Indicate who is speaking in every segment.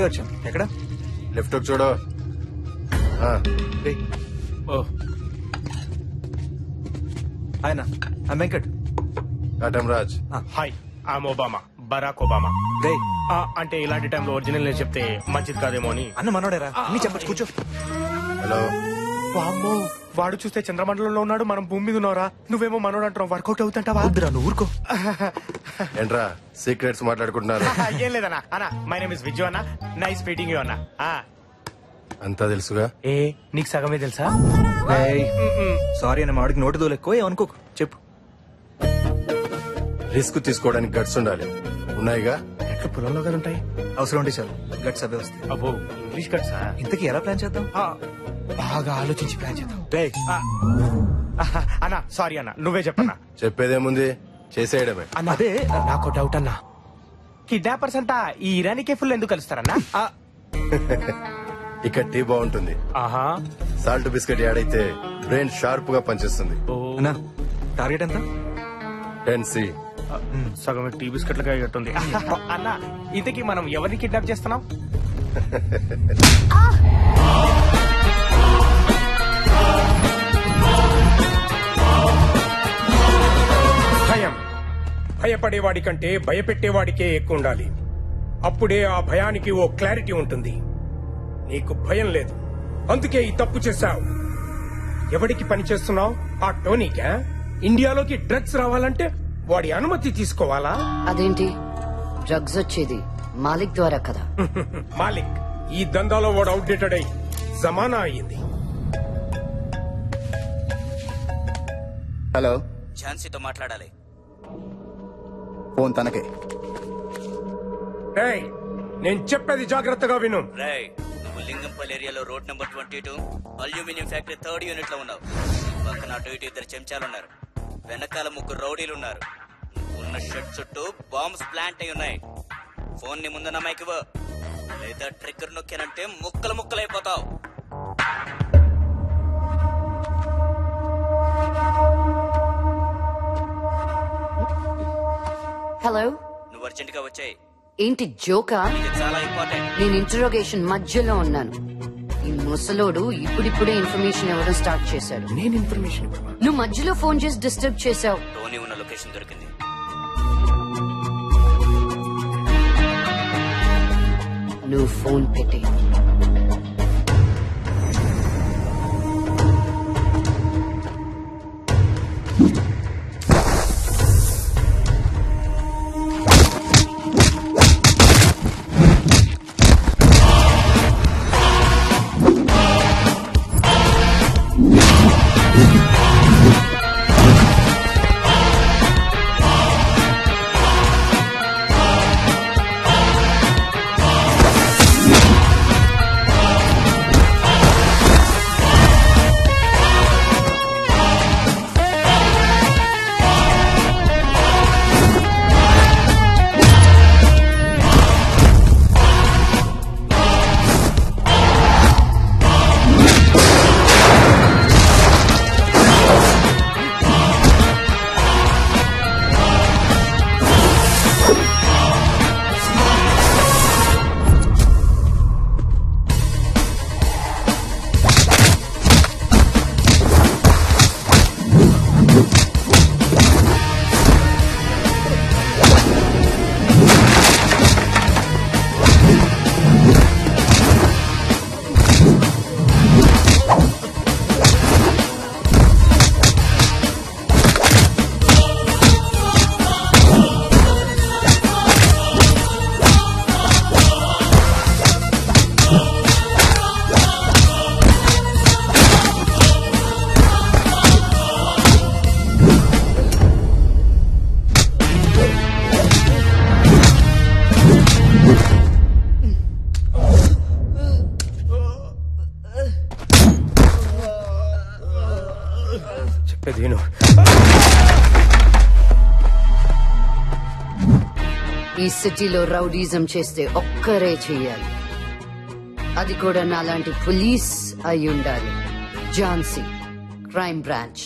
Speaker 1: ఇప్పుడే వచ్చాను. ఎక్కడ?
Speaker 2: లెఫ్ట్ చూడు.
Speaker 1: ఆయన Venkat.
Speaker 2: Katam Raj.
Speaker 3: Hi, I'm Obama, Barack Obama.
Speaker 1: రే
Speaker 3: అంటే ఇలాంటి టైంలో ఒరిజినల్ నేను చెప్తే మంచిది కాదేమో అని.
Speaker 1: అన్న మనోడేరా, అన్ని చెప్పచ్చు, కూర్చో.
Speaker 2: హలో.
Speaker 3: వామ్మో, వాడు చూస్తే చంద్రమండలంలో ఉన్నాడు, మనం భూమి మీద ఉన్నారా? నువ్వేమో మనోడు అంటావు, వర్కౌట్ అవుతుంటావా?
Speaker 1: వద్దురా, నువ్వు ఊరుకో.
Speaker 2: ఏంట్రా సీక్రెట్స్ మాట్లాడుకుంటున్నారు?
Speaker 3: ఏం లేదన్నా. అన్నా, మై నేమ్ ఇస్ విజు అన్న. నైస్ మీటింగ్ యూ అన్న.
Speaker 2: అంతా తెలుసుగా.
Speaker 3: ఏ నీకు సగమే తెలుసా?
Speaker 1: సారీ అన్న, మాడికి నోటి దోలు ఎక్కువ, ఏమనుకోకు, చెప్పు.
Speaker 2: రిస్క్ తీసుకోవడానికి గట్స్ ఉండాలి. ఉన్నాయిగా.
Speaker 3: ఎట్లా పొలంలో కదా ఉంటాయి.
Speaker 1: అవసరం ఉంటే చాలు, గట్స్ అవే వస్తాయి.
Speaker 3: అబ్బో, ఇంగ్లీష్ కట్సా?
Speaker 1: ఇంతకీ ఎలా ప్లాన్ చేద్దాం?
Speaker 3: బాగా ఆలోచించి ప్లాన్ చేద్దాం. అన్నా సారీ అన్న, నువ్వే చెప్పన్నా.
Speaker 2: చెప్పేదేముంది, చేసేయడమే.
Speaker 3: అన్న అదే నాకు డౌట్ అన్నా, కిడ్నాపర్స్ అంతా ఈ ఇరానీ కేఫుల్ ఎందుకు కలుస్తారన్నా?
Speaker 2: ఇక్కడ టీ బాగుంటుంది.
Speaker 3: ఆహా,
Speaker 2: సాల్ట్ బిస్కెట్ యాడ్ అయితే బ్రెయిన్ షార్ప్ గా పనిచేస్తుంది.
Speaker 1: అన్నా టార్గెట్ ఎంత?
Speaker 2: 10C.
Speaker 3: సగం టీ బిస్కెట్లుగా అయ్యట్టుంది. అన్న, ఇంతకీ మనం ఎవరిని కిడ్నాప్ చేస్తున్నాం?
Speaker 4: భయం భయపడేవాడి కంటే భయపెట్టేవాడికే ఎక్కువ ఉండాలి. అప్పుడే ఆ భయానికి ఓ క్లారిటీ ఉంటుంది. నీకు భయం లేదు, అందుకే ఈ తప్పు చేశావు. ఎవడికి పని చేస్తున్నావు? ఆ టోనీకా? ఇండియాలోకి డ్రగ్స్ రావాలంటే వాడి అనుమతి తీసుకోవాలా?
Speaker 5: అదేంటి, డ్రగ్స్ వచ్చేది మాలిక్ ద్వారా కదా.
Speaker 4: మాలిక్ ఈ దందాలో వాడు అవుట్డేటెడ్ అయి జమానా అయ్యింది.
Speaker 6: హలో,
Speaker 7: ఝాన్సీతో మాట్లాడాలి.
Speaker 6: ఫోన్ తనకే.
Speaker 4: రేయ్, నేను చెప్పేది జాగ్రత్తగా విను.
Speaker 7: రేయ్, నువ్వు లింగంపల్లి ఏరియాలో road number 22 aluminium factory 3rd unit లో ఉన్నావు. పక్కన అటు ఇటు 2 చెంచాలున్నారు, వెనకాల 3 రౌడీలున్నారు. ఉన్న షెడ్ చుట్టూ బాంబ్స్ ప్లాంట్ అయి ఉన్నాయి. ఫోన్ ని ముందున్న మైక్ ఇవ్వు, లేదా ట్రిగ్గర్ నొక్కానంటే ముక్కలు ముక్కలైపోతావు.
Speaker 5: హలో,
Speaker 7: నువ్వు అర్జెంట్ గా వచ్చాయి.
Speaker 5: ఏంటి జోకా?
Speaker 7: ఇది చాలా ఇంపార్టెంట్.
Speaker 5: నేను ఇంటరోగేషన్ మధ్యలో ఉన్నాను. ఈ ముసలోడు ఇప్పుడిప్పుడే ఇన్ఫర్మేషన్ ఇవ్వడం స్టార్ట్ చేశాడు.
Speaker 4: నేను ఇన్ఫర్మేషన్
Speaker 5: నువ్వు మధ్యలో ఫోన్ చేసి డిస్టర్బ్ చేశావు.
Speaker 7: టోనీ ఉన్న లొకేషన్ దొరికింది.
Speaker 5: నువ్వు ఫోన్ పెట్టే.
Speaker 4: చెప్పేది
Speaker 5: ఈ సిటీలో రౌడీజం చేస్తే ఒక్కరే చెయ్యాలి. అది కూడా నాలాంటి పోలీస్ అయి ఉండాలి. Jhansi, crime branch.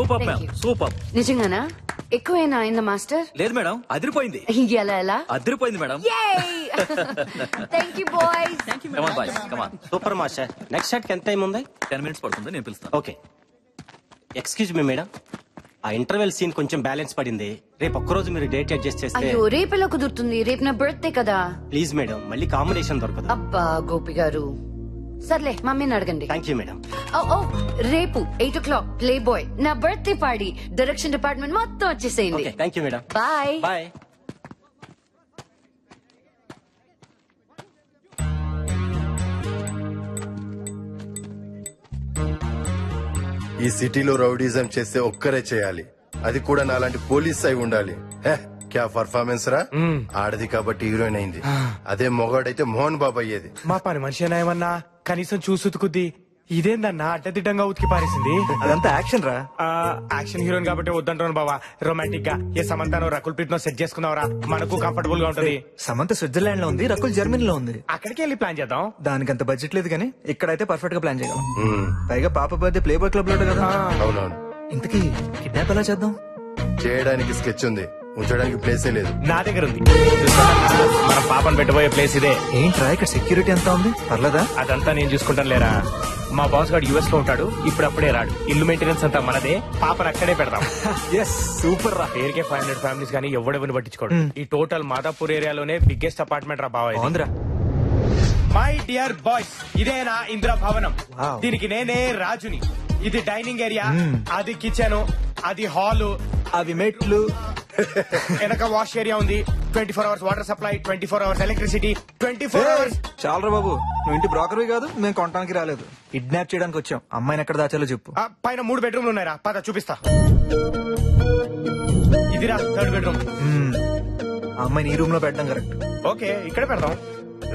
Speaker 1: Super
Speaker 5: Thank
Speaker 1: ma'am
Speaker 5: you.
Speaker 1: Super.
Speaker 5: నిజంగానా? ఎక్కువైనా అయిందా మాస్టర్?
Speaker 1: లేదు మేడం, అదిరిపోయింది.
Speaker 5: ఎలా ఎలా?
Speaker 1: అదిరిపోయింది madam.
Speaker 5: Thank you boys.
Speaker 1: Come on, boys, come on.
Speaker 8: Super master. Next shot ఎంత టైం ఉంది?
Speaker 1: 10 minutes పడుతుంది, నేను పిలుస్తాను.
Speaker 8: ఓకే. ఎక్స్క్యూజ్ మీ మేడం, ఆ ఇంటర్వెల్ సీన్ కొంచెం బ్యాలెన్స్ పడింది. రేపు ఒక్కరోజు మీరు డేట్ అడ్జస్ట్ చేస్తే.
Speaker 5: అయ్యో రేపెలా కుదురుతుంది? రేపు నా బర్త్డే కదా.
Speaker 8: ప్లీజ్ మేడం, మళ్ళీ కాంబినేషన్ దొరకదు.
Speaker 5: అబ్బా గోపి గారు, సర్లే మమ్మీని అడగండి.
Speaker 8: Thank you madam.
Speaker 5: ఓ రేపు 8 o'clock ప్లే బాయ్ నా బర్త్డే పార్టీ. డైరెక్షన్ డిపార్ట్మెంట్ మొత్తం వచ్చేసేయండి.
Speaker 8: Okay, thank you madam.
Speaker 5: Bye.
Speaker 8: Bye.
Speaker 2: ఈ సిటీలో రౌడీజం చేస్తే ఒక్కరే చేయాలి, అది కూడా నాలాంటి పోలీస్ అయి ఉండాలి. హే, క్యా పర్ఫార్మెన్స్ రా. ఆడది కాబట్టి హీరోయిన్ అయింది, అదే మొగాడైతే మోహన్ బాబు అయ్యేది.
Speaker 3: మా పని మనిషి ఏమన్నా కనీసం చూసుతుకుద్ది. ఇదేందన్నా అడ్డదిడ్డంగా ఉతికి పారేసింది.
Speaker 1: అదంతా యాక్షన్ రా.
Speaker 3: యాక్షన్ హీరోయిన్ కాబట్టి వద్దంటాను బావా. రొమాంటిక్ గా ఏ సమంతానో రకుల్ ప్రీత్ నో సెట్ చేసుకున్నావరా, మనకు కంఫర్టబుల్ గా ఉంటది.
Speaker 1: సమంత స్విట్జర్లాండ్ లో ఉంది, రకుల్ జర్మనీలో ఉంది.
Speaker 3: అక్కడికి వెళ్ళి ప్లాన్ చేద్దాం.
Speaker 1: దానికి అంత బడ్జెట్ లేదు కానీ ఇక్కడైతే పర్ఫెక్ట్ గా ప్లాన్ చేయగలం. పైగా పాప బర్త్డే ప్లే బాయ్ క్లబ్ లో కదా.
Speaker 2: అవునవును.
Speaker 1: ఇంతకీ కిడ్నాప్ ఎలా చేద్దాం?
Speaker 2: చేయడానికి స్కెచ్ ఉంది, ఉంచడానికి ప్లేసే లేదు.
Speaker 3: నా దగ్గర ఉంది. మనం పాపను పెట్టబోయే ప్లేస్ ఇదే.
Speaker 1: ఏంట్రా ఇక్కడ సెక్యూరిటీ ఎంత ఉంది? పర్లేదా?
Speaker 3: అదంతా నేను చూసుకుంటాను లేరా. మా బాస్ గారు యుఎస్ లో ఉంటాడు, ఇప్పుడు అప్పుడే రాడు. ఇల్లు మెయింటెనెన్స్ అంతా మనదే, పాపను అక్కడే పెడతాం.
Speaker 1: సూపర్ రా.
Speaker 3: పేరుకే 500 ఫ్యామిలీస్ కానీ ఎవడెవరిని పట్టించుకోడు. ఈ టోటల్ మాదాపూర్ ఏరియాలోనే బిగ్గెస్ట్ అపార్ట్మెంట్ రా బావా.
Speaker 1: ఆంధ్రా.
Speaker 3: మై డియర్ బాయ్స్, ఇదే నా ఇందిరా భవనం.
Speaker 1: Wow.
Speaker 3: దీనికి నేనే రాజుని. ఇది డైనింగ్ ఏరియా, అది కిచెన్, అది హాల్,
Speaker 1: అవి మెట్లు.
Speaker 3: వెనక వాష్ ఏరియా ఉంది. 24 hours water supply, 24 hours electricity, 24 hours.
Speaker 1: చాలరా బాబు, నువ్వు ఇంటి బ్రోకర్వి కాదు, మేము కొనడానికి రాలేదు. కిడ్నాప్ చేయడానికి వచ్చాం. అమ్మాయిని ఎక్కడ దాచాలో చెప్పు.
Speaker 3: పైన 3 బెడ్రూమ్లు ఉన్నాయిరా, పద చూపిస్తా. ఇదిరా 3rd బెడ్రూమ్.
Speaker 1: అమ్మాయిని ఈ రూమ్ లో పెట్టడం కరెక్ట్.
Speaker 3: ఓకే, ఇక్కడే పెడదాం.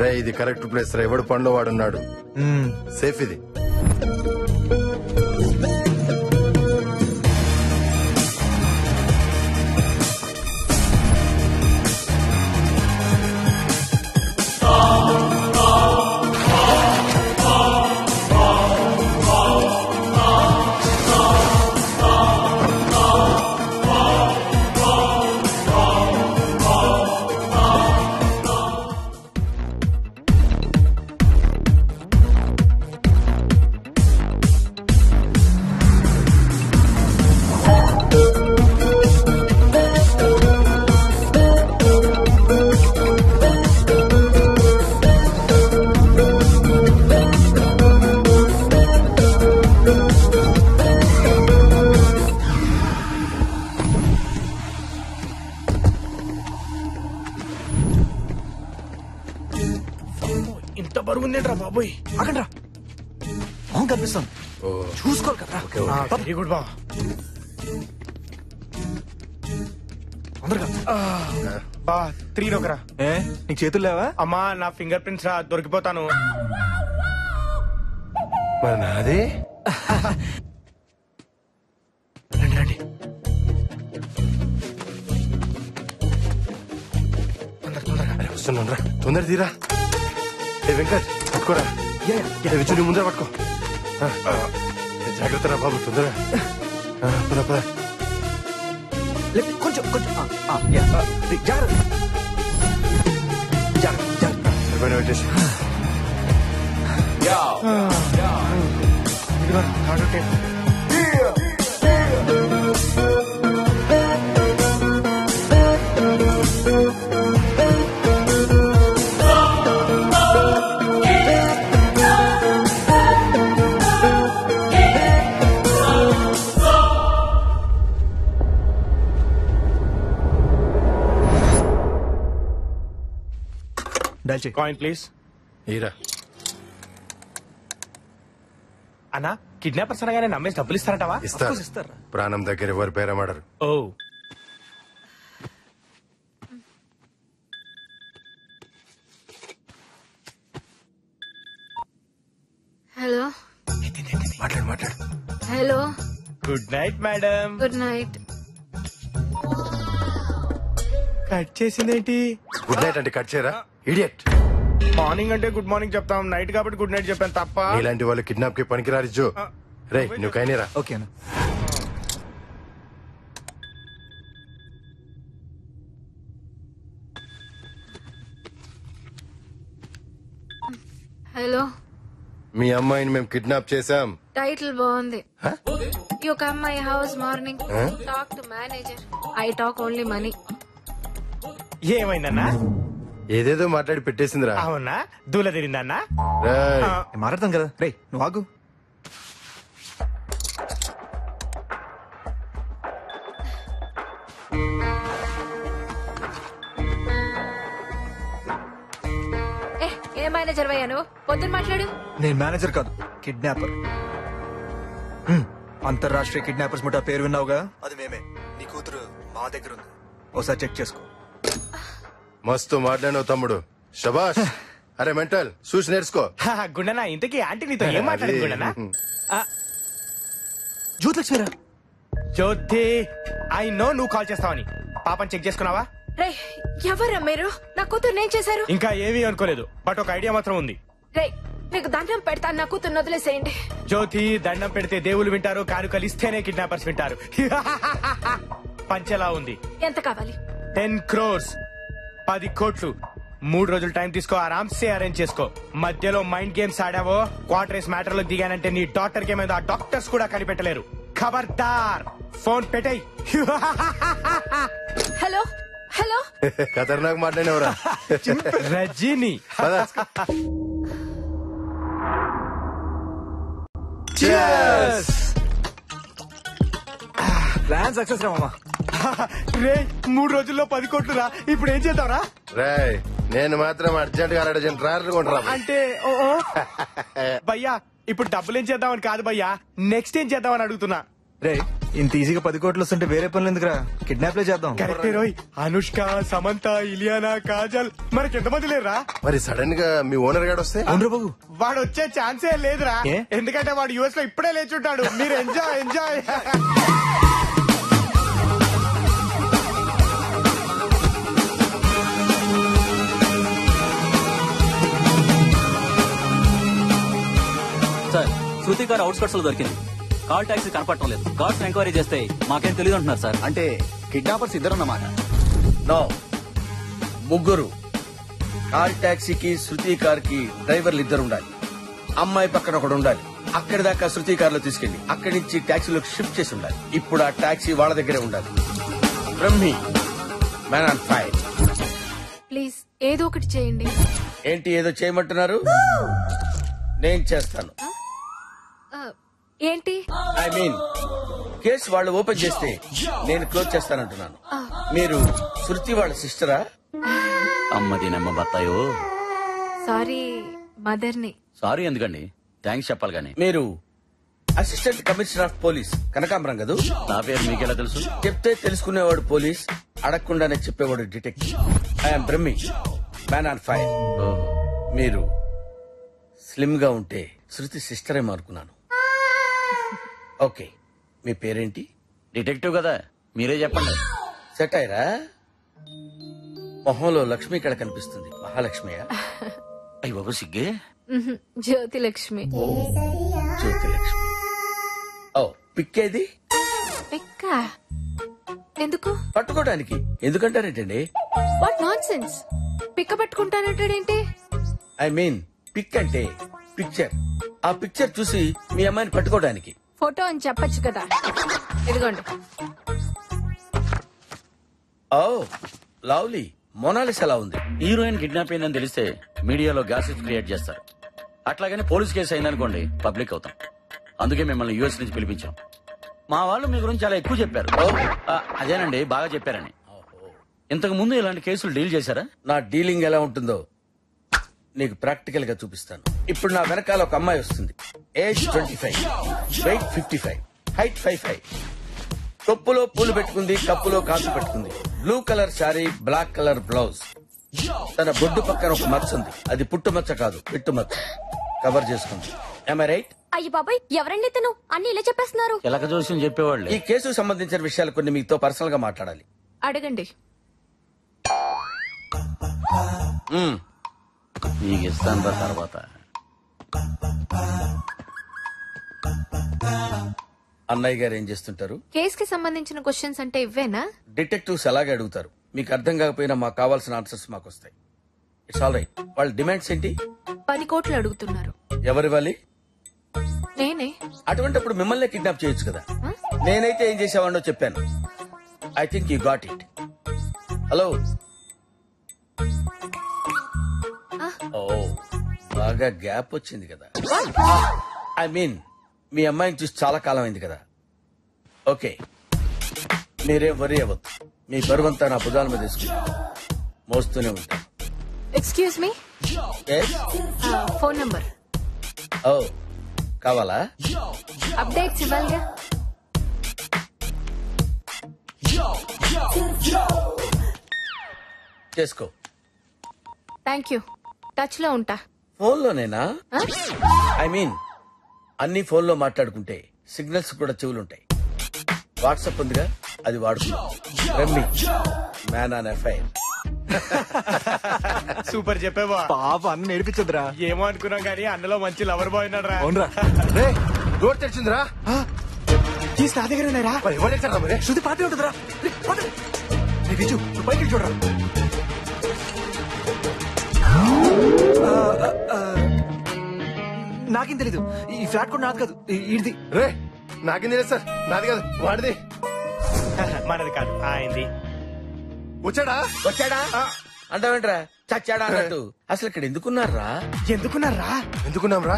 Speaker 2: రే, ఇది కరెక్ట్ ప్లేస్ రా. ఎవడు పనిలో వాడున్నాడు, సేఫ్ ఇది.
Speaker 3: ఇంత బరువు ఉందేంట్రా బాబోయ్.
Speaker 1: అక్కడ అవును కనిపిస్తాం, చూసుకోవాలి కదా.
Speaker 3: వెరీ గుడ్ బా.
Speaker 1: తొందరగా.
Speaker 3: బా 3 ఒకరా.
Speaker 1: ఏ నీకు చేతులు లేవా?
Speaker 3: అమ్మా నా ఫింగర్ ప్రింట్స్ రా, దొరికిపోతాను.
Speaker 2: మరి నాది
Speaker 3: రండి రండి.
Speaker 2: వస్తున్నాను రా, తొందర తీరా. ఏ వెంకట్ పట్టుకోరా. విచ్చు ముందర పట్టుకో. జాగ్రత్త రా బాబు, తొందరగా. పద పద.
Speaker 1: కొంచెం కొంచెం జాగ్రత్త.
Speaker 2: సరిపోయిన పెట్టేసి.
Speaker 3: ఇదిగో థర్డ్ టేప్. Coin please.
Speaker 2: ఈరా.
Speaker 3: అన్నా కిడ్నాపర్స్ అనగానే నమ్మేసి డబ్బులు ఇస్తారంటావా?
Speaker 2: ఇస్తారు. ప్రాణం దగ్గర ఎవరు బేరమాడరు.
Speaker 3: ఓ
Speaker 5: హలో
Speaker 2: మాట్లాడు మాట్లాడు.
Speaker 5: Hello.
Speaker 3: Good night madam.
Speaker 5: Good night.
Speaker 3: Cut చేసిందేంటి?
Speaker 2: గుడ్ నైట్ అంటే కట్ చేయరా ఇడియట్.
Speaker 3: మార్నింగ్ అంటే గుడ్ మార్నింగ్ చెప్తాం, నైట్ కాబట్టి గుడ్ నైట్ చెప్పాను తప్ప.
Speaker 2: ఇలాంటి వాళ్ళు కిడ్నాప్ కి పనికిరారు జో. రే నువ్వు కైనేరా.
Speaker 1: ఓకేనా?
Speaker 9: హలో,
Speaker 2: మీ అమ్మాయిని మేము కిడ్నాప్ చేశాం.
Speaker 9: టైటిల్ బాగుంది. You come my house morning, talk to manager. I talk only money.
Speaker 3: ఏమైందన్నా?
Speaker 2: ఏదేదో మాట్లాడి పెట్టేసిందిరా.
Speaker 3: అవునా? దూల తిరిందన్నా?
Speaker 2: రేయ్,
Speaker 1: నేను మాట్లాడతాను కదా. రే నువ్వు ఆగు.
Speaker 9: ఏ మేనేజర్ వయ్యా నువ్వు? పొద్దున్న మాట్లాడు.
Speaker 1: నేను మేనేజర్ కాదు, కిడ్నాపర్. అంతర్రాష్ట్రీయ కిడ్నాపర్స్ ముఠా పేరు విన్నావుగా, అది మేమే. నీ కూతురు మా దగ్గర ఉంది, ఒకసారి చెక్ చేసుకో.
Speaker 2: మస్తు మాట్లాడినావు తమ్ముడు, శబాష్. అరే మెంటల్, చూసి నేర్చుకో.
Speaker 3: గుండనా, ఇంతకీ ఆంటీ నీతో ఏం మాట్లాడింది గుండనా?
Speaker 1: జ్యోతిలక్ష్మిరా.
Speaker 3: జ్యోతి, ఐ నో నువ్వు కాల్ చేస్తావని. పాపని చెక్ చేసుకున్నావా?
Speaker 9: రే, ఎవరా మీరు? నా కూతురు నేను చేశారు?
Speaker 3: ఇంకా ఏమీ అనుకోలేదు, బట్ ఒక ఐడియా మాత్రం ఉంది.
Speaker 9: రే, మీకు దండం పెడతాను, నా కూతురు వదిలేసేయండి.
Speaker 3: జ్యోతి, దండం పెడితే దేవుళ్ళు వింటారు, కానుకలు ఇస్తేనే కిడ్నాపర్స్ వింటారు. పంచెలా ఉంది.
Speaker 9: ఎంత కావాలి?
Speaker 3: 10 crores, 10 కోట్లు. 3 రోజులు టైం తీసుకో, ఆరామ్సే అరేంజ్ చేసుకో. మధ్యలో మైండ్ గేమ్స్ ఆడావో, క్వార్టర్స్ మ్యాటర్ లో దిగానంటే నీ డాక్టర్ కి ఏమైందో ఆ డాక్టర్స్ కూడా కనిపెట్టలేరు. ఖబర్దార్, ఫోన్ పెట్టేయ్.
Speaker 9: హలో హలో,
Speaker 2: ఖతర్నాక్ మాట్లాడినవరా.
Speaker 3: రజీని.
Speaker 1: ప్లాన్ సక్సెస్ రా మామా.
Speaker 3: రే, 3 రోజుల్లో 10 కోట్లు రా. ఇప్పుడు ఏం చేద్దాంరా?
Speaker 2: రాయ్, నేను మాత్రం అర్జెంట్ గా 2 ట్రాయర్లు కొంటరా.
Speaker 3: అంటే భయ్యా, ఇప్పుడు డబ్బులు ఏం చేద్దామని కాదు భయ్యా, నెక్స్ట్ ఏం చేద్దామని అడుగుతున్నా.
Speaker 1: రే, ఇంత ఈజీగా 10 కోట్లు వస్తుంటే వేరే పనులు ఎందుకురా, కిడ్నాప్లే చేద్దాం.
Speaker 3: కరెక్టే రోయ్. అనుష్క, సమంత, ఇలియానా, కాజల్, మనకి ఎంతమంది లేరా?
Speaker 2: మరి సడన్ గా మీ ఓనర్ గాడు వస్తే?
Speaker 1: అవును బాబు,
Speaker 3: వాడు వచ్చే ఛాన్సే లేదురా.
Speaker 1: ఏ?
Speaker 3: ఎందుకంటే వాడు యుఎస్ లో ఇప్పుడే లేచుంటాడు. మీరు ఎంజాయ్ ఎంజాయ్.
Speaker 10: సార్, శృతి గారు అవుట్స్కట్స్ లో దొరికింది. కాల్ టాక్సీ కనపడటం లేదు. గార్డ్స్ ఎంక్వైరీ చేస్తే మాకేం తెలియదు అంటున్నారు సార్.
Speaker 6: అంటే కిడ్నాపర్స్ ఇద్దరన్నమాట.
Speaker 11: నో, ముగ్గురు. కాల్ టాక్సీకి శృతి కార్ కి డ్రైవర్లు 2 ఉండాలి. అమ్మాయి పక్కన ఒకడు ఉండాలి. అక్కడి దాకా శృతి కార్ లో తీసుకెళ్లి అక్కడి నుంచి టాక్సీలోకి షిఫ్ట్ చేసి ఉండాలి. ఇప్పుడు ఆ టాక్సీ వాళ్ళ దగ్గరే ఉండాలి. Brahmi, man on fire.
Speaker 9: Please ఏదో ఒకటి చేయండి.
Speaker 11: ఏంటి ఏదో చేయమంటున్నారు? నేను చేస్తాను.
Speaker 9: ఏంటి?
Speaker 11: ఐ మీన్, కేసు వాళ్ళు ఓపెన్ చేస్తే నేను క్లోజ్ చేస్తానంటున్నాను. మీరు శృతి వాళ్ళ సిస్టరా?
Speaker 10: అమ్మది నమ్మ బత్తాయో.
Speaker 9: సారీ, మదర్ ని.
Speaker 10: సారీ ఎందుకండి, థ్యాంక్స్ చెప్పాలి గానీ.
Speaker 11: మీరు అసిస్టెంట్ కమిషనర్ ఆఫ్ పోలీస్ కనకాంబరం కదూ?
Speaker 10: నా పేరు మీకెలా తెలుసు?
Speaker 11: చెప్తే తెలుసుకునేవాడు పోలీస్, అడగకుండానే చెప్పేవాడు detective. I'm Brahmi, man on fire. మీరు స్లిమ్ గా ఉంటే శృతి సిస్టర్ ఏమో అనుకున్నాను. ఓకే, మీ పేరేంటి?
Speaker 10: డిటెక్టివ్ కదా, మీరే చెప్పండి.
Speaker 11: సెట్ అయ్యరా? మొహంలో లక్ష్మి ఇక్కడ కనిపిస్తుంది. మహాలక్ష్మియా?
Speaker 10: అయ్యి బాబు సిగ్గే.
Speaker 9: జ్యోతి లక్ష్మి.
Speaker 11: జ్యోతి లక్ష్మి. ఓ, పిక్కేది?
Speaker 9: పిక్క ఎందుకు?
Speaker 11: పట్టుకోవడానికి. ఎందుకంటారేంటండి?
Speaker 9: What nonsense. పిక్క పట్టుకుంటానంటాడేంటి?
Speaker 11: ఐ మీన్, పిక్ అంటే పిక్చర్. ఆ పిక్చర్ చూసి మీ అమ్మాయిని పట్టుకోవడానికి.
Speaker 9: ఫోటో అని చెప్పొచ్చు కదా. ఇదిగోండి.
Speaker 11: ఓ, లవ్లీ. మోనాలిస్ ఎలా ఉంది?
Speaker 10: హీరోయిన్ కిడ్నాప్ అయిందని తెలిస్తే మీడియాలో గ్యాసెస్ క్రియేట్ చేస్తారు. అట్లాగని పోలీస్ కేసు అయిందనుకోండి, పబ్లిక్ అవుతాం. అందుకే మిమ్మల్ని యూఎస్ నుంచి పిలిపించాం. మా వాళ్ళు మీ గురించి చాలా ఎక్కువ చెప్పారు. అదేనండి, బాగా చెప్పారని. ఇంతకు ముందు ఇలాంటి కేసులు డీల్ చేశారా?
Speaker 11: నా డీలింగ్ ఎలా ఉంటుందో నీకు ప్రాక్టికల్ గా చూపిస్తాను. ఇప్పుడు నా వెనకాల ఒక అమ్మాయి వస్తుంది. Age 25, wait 55, height 55. తొప్పులో పూలు పెట్టుకుంది, కప్పులో కాసు పెట్టుకుంది. Blue colour sari, black colour blouse. తన బొడ్డు పక్కన ఒక మచ్చ ఉంది. అది పుట్టుమచ్చ కాదు, పిట్టు మచ్చ. కవర్ చేసుకుంది. Am I right?
Speaker 9: అయ్యి బాబాయ్, ఎవరండి తను? అన్ని ఇలా చెప్పేస్తున్నారు.
Speaker 10: ఎలక జోస్యం చెప్పేవాళ్ళు.
Speaker 11: ఈ కేసుకు సంబంధించిన విషయాలు కొన్ని మీతో పర్సనల్ గా మాట్లాడాలి.
Speaker 9: అడగండి.
Speaker 10: నీకు ఇస్తాను తర్వాత.
Speaker 11: అన్నయ్య గారు ఏం చేస్తుంటారు?
Speaker 9: కేసుకి సంబంధించిన క్వశ్చన్స్ అంటే ఇవ్వేనా?
Speaker 11: డిటెక్టివ్స్ అలాగే అడుగుతారు. మీకు అర్థం కాకపోయినా మాకు కావాల్సిన ఆన్సర్స్ మాకు వస్తాయి. It's all right. వాళ్ళ డిమాండ్స్ ఏంటి?
Speaker 9: 10 కోట్లు అడుగుతున్నారు.
Speaker 11: ఎవరివ్వాలి?
Speaker 9: నేనే.
Speaker 11: అటువంటిప్పుడు మిమ్మల్ని కిడ్నాప్ చేయొచ్చు కదా. నేనైతే ఏం చేసేవాడినో చెప్పాను. I think you got it. Hello. ఓ బాగా గ్యాప్ వచ్చింది కదా. ఐ మీన్ మీ అమ్మాయిని చూసి చాలా కాలం అయింది కదా. ఓకే, మీరేం వరి అవ్వద్దు. మీ బరువంతా నా భుజాల మీద తీసుకుని మోస్తూనే ఉంటాను.
Speaker 9: Excuse me, phone number.
Speaker 11: ఓ కావాలా?
Speaker 9: అప్డేట్స్ ఇవ్వాలిగా.
Speaker 11: చేసుకో.
Speaker 9: Thank you. టచ్ లో ఉంటా.
Speaker 11: ఫోన్లోనేనా? ఐ మీన్ అన్ని ఫోన్లో మాట్లాడుకుంటే సిగ్నల్స్ కూడా చెవులుంటాయి. వాట్సాప్ ఉందిగా, అది వాడుకుందాం. రమ్మి మ్యాన్ ఆన్ ఎఫ్ఐఆర్.
Speaker 3: సూపర్ చెప్పేవా.
Speaker 1: పాప అన్న నేర్పించదురా.
Speaker 3: ఏమో అనుకున్నాం కానీ అన్నలో మంచి లవర్ బాయ్ ఉన్నాడు రా.
Speaker 1: అవునరా.
Speaker 2: డోర్ తెరిచిందిరా.
Speaker 3: తీసి నా దగ్గర ఉన్నారా?
Speaker 2: మరి
Speaker 1: శృతి పాటే ఉంటుందిరా. విజు పైకి చూడరా. నాకేం తెలీదు. ఈ ఫ్లాట్ కూడా నాది కాదు, ఇది.
Speaker 2: రే నాకేం తెలియదు సార్. నాది కాదు, వాడిది.
Speaker 3: మనది కాదు, ఆయనది.
Speaker 2: వచ్చాడా?
Speaker 11: వచ్చాడా అంటావేంట్రా? చచ్చాడా అన్నట్టు. అసలు ఇక్కడ ఎందుకున్నారా?
Speaker 2: ఎందుకున్నాం రా?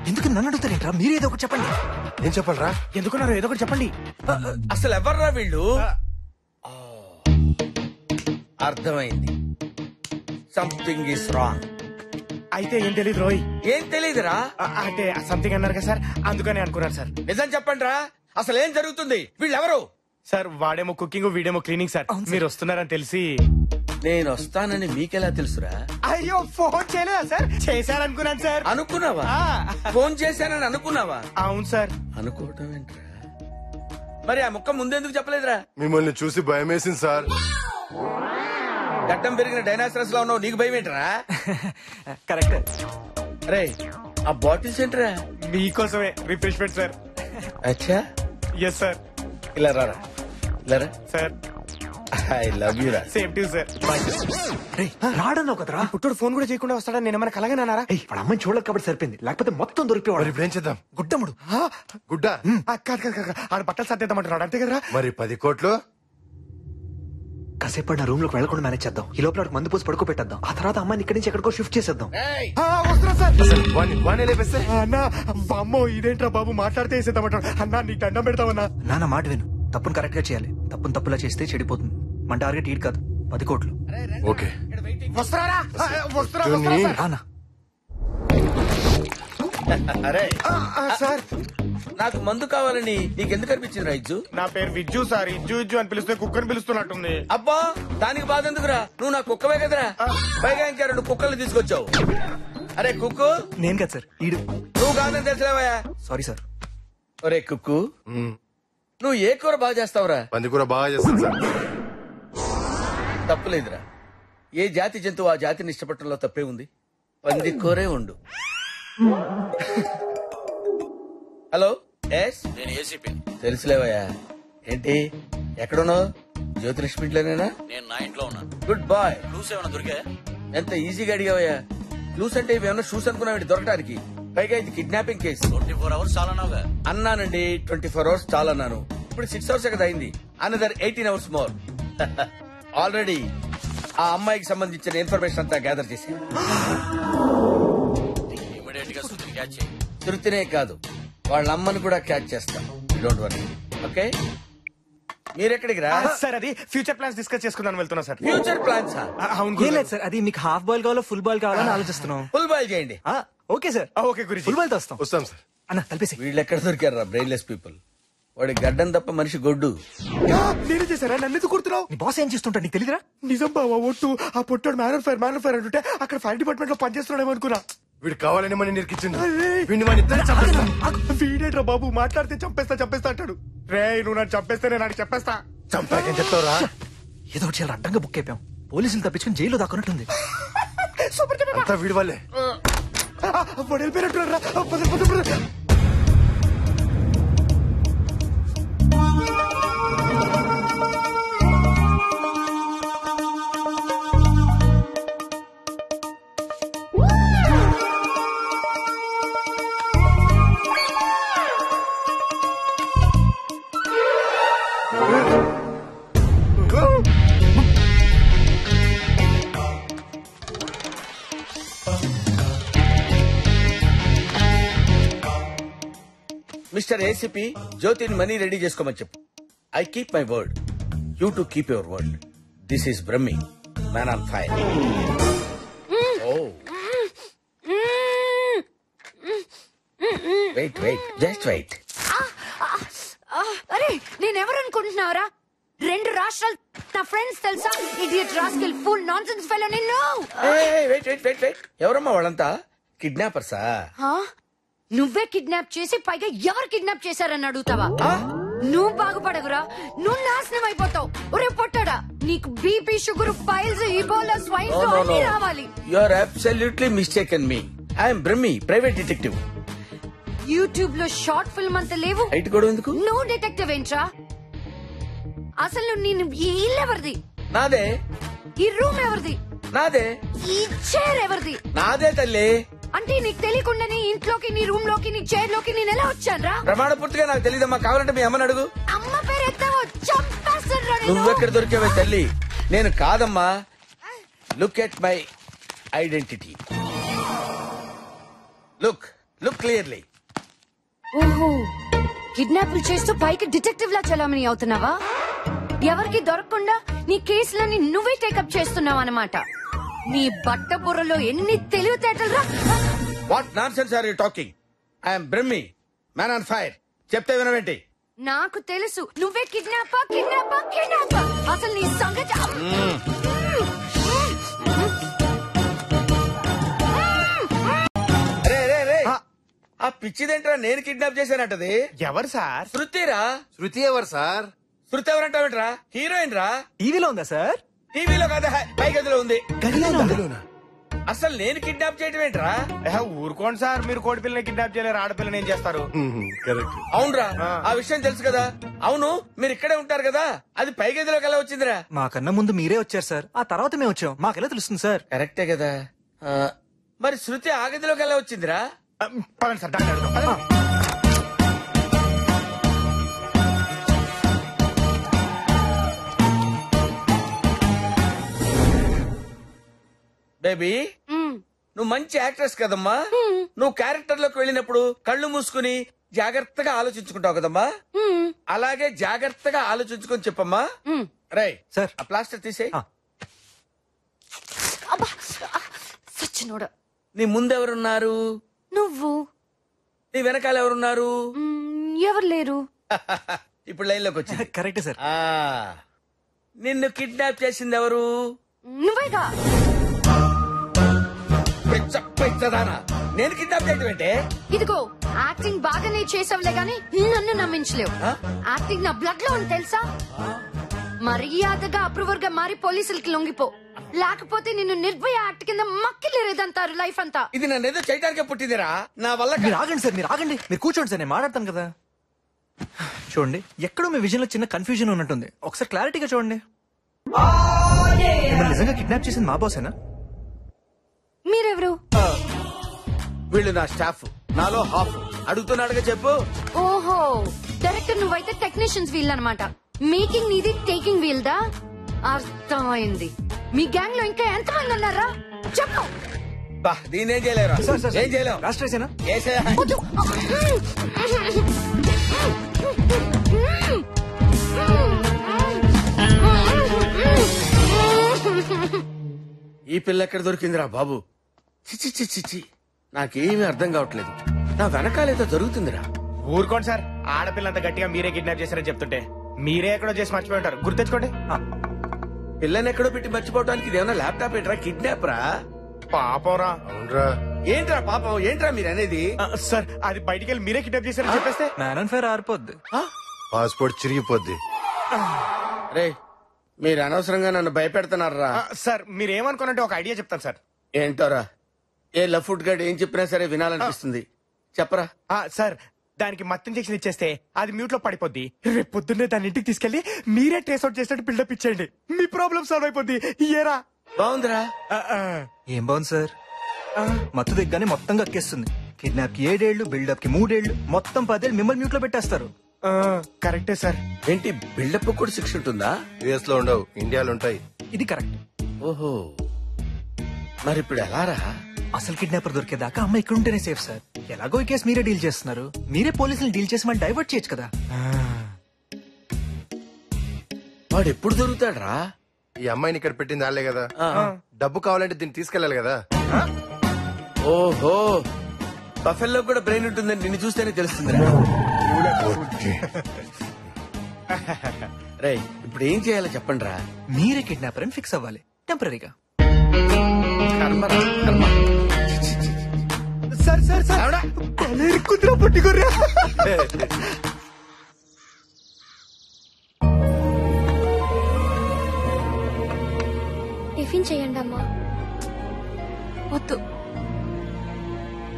Speaker 1: ఎందుకు నన్ను అడుగుతారేంట్రా? మీరేదో ఒకటి చెప్పండి.
Speaker 2: ఏం చెప్పాలరా?
Speaker 3: ఎందుకున్నారో ఏదో ఒకటి చెప్పండి.
Speaker 11: అసలు ఎవర్రా వీళ్ళు? అర్థమైంది. Something is wrong.
Speaker 3: అయితే ఏం తెలీదు రోయ్.
Speaker 11: ఏం తెలీదురా?
Speaker 3: అంటే సంథింగ్ అన్నారు కదా సార్, అందుకని అనుకున్నారు సార్.
Speaker 11: నిజం చెప్పండి రా, అసలు ఏం జరుగుతుంది? వీళ్ళెవరు?
Speaker 3: సార్ వాడేమో కుకింగ్, వీడేమో క్లీనింగ్ సార్. మీరు వస్తున్నారని తెలిసి.
Speaker 11: నేను వస్తానని మీకెలా తెలుసురా?
Speaker 3: అయ్యో ఫోన్ చేయలేదా సార్? చేశారనుకున్నాను సార్.
Speaker 11: అనుకున్నావా? ఫోన్ చేశానని అనుకున్నావా?
Speaker 3: అవును సార్.
Speaker 11: అనుకోవటం ఏంట్రా? మరి ఆ ముక్క ముందెందుకు చెప్పలేదురా?
Speaker 2: మిమ్మల్ని చూసి భయం వేసింది సార్.
Speaker 11: గడ్డం పెరిగిన డైనాసరస్ లో ఉన్నావు, నీకు భయం ఏంట్రా?
Speaker 1: కరెక్ట్.
Speaker 11: రే ఆ బాటిల్స్ ఏంట్రా?
Speaker 3: మీకోసమే రిఫ్రెష్మెంట్ సార్.
Speaker 11: అచ్చా,
Speaker 3: ఎస్ సార్.
Speaker 11: ఇలా రారా, ఇలా రా
Speaker 3: సార్.
Speaker 11: ఐ లవ్ యూ రా.
Speaker 3: Same to sir.
Speaker 1: రాడన్నావు కదరా.
Speaker 3: పుట్టుడు ఫోన్ కూడా చేయకుండా వస్తాడని నేను ఏమైనా కలగనారా?
Speaker 1: వాడు అమ్మాయిని చూడలేక కాబట్టి సరిపోయింది, లేకపోతే మొత్తం దొరికిపోవాడు.
Speaker 2: ఇప్పుడు ఏం చేద్దాం?
Speaker 1: గుడ్డముడు.
Speaker 2: గుడ్డ
Speaker 3: కాదు కాదు కాదు, ఆడ బట్టలు సర్దేద్దామంటున్నాడు అంతే కదరా?
Speaker 2: మరి 10 కోట్లు
Speaker 1: కాసేపు నా రూమ్ లోకి వెళ్లకుండా మేనేజ్ చేద్దాం. ఈ లోపల మందు పోసి పడుకోబెట్టేద్దాం. ఆ తర్వాత అమ్మాయిని ఇక్కడి నుంచి ఎక్కడికో షిఫ్ట్ చేసేద్దాం.
Speaker 3: వస్తున్నా సార్.
Speaker 2: వాణ్ణి లేపేస్తే
Speaker 3: అన్నా అమ్మో ఇదేంట్రా బాబు, మాట్లాడితే వేసేద్దామంటాడు. అన్నా నీకు దండం పెడతావన్నా.
Speaker 1: నాన్న మాట విను. తప్పును కరెక్ట్ గా చేయాలి. తప్పును తప్పులా చేస్తే చెడిపోతుంది. మన టార్గెట్ ఈడ్ కాదు, 10 కోట్లు.
Speaker 2: ఓకే
Speaker 3: వస్తున్నారా?
Speaker 1: రానా?
Speaker 11: అరే
Speaker 3: సార్,
Speaker 11: నాకు మందు కావాలని నీకెందుకు అనిపించింది రైజు?
Speaker 3: నా పేరు విజ్జు సార్. ఇజ్జు ఇజ్జు అని పిలిస్తే కుక్కని పిలుస్తున్నట్టుంది.
Speaker 11: అబ్బా దానికి బాధ ఎందుకురా? నువ్వు నా కుక్కవే కదరా. పైగా ఇంకా 2 కుక్కలు తీసుకొచ్చావు. అరే కుక్కు.
Speaker 1: నేను కదా సార్, ఈడు.
Speaker 11: నువ్వు కాదని తెలిసిలేవయ్యా.
Speaker 1: Sorry sir.
Speaker 11: ఒరే కుక్కు, నువ్వు ఏ కూర బాగా చేస్తావురా?
Speaker 2: పంది కూర బాగా చేస్తాను సార్.
Speaker 11: తప్పులేదురా. ఏ జాతి జంతువు ఆ జాతిని ఇష్టపడటంలో తప్పే ఉంది. పంది కూరే ఉండు. హలో, ఎస్
Speaker 10: నేను ఏసీపీ.
Speaker 11: తెలుసులేవయ్యా. ఏంటి ఎక్కడున్నావు? జ్యోతిలక్ష్మింట్లోనేనా?
Speaker 10: నేను నా ఇంట్లో ఉన్నాను.
Speaker 11: Good bye.
Speaker 10: క్లూస్ ఏమైనా దొరికా?
Speaker 11: ఎంత ఈజీగా అడిగావయ్యా. క్లూస్ అంటే ఇవేమన్నా షూస్ అనుకున్నావు దొరకడానికి? పైగా ఇది కిడ్నాపింగ్ కేసు.
Speaker 10: 24 hours చాలా నావుగా.
Speaker 11: అన్నానండి, 24 hours చాలా అన్నాను. ఇప్పుడు 6 hours కదా అయింది. Another 18 hours more. ఆల్రెడీ ఆ అమ్మాయికి సంబంధించిన ఇన్ఫర్మేషన్ అంతా గ్యాదర్ చేశాను.
Speaker 10: ఇమీడియట్ గా శృతిని క్యాచ్ చేయి.
Speaker 11: శృతినే కాదు, వాళ్ళ అమ్మని కూడా క్యాచ్ చేస్తాం. Don't worry. ఓకే, మీరెక్కడికి రా?
Speaker 3: సార్ అది ఫ్యూచర్ ప్లాన్స్ డిస్కస్ చేసుకుందాం వెళ్తున్నా సార్.
Speaker 11: Future plans?
Speaker 1: ఏం లేదు సార్, అది మీకు హాఫ్ బాల్ కావాలో ఫుల్ బాల్ కావాలని ఆలోచిస్తున్నాం.
Speaker 11: ఫుల్ బాయ్ చేయండి.
Speaker 1: Okay sir.
Speaker 3: ఓకే గురించి
Speaker 1: ఫుల్ బాల్ తో వస్తాం.
Speaker 2: వస్తాం సార్.
Speaker 1: అన్న తలిపేసి.
Speaker 11: వీళ్ళు ఎక్కడ దొరికారు రా బ్రెయిన్లెస్ పీపుల్? వాడి గడ్డం తప్ప మనిషి గొడ్డు.
Speaker 3: నేనే చేశారా? నన్ను ఎందుకు కుడుతున్నావు?
Speaker 1: నీ బాస్ ఏం చేస్తుంటా నీకు తెలియదురా?
Speaker 3: నిజం బావా, ఒట్టు. ఆ పొట్టాడు మ్యాన్ ఆన్ ఫైర్ అంటుంటే అక్కడ ఫైర్ డిపార్ట్మెంట్ లో పనిచేస్తున్నాడేమో అనుకున్నా.
Speaker 2: వీడు కావాలని మనం నిరికించింది. వీడిని మన ఇద్దరు చంపేస్తాం.
Speaker 3: వీడేట్రా బాబు, మాట్లాడితే చంపేస్తా అంటాడు. రే నువ్వు నన్ను చంపేస్తే నేను నాకు చెప్పేస్తా.
Speaker 2: చంపాకేం చెప్తావురా?
Speaker 1: ఏదో ఒకటి చాలా అడ్డంగా బుక్ అయిపోయాం. పోలీసులు తప్పించుకుని జైల్లో దాక్కున్నట్టుంది.
Speaker 2: అంతా వీడి వల్లే.
Speaker 3: వెళ్ళిపోయినట్టున్నారా?
Speaker 11: మిస్టర్ ఏసీపీ జ్యోతిని మనీ రెడీ చేసుకోమని చెప్పు. I keep my word, you to keep your word. This is Brahmi, man on fire. Wait wait, just wait.
Speaker 5: అరే నేనెవరు అనుకుంటున్నావురా? 2 రాష్ట్రాలు నా ఫ్రెండ్స్ తెలుసా? Idiot rascal full nonsense fellow నిన్ను.
Speaker 11: వెయిట్ వెయిట్ వెయిట్ వెయిట్, ఎవరమ్మా వాళ్ళంతా? కిడ్నాపర్సా?
Speaker 5: నువ్వే కిడ్నాప్ చేసి పైగా ఎవరు కిడ్నాప్ చేశారని అడుగుతావా? నువ్వు బాగుపడవురా, నువ్వు నాశనం అయిపోతావు. ఒరే పొట్టాడా, నీకు BP, sugar, piles, Ebola, swine flu అన్ని రావాలి.
Speaker 11: యు ఆర్ అబ్సల్యూట్లీ మిస్టేకెన్ మీ. I'm Brahmi, private detective.
Speaker 5: YouTube లో షార్ట్ ఫిల్మ్ అంత లేవు,
Speaker 11: హైట్ కూడా ఎందుకు?
Speaker 5: నువ్వు డిటెక్టివ్ ఏంట్రా? అసలు నేను ఈ ఇల్లు ఎవరిది?
Speaker 11: నాదే.
Speaker 5: ఈ రూమ్ ఎవరిది?
Speaker 11: నాదే.
Speaker 5: ఈ చైర్ ఎవరిది?
Speaker 11: నాదే తల్లి.
Speaker 5: అంటే నీకు తెలియకుండానే ఇంట్లోకి, నీ రూమ్ లోకి, నీ చైర్ లోకి నేను ఎలా వచ్చాను రా?
Speaker 11: ప్రమాణ పూర్తిగా నాకు తెలియదమ్మా, కావాలంటే మీ అమ్మని అడుగు.
Speaker 5: అమ్మ పేరు ఎత్తావో చంపేస్తాను.
Speaker 11: నువ్వెక్కడ దొరికావే తల్లి? నేను కాదమ్మా. Look at my identity. Look look clearly.
Speaker 5: ఓహో, కిడ్నాపులు చేస్తూ పైకి డిటెక్టివ్ లా చలామణి అవుతున్నావా? ఎవరికి దొరకకుండా నీ కేసులని నువ్వే టేకప్ చేస్తున్నావు అన్నమాట. నీ బట్ట బుర్రలో ఎన్ని తెలివితేటలు రా!
Speaker 11: What nonsense are you talking? I'm Brahmi, man on fire. చెప్తే వినవేంటి?
Speaker 5: నాకు తెలుసు నువ్వే కిడ్నాపా కిడ్నాపా కిడ్నాపా. అసలు నీ సంగతి
Speaker 11: ఆ పిచ్చిదేంట్రా నేను కిడ్నాప్ చేశానంటది?
Speaker 3: ఎవరు సార్?
Speaker 11: శృతిరా.
Speaker 2: శృతి ఎవరు సార్?
Speaker 11: శృతి ఎవరంటావేంట్రా? హీరోయిన్ రా.
Speaker 1: టీవీలో ఉందా సార్?
Speaker 11: టీవీలో కదా, పై గదిలో ఉంది.
Speaker 1: గదిలోనా?
Speaker 11: అసలు నేను కిడ్నాప్ చేయటం ఏంట్రా?
Speaker 3: ఊరుకోండి సార్, మీరు కోడి పిల్లని కిడ్నాప్ చేయలేరు, ఆడపిల్లని ఏం చేస్తారు?
Speaker 2: కరెక్ట్.
Speaker 11: అవునరా, ఆ విషయం తెలుసు కదా. అవును, మీరు ఇక్కడే ఉంటారు కదా, అది పై గదిలోకి ఎలా వచ్చిందిరా?
Speaker 1: మాకన్నా ముందు మీరే వచ్చారు సార్, ఆ తర్వాత మేము వచ్చాం. మాకెలా తెలుస్తుంది సార్?
Speaker 11: కరెక్టే కదా. మరి శృతి ఆ గదిలోకి ఎలా వచ్చిందిరా?
Speaker 3: పదండి సార్, డాక్టర్ అడుగుదాం, పదండి.
Speaker 11: బేబీ, నువ్వు మంచి యాక్ట్రెస్ కదమ్మా. నువ్వు క్యారెక్టర్ లోకి వెళ్ళినప్పుడు కళ్ళు మూసుకుని జాగ్రత్తగా ఆలోచించుకుంటావు కదమ్మా. అలాగే జాగ్రత్తగా ఆలోచించుకొని చెప్పమ్మా. రై
Speaker 1: సార్,
Speaker 11: ఆ ప్లాస్టర్ తీసేయ్.
Speaker 5: సచ్చినోడా.
Speaker 11: నీ ముందెవరున్నారు?
Speaker 5: నువ్వు.
Speaker 11: నీ వెనకాల ఎవరున్నారు?
Speaker 5: ఎవరు లేరు.
Speaker 11: ఇప్పుడు లైన్ లోకి వచ్చింది.
Speaker 1: Correct sir.
Speaker 11: నిన్ను కిడ్నాప్ చేసింది ఎవరు?
Speaker 5: నువ్వేగా.
Speaker 11: పిచ్చదానా, నేను కిడ్నాప్ చేయటం ఏంటే?
Speaker 5: ఇదిగో యాక్టింగ్ బాగానే చేసావులే గాని నన్ను నమ్మించలేవు. యాక్టింగ్ నా బ్లడ్ లో ఉంది తెలుసా. మర్యాదగా అప్రూవర్ గా మారి పోలీసులకి లొంగిపో, లేకపోతే నిన్ను నిర్భయ యాక్ట్ కింద మక్కిలేదంటారు లైఫ్ అంతా.
Speaker 11: ఇది నన్ను ఏదో చేయడానికే పుట్టిందిరా, నా వల్ల.
Speaker 1: మీరు ఆగండి సార్, మీరు ఆగండి, మీరు కూర్చోండి సార్, నేను మాట్లాడతాను కదా. చూడండి, ఎక్కడో మీ విజన్ లో చిన్న కన్ఫ్యూజన్ ఉన్నట్టుంది, ఒకసారి క్లారిటీగా చూడండి. మిమ్మల్ని నిజంగా కిడ్నాప్ చేసింది మా బాసేనా?
Speaker 5: మీరెవరు?
Speaker 11: వీళ్ళు నా స్టాఫ్, నాలో హాఫ్. అడుగుతున్నాడుగా చెప్పు.
Speaker 5: ఓహో, డైరెక్టర్ నువ్వైతే టెక్నీషియన్స్ వీల్ అన్నమాట. మేకింగ్ నీది, టేకింగ్ వీల్ దా. అర్థమైంది. మీ గ్యాంగ్ లో ఇంకా ఎంతమంది ఉన్నారా చెప్పు.
Speaker 11: దీనేం చేయలేరా? ఏం చేయలేం.
Speaker 1: రాష్ట్రేసేనా?
Speaker 11: ఈ పిల్ల ఎక్కడ దొరికిందిరా బాబు? చిచి చిచి, నాకేమీ అర్థం కావట్లేదు. నా వెనకాలేదో జరుగుతుందిరా.
Speaker 3: ఊరుకోండి సార్, ఆడపిల్లంత గట్టిగా మీరే కిడ్నాప్ చేశారని చెప్తుంటే మీరే ఎక్కడో చేసి మర్చిపోయి ఉంటారు, గుర్తెచ్చుకోండి.
Speaker 11: పిల్లని ఎక్కడో పెట్టి మర్చిపోవడానికి ఇదేమన్నా ల్యాప్టాప్ ఏంట్రా? కిడ్నాప్ రా.
Speaker 3: పాపరా.
Speaker 2: అవునరా.
Speaker 11: ఏంట్రా పాపం? ఏంట్రా మీరు అనేది?
Speaker 3: సార్, అది బయటికి వెళ్ళి మీరే కిడ్నాప్ చేశారని చెప్పేస్తే
Speaker 1: మ్యాన్ అండ్ ఫైర్ ఆరిపోద్ది.
Speaker 2: పాస్పోర్ట్ చిరిగిపోద్ది.
Speaker 11: రే, మీరు అనవసరంగా నన్ను భయపెడుతున్నారా?
Speaker 3: సార్, మీరేమనుకోనంటే ఒక ఐడియా చెప్తాను సార్.
Speaker 11: ఏంటోరా? ఏ లఫ్ట్ గడ్ ఏం చెప్పినా సరే వినాలనిపిస్తుంది, చెప్పరా.
Speaker 3: సార్, దానికి మత్తు ఇంజెక్షన్ ఇచ్చేస్తే అది మ్యూట్ లో పడిపోద్ది. రేపు పొద్దున్నే దాని ఇంటికి తీసుకెళ్లి మీరే ట్రేస్ అవుట్ చేసినట్టు బిల్డప్ ఇచ్చేయండి, మీ ప్రాబ్లం సాల్వ్ అయిపోద్ది. ఏరా?
Speaker 11: బాగుందిరా.
Speaker 1: ఏం బాగుంది సార్? మత్తు దిగ్గానే మొత్తం కక్కేస్తుంది. కిడ్నాప్ కి 7 ఏళ్లు, బిల్డప్ కి 3 ఏళ్లు, మొత్తం 10 ఏళ్లు మిమ్మల్ని మ్యూట్ లో పెట్టేస్తారు.
Speaker 3: కరెక్టే సార్.
Speaker 11: ఏంటి, బిల్డప్ కూడా శిక్ష ఉంటుందా?
Speaker 2: యుఎస్ లో ఉండవు, ఇండియాలో ఉంటాయి.
Speaker 1: ఇది కరెక్ట్.
Speaker 11: ఓహో, మరి ఇప్పుడు ఎలా రా?
Speaker 1: అసలు కిడ్నాపర్ దొరికేదాకా అమ్మ ఇక్కడ ఉంటేనే సేఫ్ సార్. ఎలాగో ఈ కేసు మీరే డీల్ చేస్తున్నారు, మీరే పోలీసులు డీల్ చేసి మళ్ళీ డైవర్ట్ చేయొచ్చు కదా.
Speaker 11: వాడు ఎప్పుడు దొరుకుతాడు రా?
Speaker 2: ఈ అమ్మాయిని ఇక్కడ పెట్టింది వాళ్ళే కదా, డబ్బు కావాలంటే దీన్ని తీసుకెళ్లాలి కదా.
Speaker 11: ఓహో, బఫెల్లో కూడా బ్రెయిన్ ఉంటుందని నిన్ను చూస్తేనే తెలుస్తుంది. రే ఇప్పుడు ఏం చేయాలో చెప్పండి రా.
Speaker 1: మీరే కిడ్నాపర్ అని ఫిక్స్ అవ్వాలి టెంపరీగా. సార్ సార్ సార్ కుదిరా పట్టుకోర్రా.
Speaker 12: టిఫిన్ చేయండి అమ్మా.
Speaker 9: వద్దు,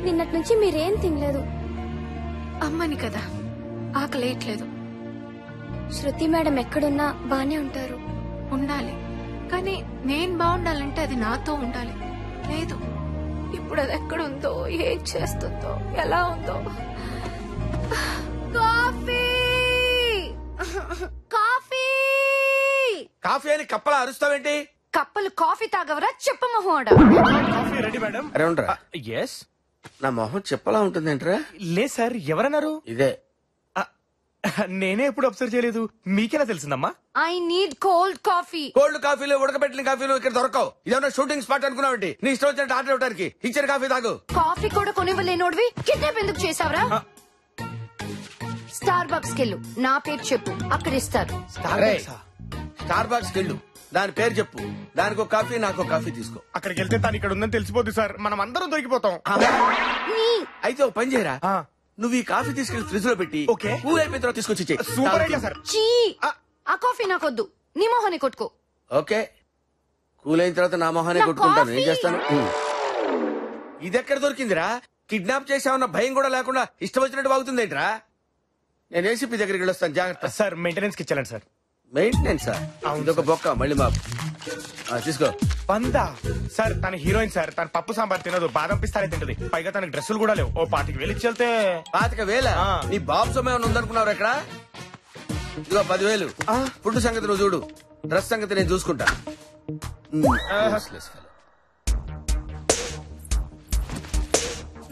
Speaker 12: నిన్నటి నుంచి మీరేం తినలేదు.
Speaker 9: అమ్మని కదా, ఆకలేయట్లేదు.
Speaker 12: శృతి మేడం ఎక్కడున్నా బానే ఉంటారు.
Speaker 9: ఉండాలి, కానీ నేను బాగుండాలంటే అది నాతో ఉండాలి. లేదు, ఇప్పుడు అది ఎక్కడుందో, ఏం చేస్తుందో, ఎలా ఉందో.
Speaker 5: కాఫీ కాఫీ
Speaker 11: కాఫీ అని కప్పలా అరుస్తావేంటి?
Speaker 5: కప్పలు కాఫీ తాగవరా చెప్ప మొహోడా.
Speaker 3: Coffee ready madam.
Speaker 11: అరే ఉండరా.
Speaker 3: ఎస్.
Speaker 11: నా మొహం చెప్పలా ఉంటుందేంట్రా?
Speaker 3: లేదు సార్, ఎవరన్నారు?
Speaker 11: ఇదే.
Speaker 3: నేనే ఎప్పుడు అబ్జర్వ్ చేయలేదు, మీకెలా తెలిసిందమ్మా?
Speaker 5: I need cold coffee.
Speaker 11: Cold కాఫీలు, ఉడకబెట్టిన కాఫీలు ఇక్కడ దొరకవు. ఇదేమన్నా షూటింగ్ స్పాట్ అనుకున్నావంటి? నీ ఇష్టం వచ్చినట్టు ఆర్డర్ ఇవ్వడానికి ఇచ్చిన కాఫీ తాగు.
Speaker 5: కాఫీ కూడా కొనివ్వలేనోడివి కిడ్నాప్ ఎందుకు చేసావరా? స్టార్ బక్స్ కెళ్ళు, నా పేరు చెప్పు, అక్కడ ఇస్తారు.
Speaker 11: స్టార్ బాక్స్ వెళ్ళు, దాని పేరు చెప్పు, దానికి ఒక కాఫీ, నాకు ఒక కాఫీ తీసుకో.
Speaker 3: అక్కడికి వెళ్తే తను ఇక్కడ ఉందని తెలిసిపోద్ది సార్, మనం అందరం దొరికిపోతాం.
Speaker 11: అయితే ఒక పని చేయరా, నువ్వు ఈ కాఫీ తీసుకెళ్లి ఫ్రిడ్జ్ లో పెట్టి కూల్ అయిపోయిన తర్వాత తీసుకొచ్చి ఇచ్చేయ్.
Speaker 3: Super idea sir.
Speaker 5: చీ, ఆ కాఫీ నాకొద్దు, నీ మొహాన్ని కొట్టుకో.
Speaker 11: ఓకే, కూల్ అయిన తర్వాత నా మొహాన్ని కొట్టుకుంటాను. ఏం చేస్తాను? ఇది ఎక్కడ దొరికిందిరా? కిడ్నాప్ చేసామన్న భయం కూడా లేకుండా ఇష్టం వచ్చినట్టు వాగుతుందేంట్రా? నేను ఏసీపీ దగ్గరికి వెళ్ళొస్తాను, జాగ్రత్త.
Speaker 3: సార్ మెయింటెనెన్స్ కి ఇచ్చాలండి సార్.
Speaker 11: మెయింటెనెన్స్ ఇదొక బొక్క, మళ్ళీ మా తీసుకో.
Speaker 3: పందా సార్, తన హీరోయిన్ సార్, తన పప్పు సాంబార్ తినదు, బాదం పిస్తాలే తింటది, పైగా తనకి డ్రెస్సులు కూడా లేవు. ఓ 25,000 ఇచ్చెళ్తే.
Speaker 11: 25,000? నీ బాబు సమయం ఉందనుకున్నావు ఇక్కడ? ఇదిగో 10,000. ఫుడ్ సంగతి నువ్వు చూడు, డ్రెస్ సంగతి నేను చూసుకుంటా.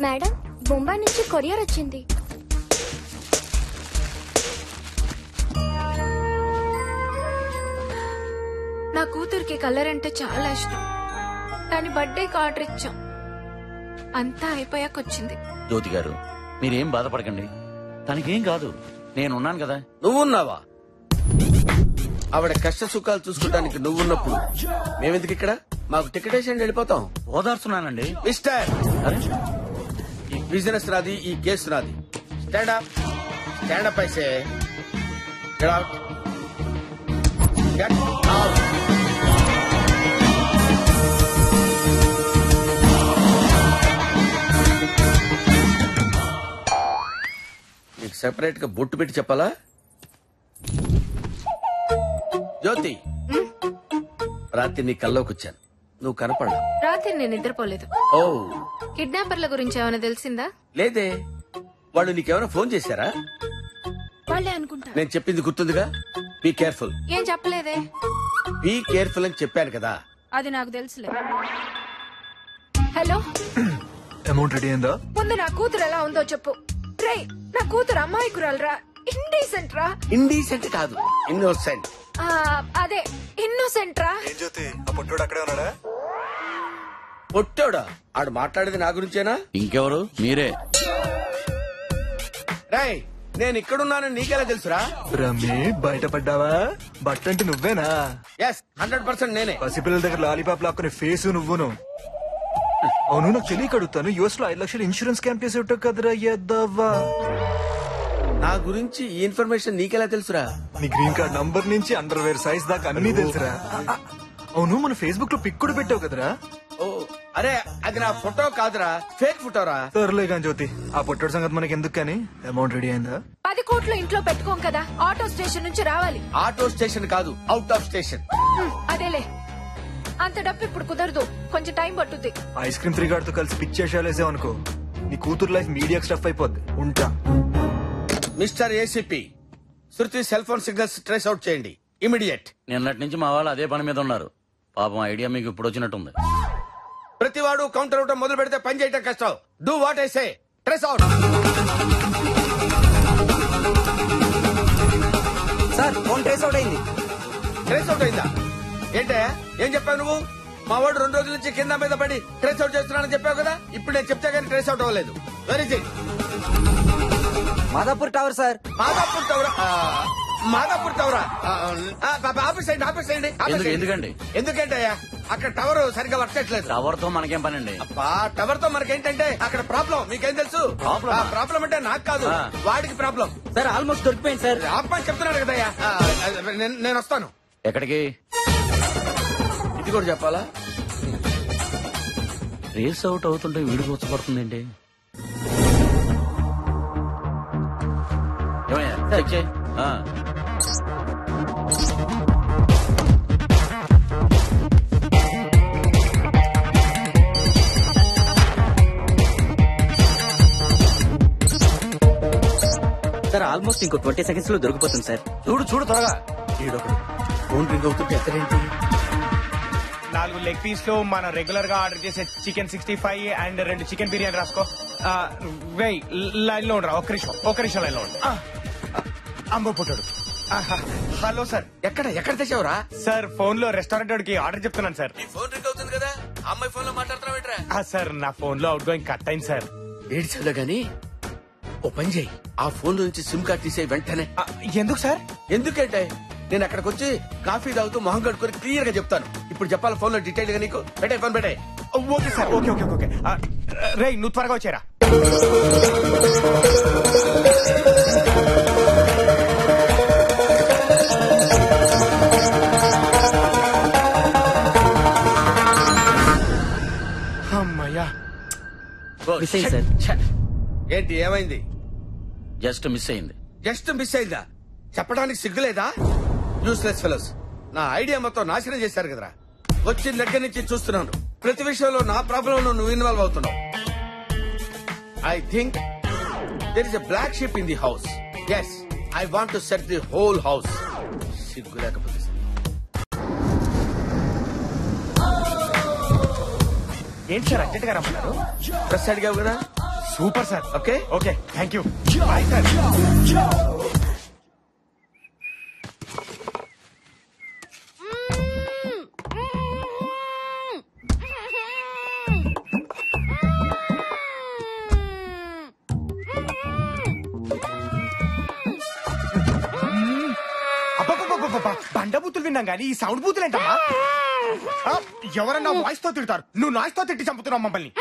Speaker 12: మేడం, బొంబాయి నుంచి కొరియర్ వచ్చింది.
Speaker 9: నా కూతురికి కలర్ అంటే చాలా ఇష్టం. దాని బర్త్డేకి ఆర్డర్ ఇచ్చాం, అంతా అయిపోయాక వచ్చింది.
Speaker 10: జ్యోతి గారు, మీరేం బాధపడకండి, తనకేం కాదు, నేనున్నాను కదా.
Speaker 11: నువ్వున్నావా? ఆవిడ కష్ట సుఖాలు చూసుకోవడానికి నువ్వున్నప్పుడు మేమెందుకు ఇక్కడ? మాకు టికెట్ వేసి వెళ్ళిపోతాం.
Speaker 10: ఓదార్చున్నానండి.
Speaker 11: మిస్టర్, ఈ బిజినెస్ నాది, ఈ కేసు నాది. స్టాండ్ అప్, స్టాండ్ అప్ అయితే గెట్ అవుట్, గెట్ అవుట్. నీకు సెపరేట్ గా బొట్టు పెట్టి చెప్పాలా? జ్యోతి, రాత్రి నీ కల్లోకి వచ్చాను, నువ్వు కనపడలా.
Speaker 9: రాత్రి నేను నిద్రపోలేదు.
Speaker 11: ఓ,
Speaker 9: కిడ్నాపర్ల గురించి ఏమైనా తెలిసిందా?
Speaker 11: లేదే. వాళ్ళు నీకేమైనా ఫోన్ చేశారా?
Speaker 9: వాళ్ళే అనుకుంటా.
Speaker 11: నేను చెప్పింది గుర్తుందిగా, బీ కేర్ఫుల్.
Speaker 9: ఏం చెప్పలేదే.
Speaker 11: బీ కేర్ఫుల్ అని చెప్పాను కదా.
Speaker 9: అది నాకు తెలుసులే. హలో,
Speaker 1: అమౌంట్ రెడీ అయిందా?
Speaker 9: ముందు నా కూతురు ఎలా ఉందో చెప్పు. రే, నా కూతురు అమాయకురాలురా, ఇండీసెంట్ రా.
Speaker 11: ఇండీసెంట్ కాదు, ఇన్నోసెంట్.
Speaker 9: అదే ఇన్నోసెంట్ రా.
Speaker 1: ఏం జ్యోతి, ఆ పొట్టోడు అక్కడే ఉన్నాడా?
Speaker 11: పొట్టోడా? ఆడు మాట్లాడేది నా గురించేనా?
Speaker 10: ఇంకెవరు? మీరే.
Speaker 11: రేయ్, నేను ఇక్కడున్నానని నీకెలా తెలుసురా?
Speaker 1: రమ్మి, బయటపడ్డావా? బట్టంటే నువ్వేనా?
Speaker 11: ఎస్, 100% నేనే.
Speaker 1: పసిపిల్లల దగ్గర లాలీపాప్ లాక్కునే ఫేసు నువ్వును. అవును, నాకు తెలియక అడుగుతాను, యుఎస్ లో 5 లక్షలు ఇన్సూరెన్స్ క్యాంప్ చేసి ఉంటావు కదరా ఎద్దవ్వా.
Speaker 11: నా గురించి ఈ ఇన్ఫర్మేషన్ నీకెలా తెలుసురా?
Speaker 1: నీ గ్రీన్ కార్డ్ నంబర్ నుంచి అండర్వేర్ సైజ్ దాకా అన్ని తెలుసురా. అవును, మన ఫేస్బుక్ లో పిక్ కూడా పెట్టావు కదరా?
Speaker 11: ఓ, అరే అది నా ఫోటో కాదురా, ఫేక్ ఫోటోరా.
Speaker 1: సర్లే కానీ జ్యోతి, ఆ పొట్టోడు సంగతి మనకి ఎందుకు కానీ, అమౌంట్ రెడీ అయిందా?
Speaker 9: 10 కోట్లు ఇంట్లో పెట్టుకోం కదా, ఆటో స్టేషన్ నుంచి రావాలి.
Speaker 11: ఆటో స్టేషన్ కాదు, అవుట్ ఆఫ్ స్టేషన్.
Speaker 9: అదేలే, అంత డబ్బు ఇప్పుడు కుదరదు, కొంచెం టైం పట్టుద్ది.
Speaker 1: ఐస్ క్రీమ్ 3 గార్డ్ తో కలిసి పిక్ చేసేసావు అనుకో, నీ కూతురు లైఫ్ మీడియా స్టఫ్ అయిపోద్ది. ఉంటా.
Speaker 11: Mister ACP, Shruti cell phone signals trace out చేయండి, ఇమిడియట్.
Speaker 10: నిన్నటి నుంచి మా వాళ్ళు అదే పని మీద ఉన్నారు. పాపం ఐడియా మీకు ఇప్పుడు వచ్చినట్టుంది.
Speaker 11: ప్రతివాడు కౌంటర్ అవటం మొదలు పెడితే పని చేయటం కష్టం. Do what I say. Trace out.
Speaker 13: Sir phone trace out అయింది.
Speaker 11: ట్రేస్ అవుట్ అయిందా? ఏంటే ఏం చెప్పావు నువ్వు? మా వాడు 2 రోజుల నుంచి కింద మీద పడి ట్రేస్ అవుట్ చేస్తున్నానని చెప్పావు కదా. ఇప్పుడు నేను చెప్తే కానీ ట్రేస్ అవుట్ అవ్వలేదు. Where is it?
Speaker 13: Madhapur tower sir.
Speaker 11: Madhapur టవరా? మాదాపూర్ టవరా? ఆఫీస్ అయ్యండి, ఆఫీస్ అయ్యండి.
Speaker 10: ఎందుకండి?
Speaker 11: ఎందుకంటే అక్కడ టవర్ సరిగ్గా వర్క్ చేయట్లేదు.
Speaker 10: టవర్ తో మనకేం పని అండి?
Speaker 11: టవర్ తో మనకేంటంటే అక్కడ ప్రాబ్లం. మీకేం తెలుసు? ప్రాబ్లం అంటే నాకు కాదు, వాడికి ప్రాబ్లం.
Speaker 13: సార్ ఆల్మోస్ట్ దొరికిపోయింది సార్.
Speaker 11: ఆపని చెప్తున్నాడు కదయ్యా. నేను వస్తాను.
Speaker 10: ఎక్కడికి?
Speaker 11: ఇది కూడా చెప్పాలా?
Speaker 10: రేస్ అవుట్ అవుతుంటే వీడికి వచ్చపడుతుందండి. ఏమయ్యా చెక్ చేయి.
Speaker 13: సార్ ఆల్మోస్ట్ ఇంకో 20 seconds లో దొరికిపోతుంది సార్.
Speaker 10: చూడు త్వరగా.
Speaker 11: ఫోన్ రింగ్ అవుతుంటే ఎక్కడేంటి?
Speaker 3: 4 లెగ్ పీస్ లో మనం రెగ్యులర్ గా ఆర్డర్ చేసే చికెన్ 65 అండ్ 2 చికెన్ బిర్యానీ రాసుకో. వెయ్ లైన్ లో ఉండరా. ఒక్క నిమిషం లైన్ లో ఉండు. అమ్మ పుట్టాడు. Hello sir.
Speaker 11: ఎక్కడ తెచ్చావురా?
Speaker 3: సార్ ఫోన్ లో రెస్టారెంట్ వాడికి ఆర్డర్ చెప్తున్నాను సార్.
Speaker 11: నీ ఫోన్ రింగ్ అవుతుంది కదా, అమ్మాయి ఫోన్ లో మాట్లాడుతున్నావు.
Speaker 3: సార్ నా ఫోన్ లో అవుట్ గోయింగ్ కట్ అయింది సార్.
Speaker 11: ఏడ్చాలో గాని ఓ పని చేయి, ఆ ఫోన్ నుంచి సిమ్ కార్డ్ తీసే వెంటనే.
Speaker 3: ఎందుకు సార్?
Speaker 11: ఎందుకంటే నేను అక్కడికి వచ్చి కాఫీ తాగుతూ మొహం కట్టుకుని క్లియర్ గా చెప్తాను. ఇప్పుడు చెప్పాలి ఫోన్ లో డీటెయిల్ గా నీకు. పెట్టే ఫోన్ పెట్టే.
Speaker 3: Okay sir. ఓకే. రే నువ్వు త్వరగా వచ్చారా. అమ్మయ్యా.
Speaker 11: ఏంటి ఏమైంది?
Speaker 10: జస్ట్ మిస్ అయింది.
Speaker 11: జస్ట్ మిస్ అయిందా? చెప్పడానికి సిగ్గులేదా? Useless fellows. నా ఐడియా మొత్తం నాశనం చేశారు కదరా. వచ్చిన దగ్గర నుంచి చూస్తున్నాను, ప్రతి విషయంలో నా ప్రాబ్లం నువ్వు ఇన్వాల్వ్ అవుతున్నావు. I think there is a black ship in the house. Yes, I want to set the whole house. సిగ్గు లేకపోతే
Speaker 3: ఏంటి సార్ అర్జెంట్ గా రమ్మన్నారు?
Speaker 11: ప్రెస్ అడిగావు కదా.
Speaker 3: Super sir. Okay thank you. Bye sir. బండ బూతులు విన్నాం కానీ ఈ సౌండ్ బూతులు ఏంటమ్మా? ఎవరన్నా వాయిస్ తో తిడతారు, నువ్వు నాయిస్ తో తిట్టి చంపుతున్నావు మమ్మల్ని.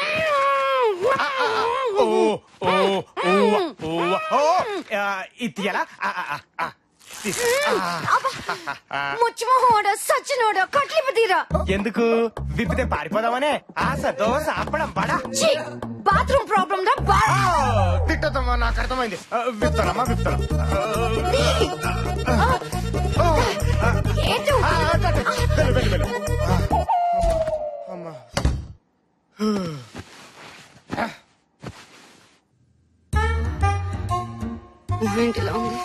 Speaker 3: ఇది ఎలా? ఎందుకు విప్పితే పారిపోదామనే ఆశ. దోశ అప్పడం బడా
Speaker 5: బాత్రూమ్ ప్రాబ్లం
Speaker 3: తిట్టదమ్మా. నాకు అర్థమైంది. విప్తానమ్మా విప్తాను.
Speaker 5: ఏంటిలా ఉంది?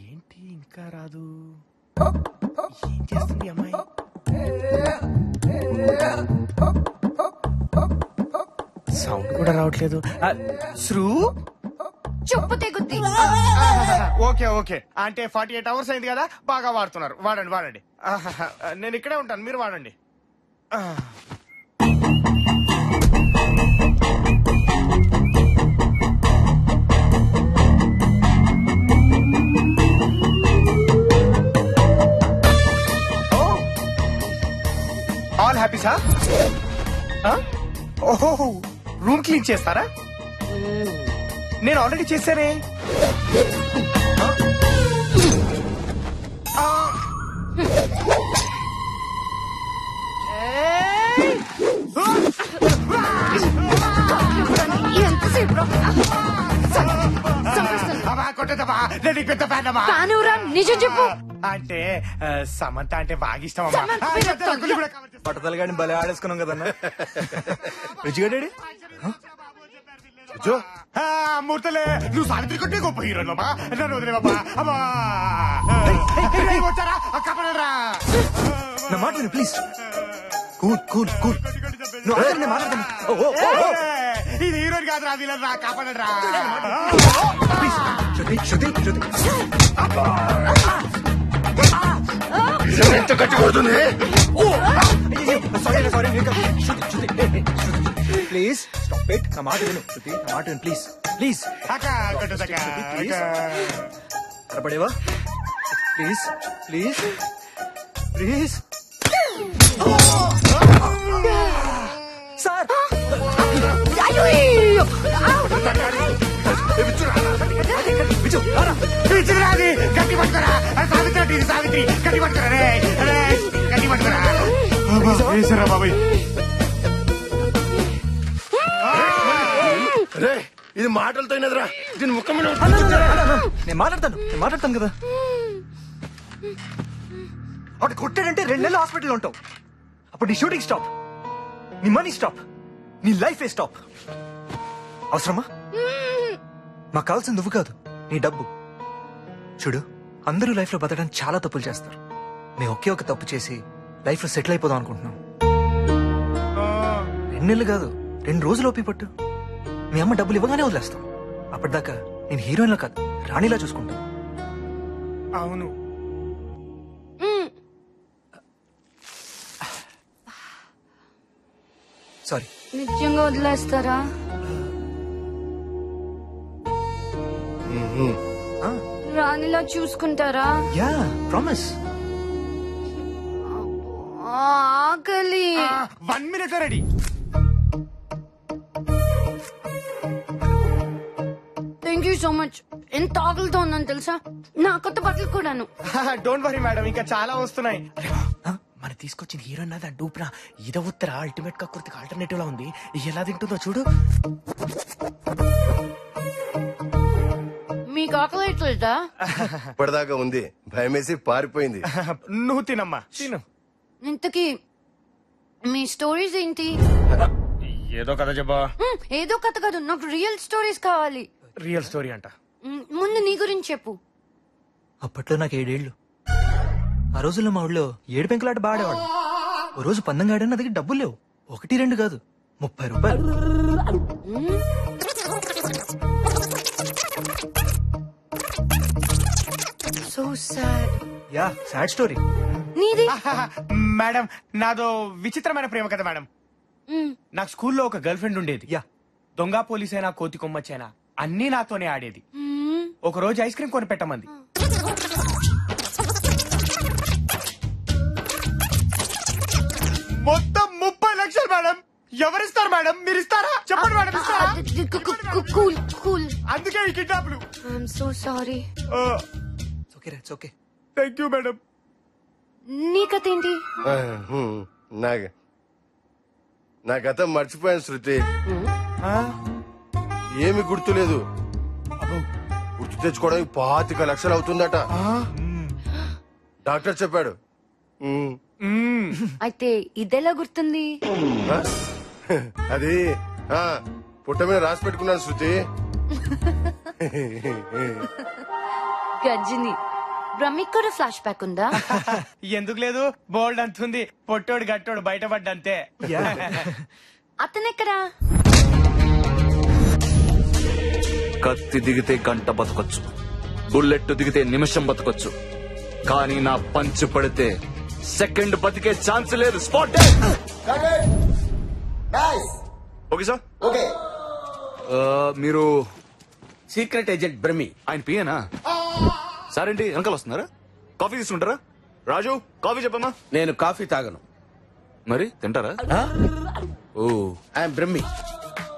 Speaker 3: ఏంటి ఇంకా రాదు? ఏం చేస్తుంది అమ్మాయి? సౌండ్ కూడా రావట్లేదు. శ్రూ
Speaker 5: చెప్పు తెగుద్ది.
Speaker 3: ఓకే అంటే 48 hours అయింది కదా, బాగా వాడుతున్నారు. వాడండి. నేను ఇక్కడే ఉంటాను, మీరు వాడండి. All happy sir. ఓహో రూమ్ క్లీన్ చేస్తారా? నేను ఆల్రెడీ చేశానే.
Speaker 5: నిజం చెప్పు.
Speaker 3: అంటే సమంత అంటే బాగా ఇష్టం.
Speaker 1: పట్టదలు కానీ భలే ఆడేసుకున్నాం కదన్నా. రుచిగడ్డాడు
Speaker 3: మూర్తలే నువ్వు సావిత్రి కొట్టే గొప్ప హీరో బాబా. నన్ను వదిలే బాబా. అమ్మా వచ్చారా?
Speaker 1: నా మాట ప్లీజ్. కూల్ కూల్ కూల్ నువ్వు ఆగండి, నేను మాట్లాడతాను. ఓ, ఓ, ఓ, ఓ.
Speaker 3: ఇది హీరోని కాదురా, విలన్ రా, కాపాడరా.
Speaker 1: Please, శృతి శృతి శృతి
Speaker 2: ఎంత గట్టి కొడుతుంది.
Speaker 1: Sorry sorry please stop it. నా మాట విను శృతి, నా మాట విను ప్లీజ్ ప్లీజ్. తరపడేవా ప్లీజ్ ప్లీజ్ ప్లీజ్. సార్
Speaker 3: గట్టి పట్టుకోరా సావిత్రి, సావిత్రి గట్టి పట్టుకోరా రే, గట్టి పట్టుకోరా బాబాయ్.
Speaker 2: రే ఇది మాటలతో అయినదిరా, దీని ముఖం మీద
Speaker 1: నేను మాట్లాడతాను కదా. అటు కొట్టాడంటే 2 నెలలు హాస్పిటల్లో ఉంటావు. అప్పుడు నీ షూటింగ్ స్టాప్, నీ మనీ స్టాప్, నీ లైఫ్ స్టాప్. అవసరమా? మాకు కావాల్సింది నువ్వు కాదు, నీ డబ్బు. చూడు, అందరూ లైఫ్ లో బతకడానికి చాలా తప్పులు చేస్తారు. మేము ఒకే ఒక తప్పు చేసి లైఫ్ లో సెటిల్ అయిపోదాం అనుకుంటున్నాం. 2 నెలలు కాదు, 2 రోజులు ఓపి పట్టు. మీ అమ్మ డబ్బులు ఇవ్వగానే వదిలేస్తాం. అప్పటిదాకా నేను హీరోయిన్లా కాదు, రాణిలా చూసుకుంటాను.
Speaker 3: అవును.
Speaker 1: సారీ.
Speaker 5: నిజంగా వదిలేస్తారా? రాణిలా చూసుకుంటారా?
Speaker 1: Yeah promise.
Speaker 5: ఆకలి.
Speaker 3: 1 minute ready.
Speaker 5: Thank you so much. ఎంత ఆకలితో ఉన్నాను తెలుసా? నా కొత్త బట్టలు కూడాను.
Speaker 3: డోంట్ వరీ మేడం, ఇంకా చాలా వస్తున్నాయి. మన తీసుకొచ్చిన హీరోయిన్ అది డూప్రా. ఇద ఉత్తర అల్టిమేట్ కక్కుర్తికి ఆల్టర్నేటివ్ లా ఉంది. ఎలా తింటుందో చూడు.
Speaker 5: మీకు ఆకలి ఎట్లేదా?
Speaker 2: ఇప్పటిదాకా ఉంది, భయమేసి పారిపోయింది.
Speaker 3: నువ్వు తినమ్మా, తిను.
Speaker 5: ఇంతకీ మీ స్టోరీస్ ఏంటి?
Speaker 3: ఏదో కథ చెప్పా.
Speaker 5: ఏదో కథ కాదు, నాకు రియల్ స్టోరీస్ కావాలి.
Speaker 3: రియల్ స్టోరీ అంట.
Speaker 5: ముందు నీ గురించి చెప్పు.
Speaker 1: అప్పట్లో నాకు 7 ఏళ్ళు. ఆ రోజుల్లో మా ఊళ్ళో 7 పెంకులాట బాడేవాడు. ఓ రోజు పందెం ఆడాను, నా దగ్గర డబ్బులు లేవు. 1, 2 కాదు, 30 రూపాయలు.
Speaker 5: So sad.
Speaker 1: Yeah sad story.
Speaker 5: నీది?
Speaker 3: మేడం నాదో విచిత్రమైన ప్రేమ కదా మేడం. నాకు స్కూల్లో ఒక గర్ల్ ఫ్రెండ్ ఉండేది.
Speaker 1: యా.
Speaker 3: దొంగ పోలీస్ అయినా, కోతి కొమ్మచ్చైనా అన్నీ నాతోనే ఆడేది. ఒక రోజు ఐస్ క్రీమ్ కొని పెట్టమంది. మొత్తం 30 లక్షలు మేడం. ఎవరిస్తారు మేడం? మీరు ఇస్తారా? చెప్పండి మేడం, ఇస్తారా? అందుకే ఈ కిడ్నాప్లు.
Speaker 5: I'm so sorry.
Speaker 1: It's okay.
Speaker 3: Thank you madam.
Speaker 5: నీ కథ ఏంటి?
Speaker 2: నా గతం మర్చిపోయాను శృతి. ఏమి గుర్తులేదు. గుర్తు తెచ్చుకోవడానికి 25 లక్షలు అవుతుందట. డాక్టర్ చెప్పాడు.
Speaker 5: అయితే ఇదెలా గుర్తుంది?
Speaker 2: అది పుట్ట మీద రాసి పెట్టుకున్నాను శృతి.
Speaker 5: గజ్జిని బ్రహ్మిక్ కూడా ఫ్లాష్ బ్యాక్ ఉందా?
Speaker 3: ఎందుకు లేదు, బోల్డ్ అంతుంది. పొట్టోడు గట్టోడు బయటపడ్డంతే.
Speaker 5: అతనెక్కడా?
Speaker 14: కత్తి దిగితే గంట బతకొచ్చు, బుల్లెట్ దిగితే నిమిషం బతకొచ్చు, కానీ నా పంచ్ పడితే సెకండ్ బతికే ఛాన్స్ లేదు. స్పాట్. Okay sir.
Speaker 11: ఓకే.
Speaker 14: మీరు
Speaker 11: సీక్రెట్ ఏజెంట్ బ్రహ్మి.
Speaker 14: ఆయన పియేనా? సార్ ఏంటి వెనకాల వస్తున్నారా? కాఫీ తీసుకుంటారా? రాజు కాఫీ చెప్పమ్మా.
Speaker 11: నేను కాఫీ తాగను.
Speaker 14: మరి తింటారా?
Speaker 11: ఓ I'm Brahmi,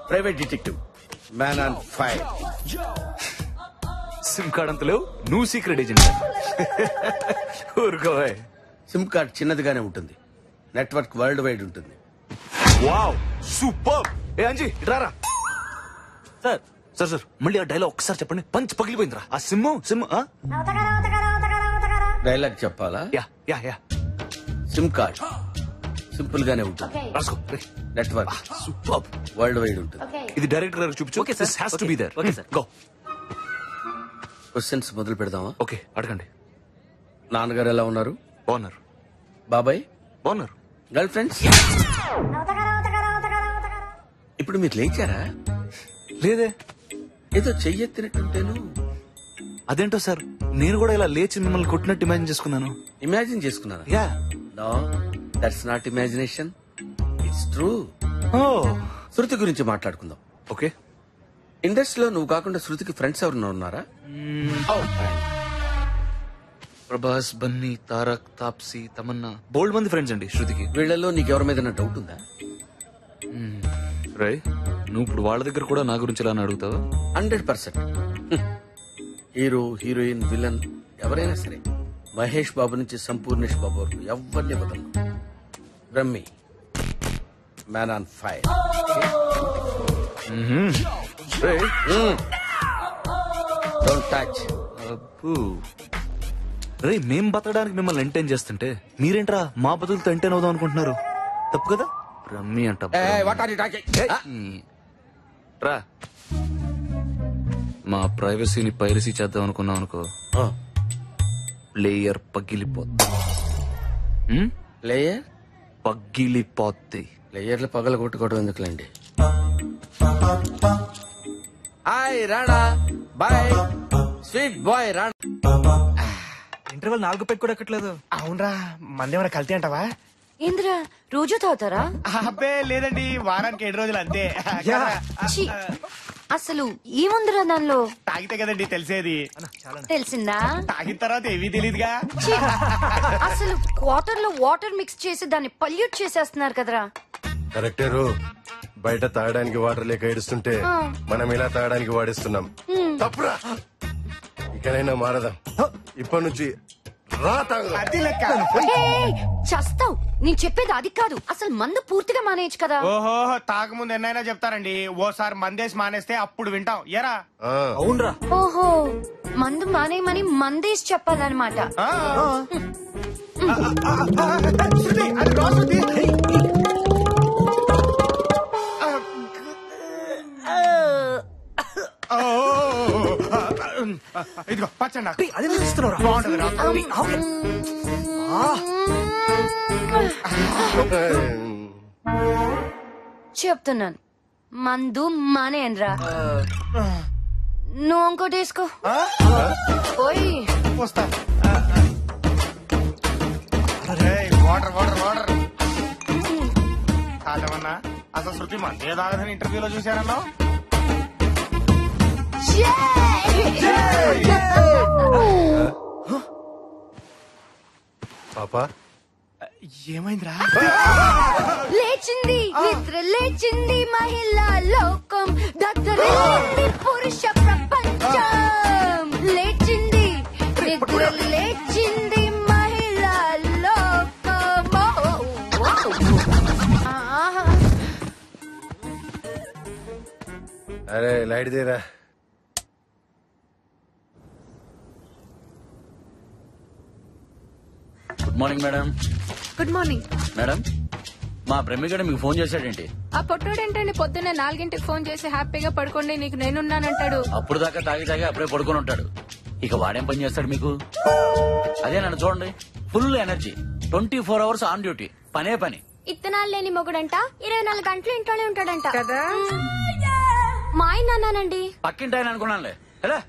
Speaker 11: private detective, man on fire.
Speaker 14: Sim card అంత లేవు, నువ్వు సీక్రెట్ ఏజెంట్. ఊరుకోవే.
Speaker 11: సిమ్ కార్డ్ చిన్నదిగానే ఉంటుంది, నెట్వర్క్ వరల్డ్ వైడ్ ఉంటుంది.
Speaker 14: Wow super. ఏ అంజీ ఇట్రారా. సార్ సార్ సార్ మళ్ళీ ఆ డైలాగ్ ఒకసారి చెప్పండి. పంచ్ పగిలిపోయిందిరా. ఆ సిమ్
Speaker 11: డైలాగ్ చెప్పాలా?
Speaker 14: Yeah yeah yeah.
Speaker 11: Sim card simple గానే ఉంటుంది,
Speaker 14: రాసుకో.
Speaker 11: నెట్వర్క్
Speaker 14: సూపర్
Speaker 11: వరల్డ్ వైడ్ ఉంటుంది.
Speaker 14: ఇది డైరెక్టర్ గారికి చూపించు.
Speaker 8: Okay sir.
Speaker 14: This has to be there.
Speaker 8: Okay sir.
Speaker 14: Go.
Speaker 11: Questions మొదలు పెడదామా?
Speaker 14: ఓకే అడగండి.
Speaker 11: నాన్నగారు ఎలా ఉన్నారు?
Speaker 14: బాగున్నారు.
Speaker 11: బాబాయ్
Speaker 14: బాగున్నారు.
Speaker 11: Girl friends? ఇప్పుడు మీరు లేచారా?
Speaker 14: లేదే.
Speaker 11: ఏదో చెయ్యెత్తినట్టుంటేను.
Speaker 14: అదేంటో సార్, నేను కూడా ఇలా లేచి మిమ్మల్ని కొట్టినట్టు ఇమాజిన్ చేసుకున్నాను.
Speaker 11: ఇమాజిన్ చేసుకున్నారా?
Speaker 14: Yeah.
Speaker 11: No, that's not imagination, it's true.
Speaker 14: Oh,
Speaker 11: Shruti గురించి మాట్లాడుకుందాం.
Speaker 14: ఓకే.
Speaker 11: ఇండస్ట్రీలో నువ్వు కాకుండా శృతికి ఫ్రెండ్స్ ఎవరన్నా ఉన్నారా?
Speaker 14: ప్రభాస్, బన్నీ, తారక్, తాప్సీ, తమన్నా, బోల్డ్ మంది ఫ్రెండ్స్ అండి శృతికి.
Speaker 11: వీళ్ళలో నీకు ఎవరి మీద డౌట్ ఉందా?
Speaker 14: రై, నువ్వు ఇప్పుడు వాళ్ళ దగ్గర కూడా నా గురించి ఇలా అడుగుతావా?
Speaker 11: 100%. హీరో, హీరోయిన్, విలన్ ఎవరైనా సరే మహేష్ బాబు నుంచి సంపూర్ణేష్ బాబు వరకు ఎవరిని వదలను. Brahmi, man on fire. Don't touch.
Speaker 14: రే, మేం బతకడానికి మిమ్మల్ని ఎంటైన్ చేస్తుంటే మీరేంట్రా మా బతుకులతో ఎంటైన్ అవుదాం అనుకుంటున్నారు? తప్పు కదా. రమ్మి అంట రా. మా ప్రైవసీని పైరసీ చేద్దాం అనుకున్నాం అనుకో, ప్లేయర్ పగిలిపోద్ది.
Speaker 11: ప్లేయర్
Speaker 14: పగిలిపోద్ది.
Speaker 11: ప్లేయర్లు పగల కొట్టుకోవడం ఎందుకులేండి. Hi Rana, bye sweet boy Rana.
Speaker 1: Interval 4 peg కూడా ఎక్కట్లేదు.
Speaker 3: అవునరా, మందేమైనా కల్తీ అంటావా?
Speaker 5: ఏంద్రా రోజు తాగుతారా?
Speaker 3: అబ్బే లేదండి, వారానికి 7 రోజులు అంతే.
Speaker 5: ఛీ, అసలు ఏముందిరా దానిలో?
Speaker 3: తాగితే కదండి తెలిసేది.
Speaker 5: తెలిసిందా?
Speaker 3: తాగిన తర్వాత ఏమీ తెలియదుగా.
Speaker 5: ఛీ, అసలు వాటర్ లో వాటర్ మిక్స్ చేసి దాన్ని పల్యూట్ చేసేస్తున్నారు కదరా.
Speaker 2: కరెక్టేరు. బయట తాగడానికి వాటర్ లేక ఏడుస్తుంటే మనం ఇలా తాగడానికి వాడిస్తున్నాం. తప్పురా. ఇకనైనా మారదాం. ఇప్పటి నుంచి రా తాగుదాం.
Speaker 5: చస్తావు. నేను చెప్పేది అది కాదు, అసలు మందు పూర్తిగా మానేయచ్చు కదా.
Speaker 3: ఓహో, తాగముందు ఎన్నైనా చెప్తారండి. ఓసారి మందేసి మానేస్తే అప్పుడు వింటాం. ఎరా?
Speaker 1: అవునరా.
Speaker 5: ఓహో, మందు మానేయమని మందేసి చెప్పాలన్నమాట.
Speaker 3: ఇదిగో పచ్చండి.
Speaker 1: అదే ఇస్తున్నారా?
Speaker 3: బాగుంటుంది.
Speaker 5: చెప్తున్నాను, మందు మానేయనరా. నువ్వు ఇంకోటి వేసుకో. పోయి
Speaker 3: వస్తా. వాటర్ వాటర్ వాటర్ కాదమన్నా. అసలు శృతి మందే తాగదని ఇంటర్వ్యూలో చూశారన్నా.
Speaker 2: పాపా,
Speaker 3: ఏమైందిరా?
Speaker 5: లేచింది నిద్ర లేచింది మహిళా లోకం, దత్తరించింది పురుష ప్రపంచం. లేచింది నిద్ర లేచింది మహిళా లోకం.
Speaker 2: అరే లైట్ దేరా.
Speaker 10: Good morning madam.
Speaker 9: Good morning
Speaker 10: madam, మా బ్రహ్మిగడ మీకు ఫోన్ చేశాడేంటి?
Speaker 9: ఆ పొట్టోడేంటండి పొద్దున్నే 4ంటికి ఫోన్ చేసి హ్యాపీగా పడుకోండి నీకు నేనున్నానంటాడు.
Speaker 10: అప్పుడు దాకా తాగి తాగి అప్పుడే పడుకొని ఉంటాడు. ఇక వాడేం పని చేస్తాడు మీకు? అదే నన్ను చూడండి, full energy, 24 hours on duty, పనే పని.
Speaker 12: ఇత్తనాలు లేని మొగుడంట 24 గంటలు ఇంట్లోనే ఉంటాడంట
Speaker 9: కదా.
Speaker 12: మా ఆయన అన్నానండి.
Speaker 10: పక్కింటి ఆయన అనుకున్నానులే. ఎలా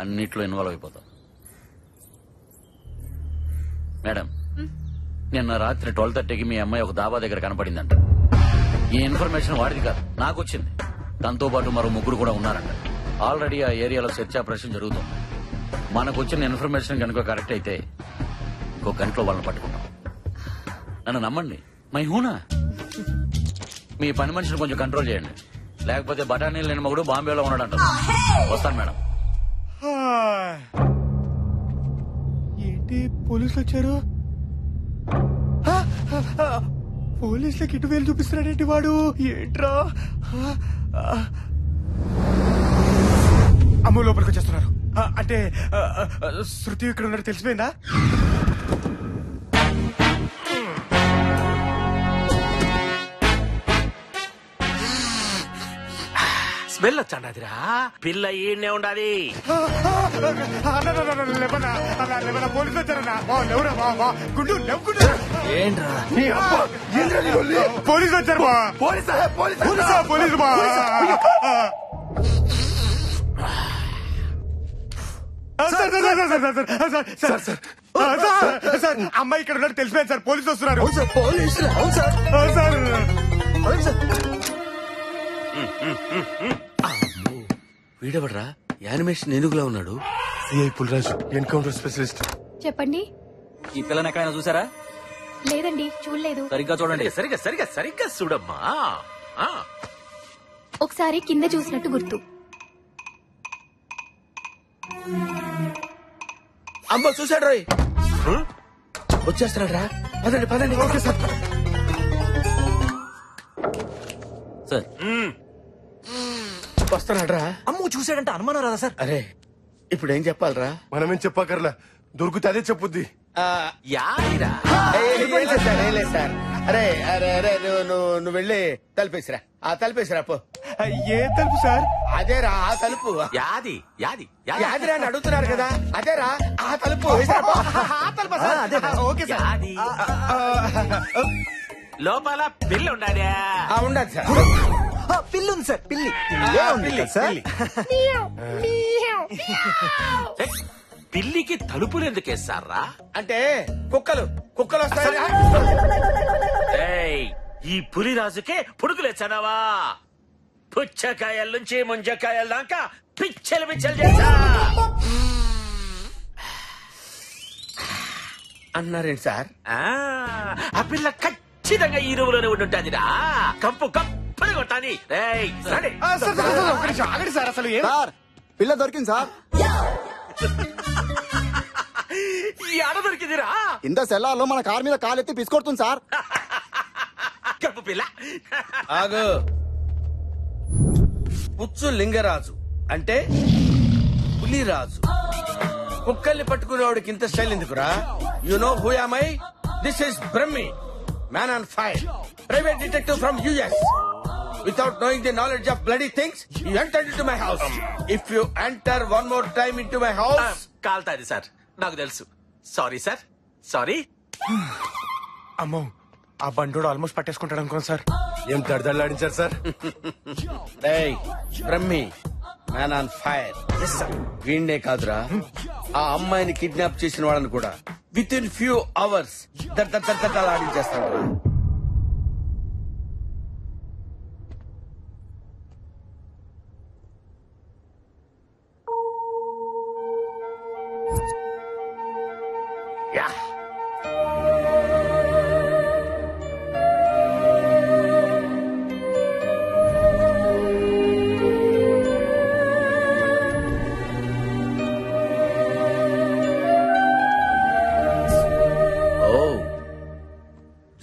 Speaker 10: అన్నిట్లో ఇన్వాల్వ్ అయిపోతాం. మేడం, నిన్న రాత్రి 12:30కి మీ అమ్మాయి ఒక దాబా దగ్గర కనపడిందంట. ఈ ఇన్ఫర్మేషన్ వాడిది కాదు, నాకు వచ్చింది. దాంతో పాటు మరో 3 కూడా ఉన్నారంట. ఆల్రెడీ ఆ ఏరియాలో సెర్చ్ ఆపరేషన్ జరుగుతుంది. మనకు వచ్చిన ఇన్ఫర్మేషన్ కనుక కరెక్ట్ అయితే ఇంకో గంటలో వాళ్ళని పట్టుకుంటాం. నన్ను నమ్మండి, మై హూనా. మీ పని మనిషిని కొంచెం కంట్రోల్ చేయండి, లేకపోతే బఠానీలు లేని మగుడు బాంబేలో ఉన్నాడంట. వస్తాను మేడం.
Speaker 3: ఏంటి పోలీసులు వచ్చారు? పోలీసులకి ఇటు వేలు చూపిస్తున్నాడేంటి వాడు? ఏంట్రా? అమ్మ లోపలికి వచ్చేస్తున్నారు. అంటే శృతి ఇక్కడ ఉన్నట్టు తెలిసిపోయిందా?
Speaker 15: స్మెల్ వచ్చాడిరా. పిల్ల ఈడనే ఉండాలి.
Speaker 3: పోలీసు వచ్చారన్నా. గుండు లేవుకుంటా. పోలీసు వచ్చారు. పోలీసు అమ్మాయి ఇక్కడ ఉన్నట్టు తెలిసిపోయింది సార్. పోలీసు వస్తున్నారు.
Speaker 11: వీడెవడ్రా యానిమేషన్ ఏనుగులా ఉన్నాడు?
Speaker 2: CI Pulraju, encounter specialist.
Speaker 13: చెప్పండి.
Speaker 7: ఈ పిల్లని ఎక్కడైనా చూసారా?
Speaker 13: లేదండి, చూడలేదు.
Speaker 7: సరిగ్గా చూడండి.
Speaker 15: సరిగ్గా చూడమ్మా.
Speaker 13: ఒకసారి కింద చూసినట్టు గుర్తు.
Speaker 11: అమ్మ చూసాడు రోయ్. వచ్చేస్తున్నాడు రా. పదండి పదండి. Okay sir.
Speaker 7: సార్
Speaker 11: వస్తున్నాడు రా.
Speaker 1: అమ్మో చూసాడంటే అనుమానం రాదా సార్?
Speaker 11: అరే ఇప్పుడు ఏం చెప్పాలరా?
Speaker 2: మనమేం చెప్పకర్లా, దొరికితే అదే చెప్పుద్ది.
Speaker 11: సార్ అరే అరే అరే నువ్వు వెళ్ళి తలుపేసిరా. తలుపేసిరా పో.
Speaker 3: ఏ తలుపు సార్?
Speaker 11: అదేరా ఆ తలుపు.
Speaker 15: యాది యాది
Speaker 11: యాదిరా అని అడుగుతున్నారు కదా. అదేరా ఆ తలుపు.
Speaker 3: Okay sir.
Speaker 15: యాది. లోపల పిల్ల ఉండాలి.
Speaker 11: ఉండదు సార్.
Speaker 1: పిల్లి ఉంది సార్. పిల్లి సార్.
Speaker 15: పిల్లికి తలుపులు ఎందుకు వేస్తారా?
Speaker 11: అంటే కుక్కలు వస్తాయి.
Speaker 15: ఈ పులిరాజుకే పుడుకులేచ్చానావా? పుచ్చకాయల నుంచి ముంజకాయల దాకా పిచ్చలు చేశా
Speaker 11: అన్నారేంటి సార్?
Speaker 15: ఆ పిల్ల ఖచ్చితంగా ఈ రూములోనే ఉండుంటాదిరా. కంపు కంపని కొట్టాలి.
Speaker 3: ఆగండి సార్. అసలు
Speaker 6: పిల్ల దొరికింది సార్.
Speaker 15: ఆడ దొరికిందిరా.
Speaker 6: ఇంత సెల్లార్లో మన కార్ మీద కాలెత్తి పిసుకొడుతుంది సార్.
Speaker 15: కప్పు పిల్ల.
Speaker 11: ఆగు. పుచ్చు లింగరాజు అంటే పులిరాజు. కుక్కల్ని పట్టుకునేవాడికి ఇంత స్టైల్ ఎందుకురా? You know who am I? This is Brahmi, man on fire, private detective from US. Without knowing the knowledge of bloody things, you entered into my house. If you enter one more time into my house,
Speaker 15: కాల్తాది sir. నాకు తెలుసు. Sorry sir. Sorry.
Speaker 3: అమ్మో ఆ బండోడు almost పట్టేసుకుంటాడు అనుకోండి sir.
Speaker 2: ఏం దడదడలాడించారు sir?
Speaker 11: Brahmi, man on fire. వీణ్ణే కాదురా, ఆ అమ్మాయిని కిడ్నాప్ చేసిన వాళ్ళని కూడా విత్ ఇన్ ఫ్యూ అవర్స్ ఆడించేస్తాడు.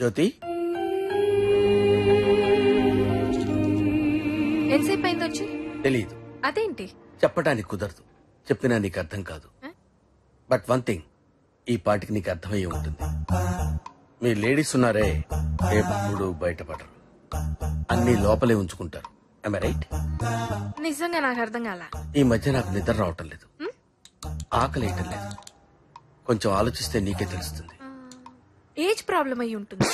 Speaker 11: జ్యోతి,
Speaker 9: ఎంతసేపు అయింది వచ్చి?
Speaker 11: తెలీదు.
Speaker 9: అదేంటి?
Speaker 11: చెప్పడానికి కుదరదు. చెప్పినా నీకు అర్థం కాదు. బట్ వన్ థింగ్, ఈ పాటికి నీకు అర్థమయ్యే ఉంటుంది. మీ లేడీస్ ఉన్నారే, ఎప్పుడు బయటపడరు. అన్ని లోపలే ఉంచుకుంటారు. Am I right?
Speaker 9: నిజంగా నాకు అర్థం కాల.
Speaker 11: ఈ మధ్య నాకు నిద్ర రావటం లేదు, ఆకలి వేయటం లేదు. కొంచెం ఆలోచిస్తే నీకే తెలుస్తుంది.
Speaker 9: ఏజ్ ప్రాబ్లం అయి ఉంటుంది.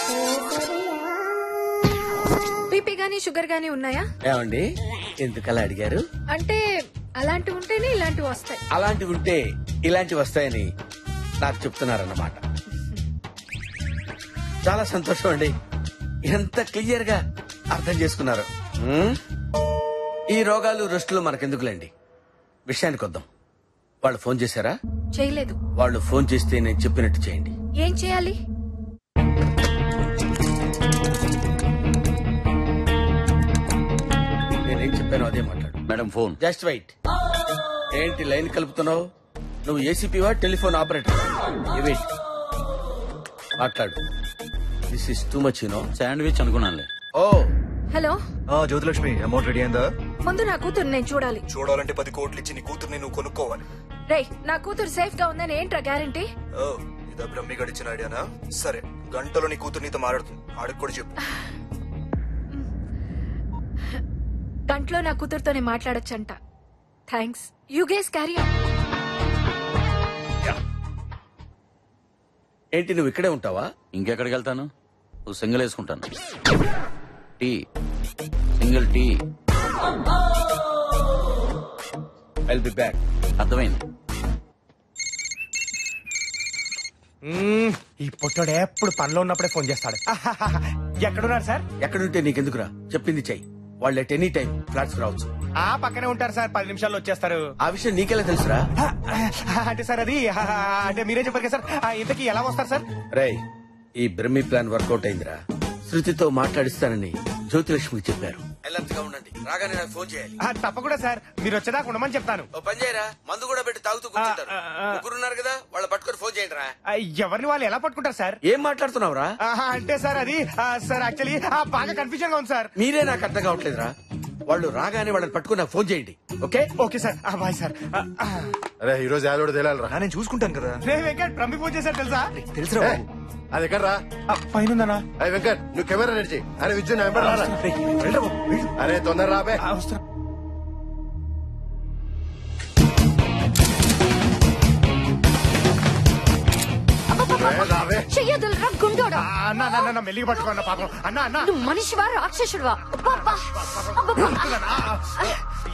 Speaker 9: బీపీ గానీ షుగర్ గానీ ఉన్నాయా?
Speaker 11: ఏమండి ఎందుకలా అడిగారు?
Speaker 9: అంటే అలాంటివి ఉంటేనే ఇలాంటివి వస్తాయి.
Speaker 11: అలాంటివి ఉంటే ఇలాంటివి వస్తాయని నాకు చెప్తున్నారన్నమాట. చాలా సంతోషం అండి, ఎంత క్లియర్ గా అర్థం చేసుకున్నారు. ఈ రోగాలు రెస్టులు మనకెందుకులేండి, విషయానికి వద్దాం. వాళ్ళు ఫోన్ చేశారా?
Speaker 9: చేయలేదు.
Speaker 11: వాళ్ళు ఫోన్ చేస్తే నేను చెప్పినట్టు చేయండి.
Speaker 9: ఏం చేయాలి?
Speaker 11: నేనేం చెప్పాను అదే మాట్లాడు.
Speaker 10: Madam phone.
Speaker 11: Just wait. ఏంటి లైన్ కలుపుతున్నావు? నువ్వు ఏసీపీవా టెలిఫోన్ ఆపరేటర్? వెయిట్, మాట్లాడు. This is too much, you know.
Speaker 10: Sandwich అనుకున్నానులే.
Speaker 11: Oh
Speaker 9: hello
Speaker 1: Jyotilakshmi, amount ready అయిందా?
Speaker 9: ముందు నా కూతురు నేను చూడాలి.
Speaker 1: చూడాలంటే 10 కోట్లు ఇచ్చి నీ కూతుర్ని నువ్వు కొనుక్కోవాలి.
Speaker 9: రేయ్, నా కూతురు సేఫ్ గా ఉందని ఏంట్రా గ్యారంటీ?
Speaker 1: ఇదా బ్రహ్మి గడిచిన ఐడియానా? సరే, గంటలో నీ కూతురు నీతో మాట్లాడుతుంది, ఆడికి కూడా చెప్పు.
Speaker 9: గంటలో నా కూతురుతోనే మాట్లాడొచ్చంట. Thanks. You guys carry on.
Speaker 11: ఏంటి నువ్వు ఇక్కడే ఉంటావా?
Speaker 10: ఇంకెక్కడికి వెళ్తాను? ఓ సింగిల్ వేసుకుంటాను. Tea, single tea.
Speaker 11: I'll be back.
Speaker 10: అర్థమైంది.
Speaker 3: ఈ పొట్టోడు ఎప్పుడు పనిలో ఉన్నప్పుడే ఫోన్ చేస్తాడు. ఎక్కడున్నారు సార్?
Speaker 11: ఎక్కడుంటే నీకెందుకురా, చెప్పింది చెయ్యి. వాళ్ళు ఎట్ ఎనీ టైం ఫ్లాట్స్ రావచ్చు.
Speaker 3: ఆ పక్కనే ఉంటారు సార్, 10 నిమిషాల్లో వచ్చేస్తారు.
Speaker 11: ఆ విషయం నీకెలా తెలుసురా?
Speaker 3: అంటే సార్ అది అంటే మీరే చెప్పారు కదా సార్. ఇంతకీ ఎలా వస్తారు సార్?
Speaker 11: రేయ్, ఈ బ్రహ్మి ప్లాన్ వర్కౌట్ అయిందిరా. శృతితో మాట్లాడిస్తానని జ్యోతిలక్ష్మికి చెప్పారు. అలర్ట్ గా ఉండండి, రాగానే నాకు ఫోన్ చేయాలి.
Speaker 3: తప్పకుండా సార్, మీరు వచ్చేదాకా ఉండమని చెప్తాను.
Speaker 11: ఓ పని చేయరా, మందు కూడా పెట్టి తాగుతూ కూర్చుంటారు. ముగ్గురున్నారు కదా, వాళ్ళు పట్టుకొని ఫోన్ చేయండి రా.
Speaker 3: ఎవరిని వాళ్ళు ఎలా పట్టుకుంటారు సార్?
Speaker 11: ఏం మాట్లాడుతున్నావురా?
Speaker 3: అంటే సార్ అది సార్ యాక్చువల్లీ బాగా కన్ఫ్యూజన్ గా ఉంది సార్.
Speaker 11: మీరే నాకు అర్థం కావట్లేదురా. వాళ్ళు రాగానే వాళ్ళని పట్టుకుని నాకు ఫోన్ చేయండి. Okay
Speaker 3: okay sir. Bye sir.
Speaker 2: అరే ఈ రోజు యాదోడు తేలాలరా.
Speaker 1: నేను చూసుకుంటాను కదా.
Speaker 3: రే వెంకట్, ప్రమి ఫోన్ చేశారు తెలుసా?
Speaker 1: తెలుసురా.
Speaker 2: అది ఎక్కడ రా?
Speaker 3: పైన.
Speaker 2: అరే వెంకట్, నువ్వు కెమెరా రెడీ చేయి. అరే విద్యు నా వెంబడి రారా. అరే తొందర రాబే.
Speaker 5: చెయ్యదులరా గుండోడా.
Speaker 3: అన్న మెల్లిగా పట్టుకున్న పాపం. అన్న
Speaker 5: నువ్వు మనిషివా రాక్షసుడివా?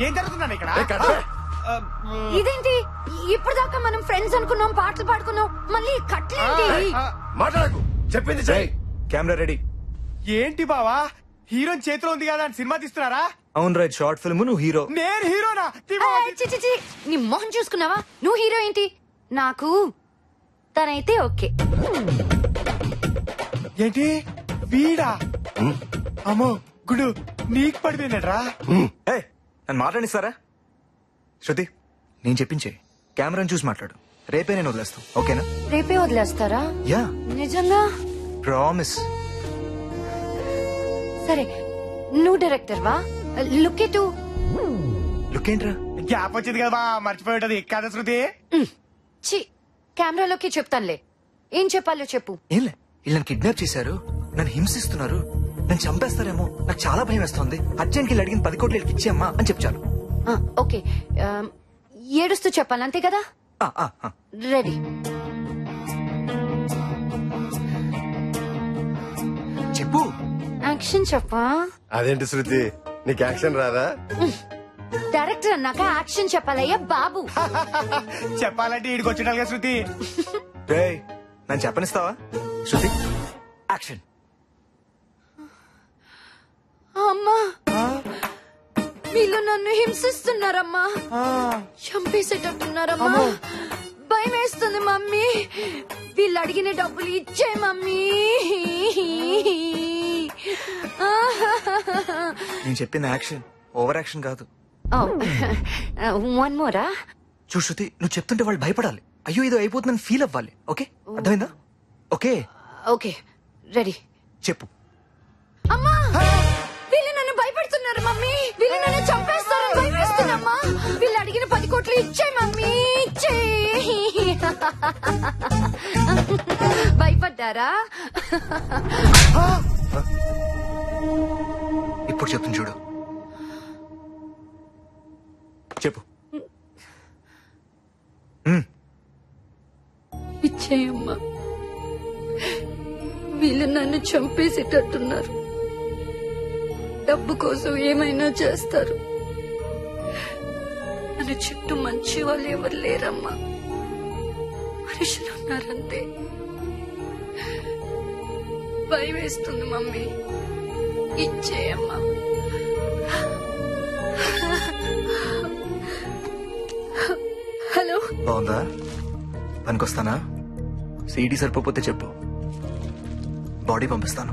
Speaker 3: ఏం జరుగుతుందన్న ఇక్కడ?
Speaker 5: ఇదేంటి, ఇప్పటిదాకా మనం ఫ్రెండ్స్ అనుకున్నాం, పాటలు పాడుకున్నాం, మళ్ళీ కట్లేంటి?
Speaker 2: మాట్లాడకు, చెప్పింది చెయ్యి.
Speaker 1: Camera ready.
Speaker 3: ఏంటి బావా, హీరోయిన్ చేతిలో ఉంది కదా అని సినిమా తీస్తున్నారా?
Speaker 1: అవును రైట్, షార్ట్ ఫిల్మ్, నువ్వు హీరో.
Speaker 3: నేను హీరోనా?
Speaker 5: నీ మొహం చూసుకున్నావా? నువ్వు హీరో ఏంటి? నాకు తనైతే ఓకే.
Speaker 3: ఏంటి వీడా? అమ్మో గుడు, నీకు పడిపోయినట్రా.
Speaker 1: నన్ను మాట్లాడిస్తారా? శృతి, నేను చెప్పించే, కెమెరాని చూసి మాట్లాడు. రేపే నేను వదిలేస్తాను, ఓకేనా?
Speaker 5: రేపే వదిలేస్తారా?
Speaker 1: యా,
Speaker 5: నిజంగా?
Speaker 1: ప్రామిస్.
Speaker 5: సరే, నువ్వు డైరెక్టర్ వా? లుక్ ఎటు.
Speaker 1: లుక్ ఏంట్రా?
Speaker 3: గ్యాప్ వచ్చింది కదా, మర్చిపోయేటది కదా శృతి.
Speaker 5: చి, కెమెరాలోకి చెప్తానులే. ఏం చెప్పాలో చెప్పు.
Speaker 1: ఏంలే, వీళ్ళని కిడ్నాప్ చేశారు, నన్ను హింసిస్తున్నారు, నన్ను చంపేస్తారేమో, నాకు చాలా భయం వేస్తోంది. అర్జెంట్కి వీళ్ళు అడిగిన 10 కోట్లు వీళ్ళకి ఇచ్చేయమ్మా అని చెప్పాను.
Speaker 5: ఓకే, ఏడుస్తూ చెప్పాలి అంతే కదా? రెడీ.
Speaker 1: చెప్పు.
Speaker 5: యాక్షన్ చెప్పా.
Speaker 2: అదేంటి శృతి, నీకు యాక్షన్ రాదా?
Speaker 5: డైరెక్టర్ అన్నాక యాక్షన్ చెప్పాలయ్యా బాబు.
Speaker 3: చెప్పాలంటే ఈడికి వచ్చిన శృతి.
Speaker 1: నన్ను చెప్పనిస్తావా? శృతి, యాక్షన్.
Speaker 5: అమ్మా, వీళ్ళు నన్ను హింసిస్తున్నారమ్మా, చంపేసేటట్టున్నారమ్మా. భయం వేస్తుంది మమ్మీ. వీళ్ళు అడిగిన డబ్బులు ఇచ్చే మమ్మీ.
Speaker 1: నేను చెప్పిన యాక్షన్, ఓవర్ యాక్షన్ కాదు.
Speaker 5: వన్ మోరా.
Speaker 1: చూడు శృతి, నువ్వు చెప్తుంటే వాళ్ళు భయపడాలి. అయ్యో ఇది అయిపోతుందని ఫీల్ అవ్వాలి. ఓకే, అర్థమైందా? Okay
Speaker 5: okay, ready.
Speaker 1: చెప్పు.
Speaker 5: అమ్మా, వీళ్ళు నన్ను భయపెడుతున్నారు మమ్మీ. వీళ్ళు నన్ను చంపేస్తారని భయం వేస్తుందమ్మా. వీళ్ళు అడిగిన 10 కోట్లు ఇచ్చే మమ్మీ, ఇచ్చే. భయపడ్డారా?
Speaker 1: ఇప్పుడు చెప్తుంది చూడు. చెప్పు.
Speaker 5: ఇచ్చేయమ్మా, వీళ్ళు నన్ను చంపేసేటట్టున్నారు. డబ్బు కోసం ఏమైనా చేస్తారు. నన్ను చుట్టూ మంచి వాళ్ళు ఎవరు లేరమ్మా, మనుషులు ఉన్నారంతే. భయం వేస్తుంది మమ్మీ, ఇచ్చేయమ్మా. హలో,
Speaker 1: బాగుందా? పనికొస్తానా? సీడీ సరిపోతే చెప్పు, బాడీ పంపిస్తాను.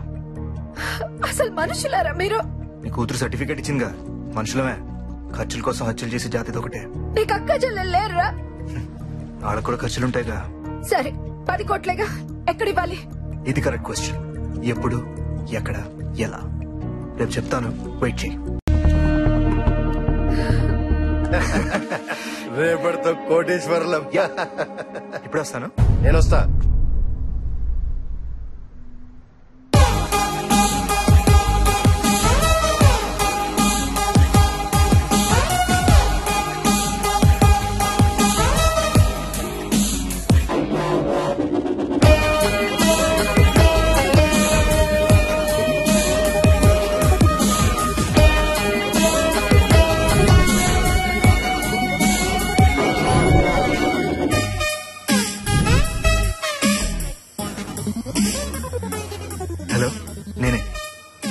Speaker 9: అసలు మనుషులారా మీరు?
Speaker 1: నీ కూతురు సర్టిఫికేట్ ఇచ్చిందిగా, మనుషులమే. ఖర్చుల కోసం హత్యలు చేసి జాతిది ఒకటే.
Speaker 9: నీకు అక్క చెల్లెలు లేరురా?
Speaker 1: వాళ్ళకు కూడా ఖర్చులుంటాయిగా.
Speaker 9: సరే, 10 కోట్లేగా, ఎక్కడివ్వాలి?
Speaker 1: ఇది కరెక్ట్ క్వశ్చన్. ఎప్పుడు, ఎక్కడ, ఎలా? రేపు చెప్తాను, వెయిట్ చేయి.
Speaker 2: రేపటితో కోటేశ్వరులం.
Speaker 1: ఇప్పుడు వస్తాను.
Speaker 2: నేను వస్తా.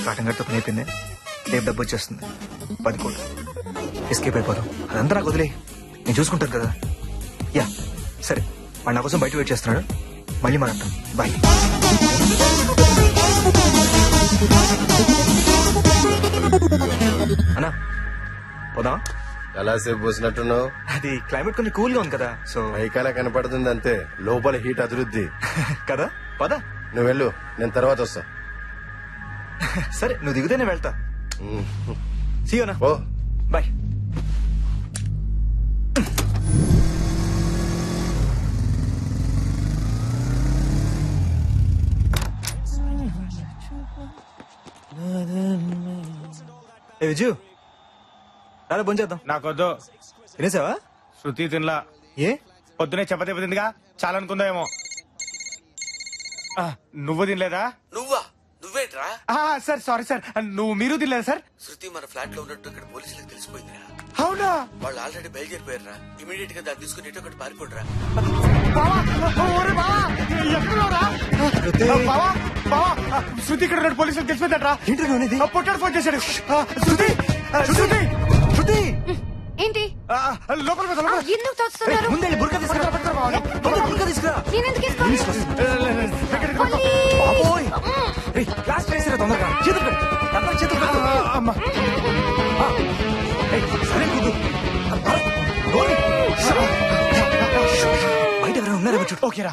Speaker 1: కాటన్ గట్టు పని అయిపోయింది. రేపు డబ్బు వచ్చేస్తుంది 10 కోట్లు. ఎస్కేప్ అయిపోదాం. అదంతా నాకు వదిలే, నేను చూసుకుంటాను కదా. యా సరే, వాడు నా కోసం బయట వెయిట్ చేస్తున్నాడు. మళ్ళీ మాట్లాడతాం. బాయ్. అన్నా పోదాం.
Speaker 2: ఎలా సేపు పోసినట్టున్నావు?
Speaker 1: అది క్లైమేట్ కొంచెం కూల్ గా ఉంది కదా, సో
Speaker 2: పైకాల కనపడుతుంది అంతే, లోపల హీట్ అభివృద్ధి
Speaker 1: కదా. పదా
Speaker 2: నువ్వు వెళ్ళు, నేను తర్వాత వస్తా.
Speaker 1: సరే నువ్వు దిగుతే నేను వెళ్తా. సీ యూ నా.
Speaker 2: ఓ
Speaker 1: బాయ్. ఏ విజు రారా భోంచేద్దాం.
Speaker 3: నాకొద్దు.
Speaker 1: తినేసావా?
Speaker 3: శృతి తినలా.
Speaker 1: ఏ
Speaker 3: పొద్దునే చపాతీ తిందిగా, చాలా అనుకుందామేమో. నువ్వు తినలేదా?
Speaker 11: నువ్వా? నువ్వేంట్రా?
Speaker 3: సార్ సారీ సార్, మీరు తినలేదా సార్?
Speaker 11: శృతి మన ఫ్లాట్ లో ఉన్నట్టు ఇక్కడ పోలీసులకు తెలిసిపోయిందిరా.
Speaker 3: అవునా?
Speaker 11: వాళ్ళు ఆల్రెడీ బయలుదేరిపోయారా. ఇమీడియట్ గా దాన్ని తీసుకుని ఇటు ఒకటి పారిపోడరా.
Speaker 3: శృతి ఇక్కడ ఉన్నట్టు పోలీసులకు తెలిసిపోయిందట్రా. పొట్టాడు ఫోన్ చేశాడు. శృతి శృతి
Speaker 1: శృతి
Speaker 5: ఏంటి
Speaker 3: లోపల
Speaker 5: ఎందుకు తోస్తున్నారు?
Speaker 1: ముందే బుర్కా తీసుకురా. బుర్కా తీసుకురా. క్లాస్ చేసిరా తొందరగా. చేతులు అమ్మా బయట ఎవరైనా ఉన్నారా చూడు. ఓకేరా.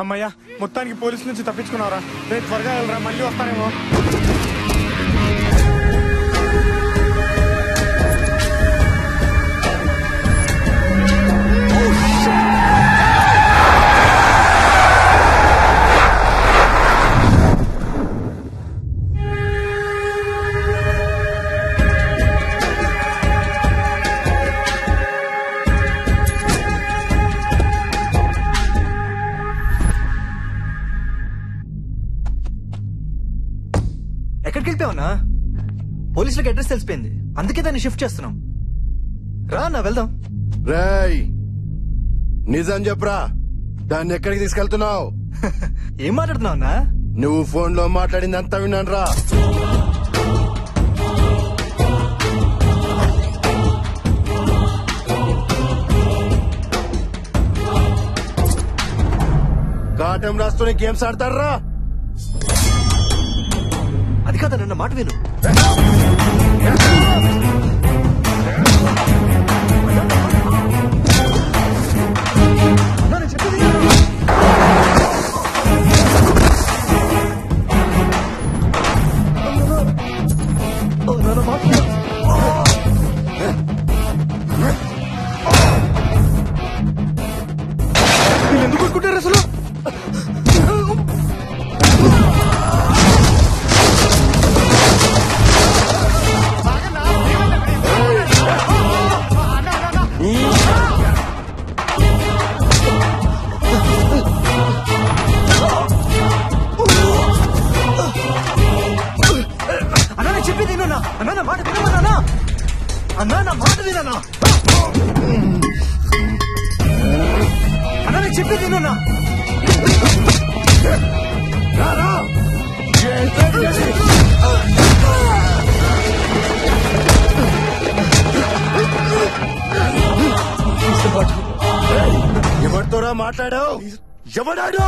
Speaker 3: అమ్మయ్యా, మొత్తానికి పోలీసుల నుంచి తప్పించుకున్నారా. రేపు త్వరగా వెళ్ళరా, మళ్ళీ వస్తానేమో.
Speaker 1: ఎక్కడికి వెళ్ళిపోయావునా? పోలీసులకు అడ్రస్ తెలిసిపోయింది, అందుకే దాన్ని షిఫ్ట్ చేస్తున్నాం. రా నా వెళ్దాం.
Speaker 2: రేయ్ నిజం చెప్పురా, దాన్ని ఎక్కడికి తీసుకెళ్తున్నావు?
Speaker 1: ఏం మాట్లాడుతున్నావునా?
Speaker 2: నువ్వు ఫోన్ లో మాట్లాడింది అంతా విన్నాను రా. కాటం రాస్తూనే గేమ్స్ ఆడతారా?
Speaker 1: అది కాదా, నన్న మాట విను.
Speaker 3: ఎందుకు కొట్టుకుంటారు అసలు?
Speaker 1: అన్నా చెప్పి తిన్నా. అన్నా నా మాట వినమన్నా. అన్నా నా మాట వినన్నా. అన్నా చెప్పి తిన్నా.
Speaker 2: ఎవరితోరా మాట్లాడావు? ఎవడాడు?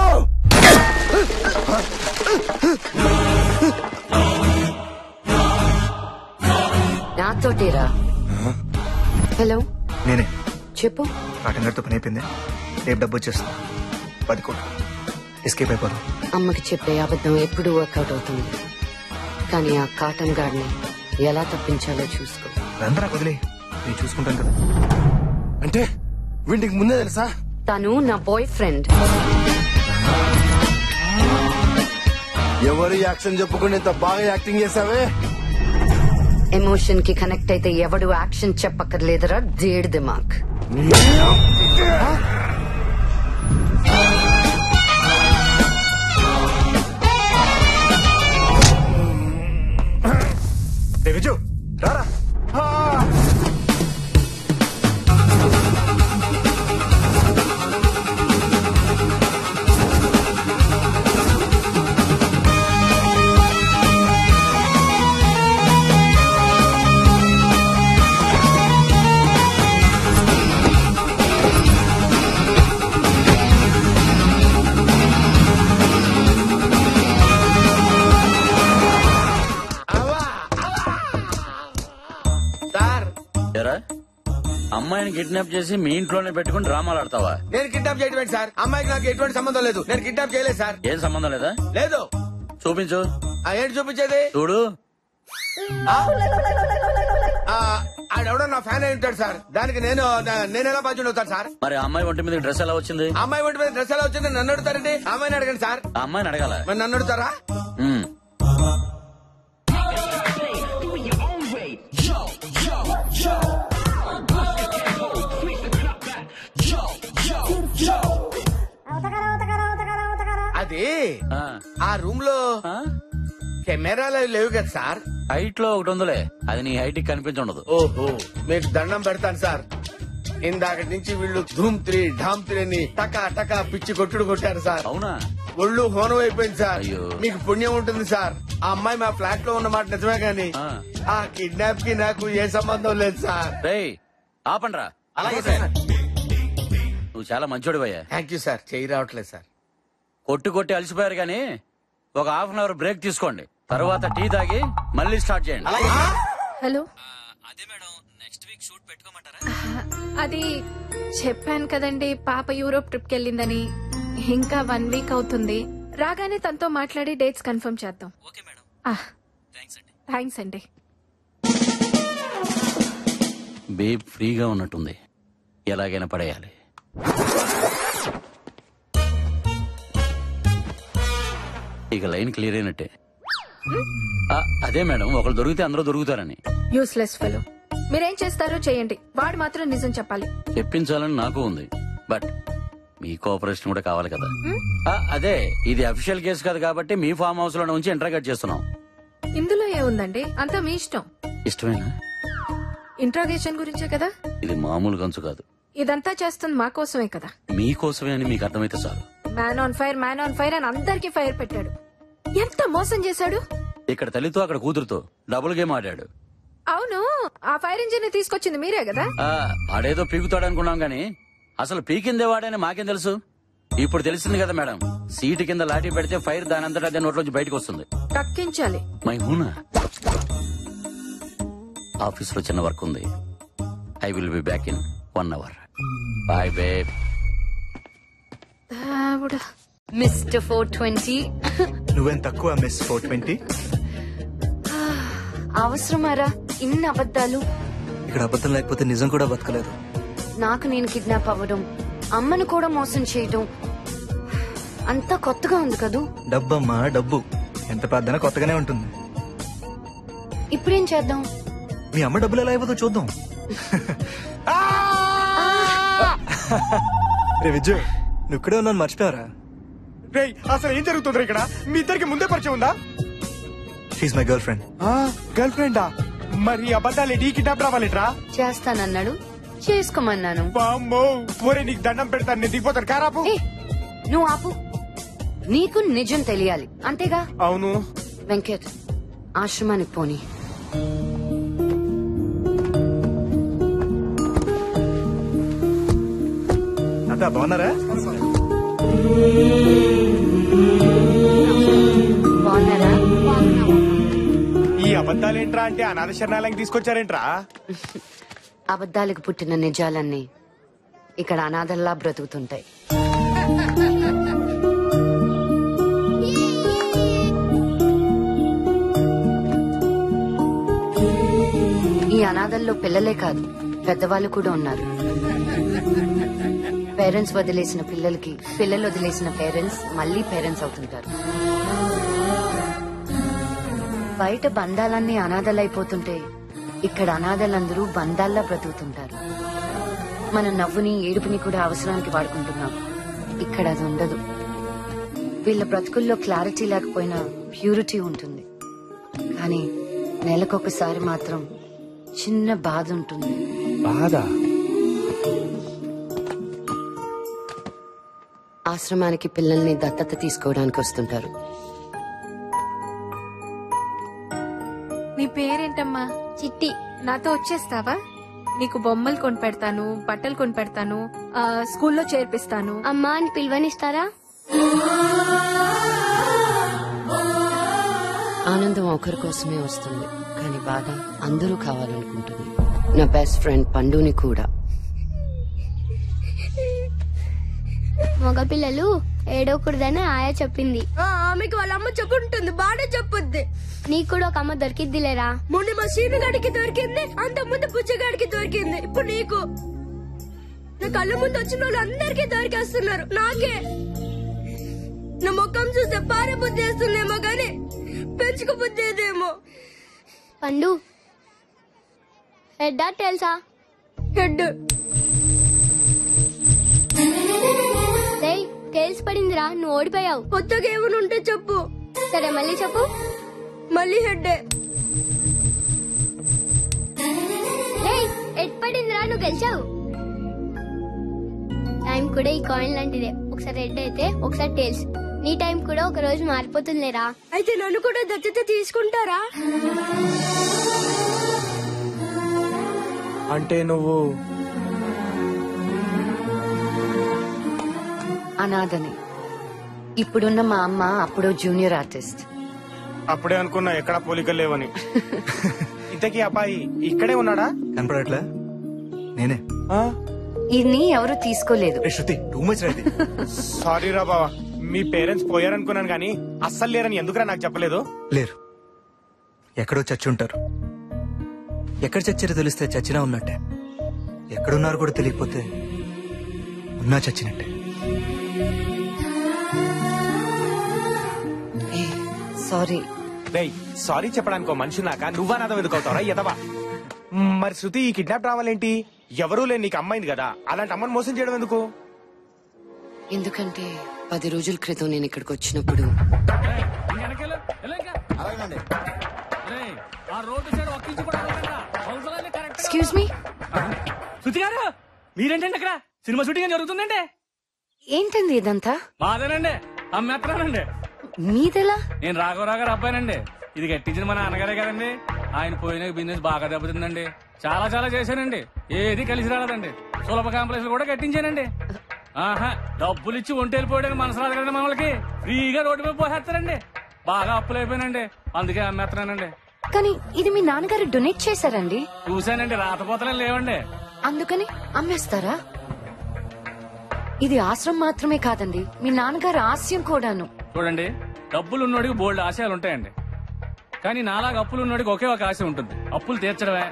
Speaker 5: నాతోటేరా. హలో,
Speaker 1: నేనే.
Speaker 5: చెప్పు.
Speaker 1: కాటన్ గారితో పని అయిపోయింది. రేపు డబ్బు వచ్చేస్తుంది. 10 కోట్లు. ఎస్కేప్ అయిపోదాం.
Speaker 5: అమ్మకి చెప్పే అబద్ధం ఎప్పుడు వర్కౌట్ అవుతుంది, కానీ ఆ కాటన్ గార్డ్ని ఎలా తప్పించాలో చూసుకో.
Speaker 1: అందరూ వదిలే, నేను చూసుకుంటాను కదా.
Speaker 2: అంటే వీటికి ముందే తెలుసా?
Speaker 5: తను నా బాయ్ ఫ్రెండ్.
Speaker 2: ఎవరు యాక్షన్ చెప్పుకుని ఇంత బాగా యాక్టింగ్ చేసావే?
Speaker 5: ఎమోషన్ కి కనెక్ట్ అయితే ఎవడు యాక్షన్ చెప్పక్కర్లేదురా దేడ్ దిమాక్.
Speaker 1: విజు రారా.
Speaker 10: అమ్మాయిని కిడ్నాప్ చేసి మీ ఇంట్లోనే పెట్టుకుని డ్రామాలు ఆడతావా?
Speaker 11: నేను కిడ్నాప్ చేయడం సార్. అమ్మాయికి నాకు ఎటువంటి సంబంధం లేదు. నేను కిడ్నాప్ చేయలేదు సార్.
Speaker 10: ఏం సంబంధం లేదా?
Speaker 11: లేదు.
Speaker 10: చూపించు.
Speaker 11: ఏంటి చూపించేది?
Speaker 10: చూడు.
Speaker 11: ఆడెవడో నా ఫ్యాన్ అయి ఉంటాడు సార్. దానికి నేను ఎలా బాధ్యుడు అవుతాను సార్?
Speaker 10: మరి అమ్మాయి ఒంటి మీద డ్రెస్ ఎలా వచ్చింది?
Speaker 11: అమ్మాయి ఒంటి మీద డ్రెస్ ఎలా వచ్చింది నన్ను అడుగుతారండి? అమ్మాయిని అడగండి సార్.
Speaker 10: ఆ అమ్మాయిని అడగాల?
Speaker 11: మరి నన్ను అడుగుతారా? అది ఆ రూమ్ లో కెమెరాలు లేవు కదా సార్.
Speaker 10: హైట్ లో ఒకటి ఉందిలే, అది నీ హైట్ కి కనిపించండదు.
Speaker 11: ఓహో, మీకు దండం పెడతాను సార్. ఇందాక నుంచి వీళ్ళు ధూమ్ 3 ఢామ్ 3 అని టకా టకా పిచ్చి కొట్టుడు కొట్టారు సార్.
Speaker 10: అవునా?
Speaker 11: ఒళ్ళు హోనం అయిపోయింది సార్. మీకు పుణ్యం ఉంటుంది సార్. ఆ అమ్మాయి మా ఫ్లాట్ లో ఉన్నమాట నిజమే గాని ఆ కిడ్నాప్ కి నాకు ఏ సంబంధం లేదు సార్.
Speaker 10: ఆపండ్రా. అలాగే సార్. నువ్వు చాలా మంచోడివయ్యా.
Speaker 11: Thank you sir. చెయ్యి రావట్లేదు సార్.
Speaker 10: కొట్టి అలసిపోయారు గానీ ఒక హాఫ్ అన్ అవర్ బ్రేక్ తీసుకోండి. తర్వాత టీ తాగి మళ్ళీ స్టార్ట్ చేయండి.
Speaker 9: హలో.
Speaker 8: అదే మేడం, నెక్స్ట్ వీక్ షూట్ పెట్టుకోమంటారా?
Speaker 9: అది చెప్పాను కదండి, పాప యూరోప్ ట్రిప్ కి వెళ్ళిందని. ఇంకా 1 వీక్ అవుతుంది. రాగానే తనతో మాట్లాడి డేట్స్ కన్ఫర్మ్ చేద్దాం.
Speaker 8: Okay madam.
Speaker 9: థ్యాంక్స్ అండి.
Speaker 10: బేబ్ ఫ్రీగా ఉన్నట్టుంది, ఎలాగైనా పడేయాలి. ఇక లైన్ క్లియర్ అయినట్టే. అదే మేడం, ఒకరు దొరికితే అందరూ దొరుకుతారని.
Speaker 9: Useless fellow. మీరేం చేస్తారో చేయండి, వాడు మాత్రం నిజం చెప్పాలి.
Speaker 10: చెప్పించాలని నాకు ఉంది, బట్ మీ కోఆపరేషన్ కూడా కావాలి కదా. అదే, ఇది అఫీషియల్ కేసు కాదు కాబట్టి మీ ఫామ్ హౌస్ లో నుంచి ఇంట్రాగేట్ చేస్తున్నాం.
Speaker 9: ఇందులో ఏముందండి, అంతా మీ ఇష్టం.
Speaker 10: ఇష్టమేనా?
Speaker 9: ఇంట్రాగేషన్ గురించే కదా.
Speaker 10: ఇది మామూలు గంచు కాదు.
Speaker 9: ఇదంతా చేస్తుంది మా కోసమే కదా.
Speaker 10: మీకోసమే అని మీకు అర్థమైతే చాలు.
Speaker 9: మ్యాన్ ఆన్ ఫైర్ అని అందరికి ఫైర్ పెట్టాడు. ఎంత మోసం చేశాడు.
Speaker 10: ఇక్కడ తల్లితో అక్కడ కూతురుతో డబుల్ గేమ్ ఆడాడు.
Speaker 9: అవును, ఆ ఫైర్ ఇంజిన్ తీసుకొచ్చింది మీరే కదా.
Speaker 10: ఆడేదో పీకుతాడు అనుకున్నాం గానీ అసలు పీకిందే వాడని మాకేం తెలుసు. ఇప్పుడు తెలిసింది కదా మేడం, సీటు కింద లాఠీ పెడితే ఫైర్ దాని అంతటా అదే నోట్లోంచి బయటకు వస్తుంది.
Speaker 9: కక్కించాలి.
Speaker 10: మై హూనా. ఆఫీస్ లో చిన్న వర్క్ ఉంది. I will be back in 1 hour. Bye babe.
Speaker 5: Mister 420.
Speaker 1: నువ్వేం తక్కువ మిస్ 420.
Speaker 5: అవసరమారా ఇన్ని అబద్ధాలు?
Speaker 1: ఇక్కడ అబద్ధం లేకపోతే నిజం కూడా బతకలేదు.
Speaker 5: నాకు నేను కిడ్నాప్ అవ్వడం, అమ్మను కూడా మోసం చేయడం అంతా కొత్తగా ఉంది కదూ.
Speaker 1: డబ్బమ్మా డబ్బు, ఎంత పెద్దనా కొత్తగానే ఉంటుంది.
Speaker 5: ఇప్పుడేం చేద్దాం?
Speaker 1: మీ అమ్మ డబ్బులు ఎలా అయిపోతుందో చూద్దాం. రే విజయ్, నువ్వు ఇక్కడే ఉన్నాను మర్చిపోయారా?
Speaker 3: అసలు ఏం జరుగుతుంది ఇక్కడ? మీ ఇద్దరికి ముందే పరిచయం ఉందా?
Speaker 1: She's my girlfriend.
Speaker 3: గర్ల్ ఫ్రెండా? మరి అబద్ధాలు నీ కిడ్నాప్ రావాలిట్రా?
Speaker 5: చేస్తానన్నాడు, చేసుకోమన్నాను.
Speaker 3: ఒరే నీకు దండం పెడతాను, నేను దిగిపోతాను. కారాపు.
Speaker 5: నువ్వు ఆపు, నీకు నిజం తెలియాలి అంతేగా?
Speaker 3: అవును.
Speaker 5: వెంకట్, ఆశ్రమానికి పోనీ.
Speaker 1: అంతా బాగున్నారా?
Speaker 5: బాగున్నారా?
Speaker 3: ఈ అబద్ధాలేంట్రా అంటే అనాథ శరణాలయం తీసుకొచ్చారేంట్రా?
Speaker 5: అబద్ధాలకు పుట్టిన నిజాలన్నీ ఇక్కడ అనాథల్లా బ్రతుకుతుంటాయి. ఈ అనాథల్లో పిల్లలే కాదు, పెద్దవాళ్ళు కూడా ఉన్నారు. పేరెంట్స్ వదిలేసిన పిల్లలకి, పిల్లలు వదిలేసిన పేరెంట్స్ మళ్ళీ పేరెంట్స్ అవుతుంటారు. బయట బంధాలన్నీ అనాథలైపోతుంటే ఇక్కడ అనాథలందరూ బంధాల్లా బ్రతుకుతుంటారు. మన నవ్వుని, ఏడుపుని కూడా అవసరానికి వాడుకుంటున్నాం. ఇక్కడ అది ఉండదు. వీళ్ళ బ్రతుకుల్లో క్లారిటీ లేకపోయినా ప్యూరిటీ ఉంటుంది. కానీ నెలకొకసారి మాత్రం చిన్న బాధ ఉంటుంది.
Speaker 3: బాధ?
Speaker 5: ఆశ్రమానికి పిల్లల్ని దత్తత తీసుకోవడానికి వస్తుంటారు.
Speaker 9: నీ పేరేంటమ్మా?
Speaker 12: చిట్టి.
Speaker 9: నాతో వచ్చేస్తావా? నీకు బొమ్మలు కొని పెడతాను, బట్టలు కొని పెడతాను, స్కూల్లో చేర్పిస్తాను.
Speaker 12: అమ్మా అని పిలువనిస్తారా?
Speaker 5: ఆనందం ఒకరి కోసమే వస్తుంది, కానీ బాధ అందరూ కావాలనుకుంటుంది. నా బెస్ట్ ఫ్రెండ్ పండుని కూడా.
Speaker 12: మగపిల్లలు ఏడవకూడదని ఆయా చెప్పింది. ఆమెకి వాళ్ళ అమ్మ చెప్పుంటుంది, బాగా చెప్పుద్ది. నీకు కూడా ఒక అమ్మ దొరికిద్దిలేరా? మొన్న మా సీనుగాడికి దొరికింది, అంత ముందు పుచ్చగాడికి దొరికింది, ఇప్పుడు నీకు. నా కళ్ళ ముందు వచ్చిన వాళ్ళు అందరికీ దొరికేస్తున్నారు, నాకే. నా ముఖం చూస్తే పార బుద్ధి వేస్తుందేమో గాని పెంచుకు బుద్ధి ఏదేమో. పండు హెడ్ తెలుసా? హెడ్ టేల్స్ పడిందిరా, నువ్వు ఓడిపోయావు. కొత్తగా ఏమైనా ఉంటే చెప్పు. సరే మళ్ళీ చెప్పు. మళ్ళీ హెడ్ పడిందిరా, నువ్వు గెలిచావు. టైం కూడా ఈ కాయిన్ లాంటిదే, ఒకసారి హెడ్ అయితే ఒకసారి టేల్స్. నీ టైం కూడా ఒక రోజు మారిపోతుందిలేరా. అయితే నన్ను కూడా దత్తత తీసుకుంటారా?
Speaker 3: అంటే నువ్వు
Speaker 5: అనాథని. ఇప్పుడున్న మా అమ్మ అప్పుడు జూనియర్ ఆర్టిస్ట్.
Speaker 3: అప్పుడే అనుకున్నా ఎక్కడా పోలికలు లేవని. ఇంతకీ అబ్బాయి ఇక్కడే ఉన్నాడా?
Speaker 1: కనపడట్లే. నేనే.
Speaker 5: ఇది ఎవరు తీసుకోలేదు.
Speaker 3: సారీ రా బావా, మీ పేరెంట్స్ పోయారనుకున్నాను కానీ అస్సలు లేరని ఎందుకురా నాకు చెప్పలేదు?
Speaker 1: లేరు, ఎక్కడో చచ్చి ఉంటారు. ఎక్కడ చచ్చారో తెలిస్తే చచ్చినా ఉన్నట్టే, ఎక్కడున్నారు కూడా తెలియకపోతే ఉన్నా చచ్చినట్టే.
Speaker 5: సారీ.
Speaker 3: సారీ చెప్పడానికి మనిషి నాక నువ్వా నాదో వెతుకవుతావరా ఎదవా? మరి శృతి ఈ కిడ్నాప్ రావాలేంటి? ఎవరూ లేని నీకు అమ్మాయింది కదా, అలాంటి అమ్మని మోసం చేయడం ఎందుకు?
Speaker 5: ఎందుకంటే 10 రోజుల క్రితం నేను ఇక్కడికి వచ్చినప్పుడు ఎక్స్క్యూజ్ మీ.
Speaker 16: శృతి గారు మీరేంటండి అక్కడ? సినిమా షూటింగ్ జరుగుతుందండి.
Speaker 5: ఏంటండి ఇదంతా?
Speaker 16: మాదేనండి, అమ్మేస్తున్నానండి.
Speaker 5: మీదెలా?
Speaker 16: నేను రాఘవరావు గారు అబ్బాయినండి. ఇది కట్టించిన మా నాన్నగారే కదండి. ఆయన పోయిన బిజినెస్ బాగా దెబ్బతిందండి. చాలా చాలా చేశానండి, ఏది కలిసి రాలేదండి. సులభ కాంప్లెక్స్ కూడా కట్టించానండి. ఆహా, డబ్బులు ఇచ్చి ఒంటి వెళ్ళిపోయాడని మనసు రాదు కదండి మనకి. ఫ్రీగా రోడ్డు మీద పోసేస్తారండి. బాగా అప్పులు అయిపోయినండి, అందుకే అమ్మేస్తున్నానండి.
Speaker 5: కానీ ఇది మీ నాన్నగారు డొనేట్ చేశారండి.
Speaker 16: చూశానండి, రాతపోతలే లేవండి.
Speaker 5: అందుకని అమ్మేస్తారా? ఇది ఆశ్రమం మాత్రమే కాదండి, మీ నాన్నగారు ఆశయం కూడాను.
Speaker 16: చూడండి, డబ్బులున్నోడికి బోల్డ్ ఆశయాలు ఉంటాయండి. కానీ నాలాగా అప్పులున్నోడికి ఒకే ఒక ఆశ ఉంటుంది, అప్పులు తీర్చడమే.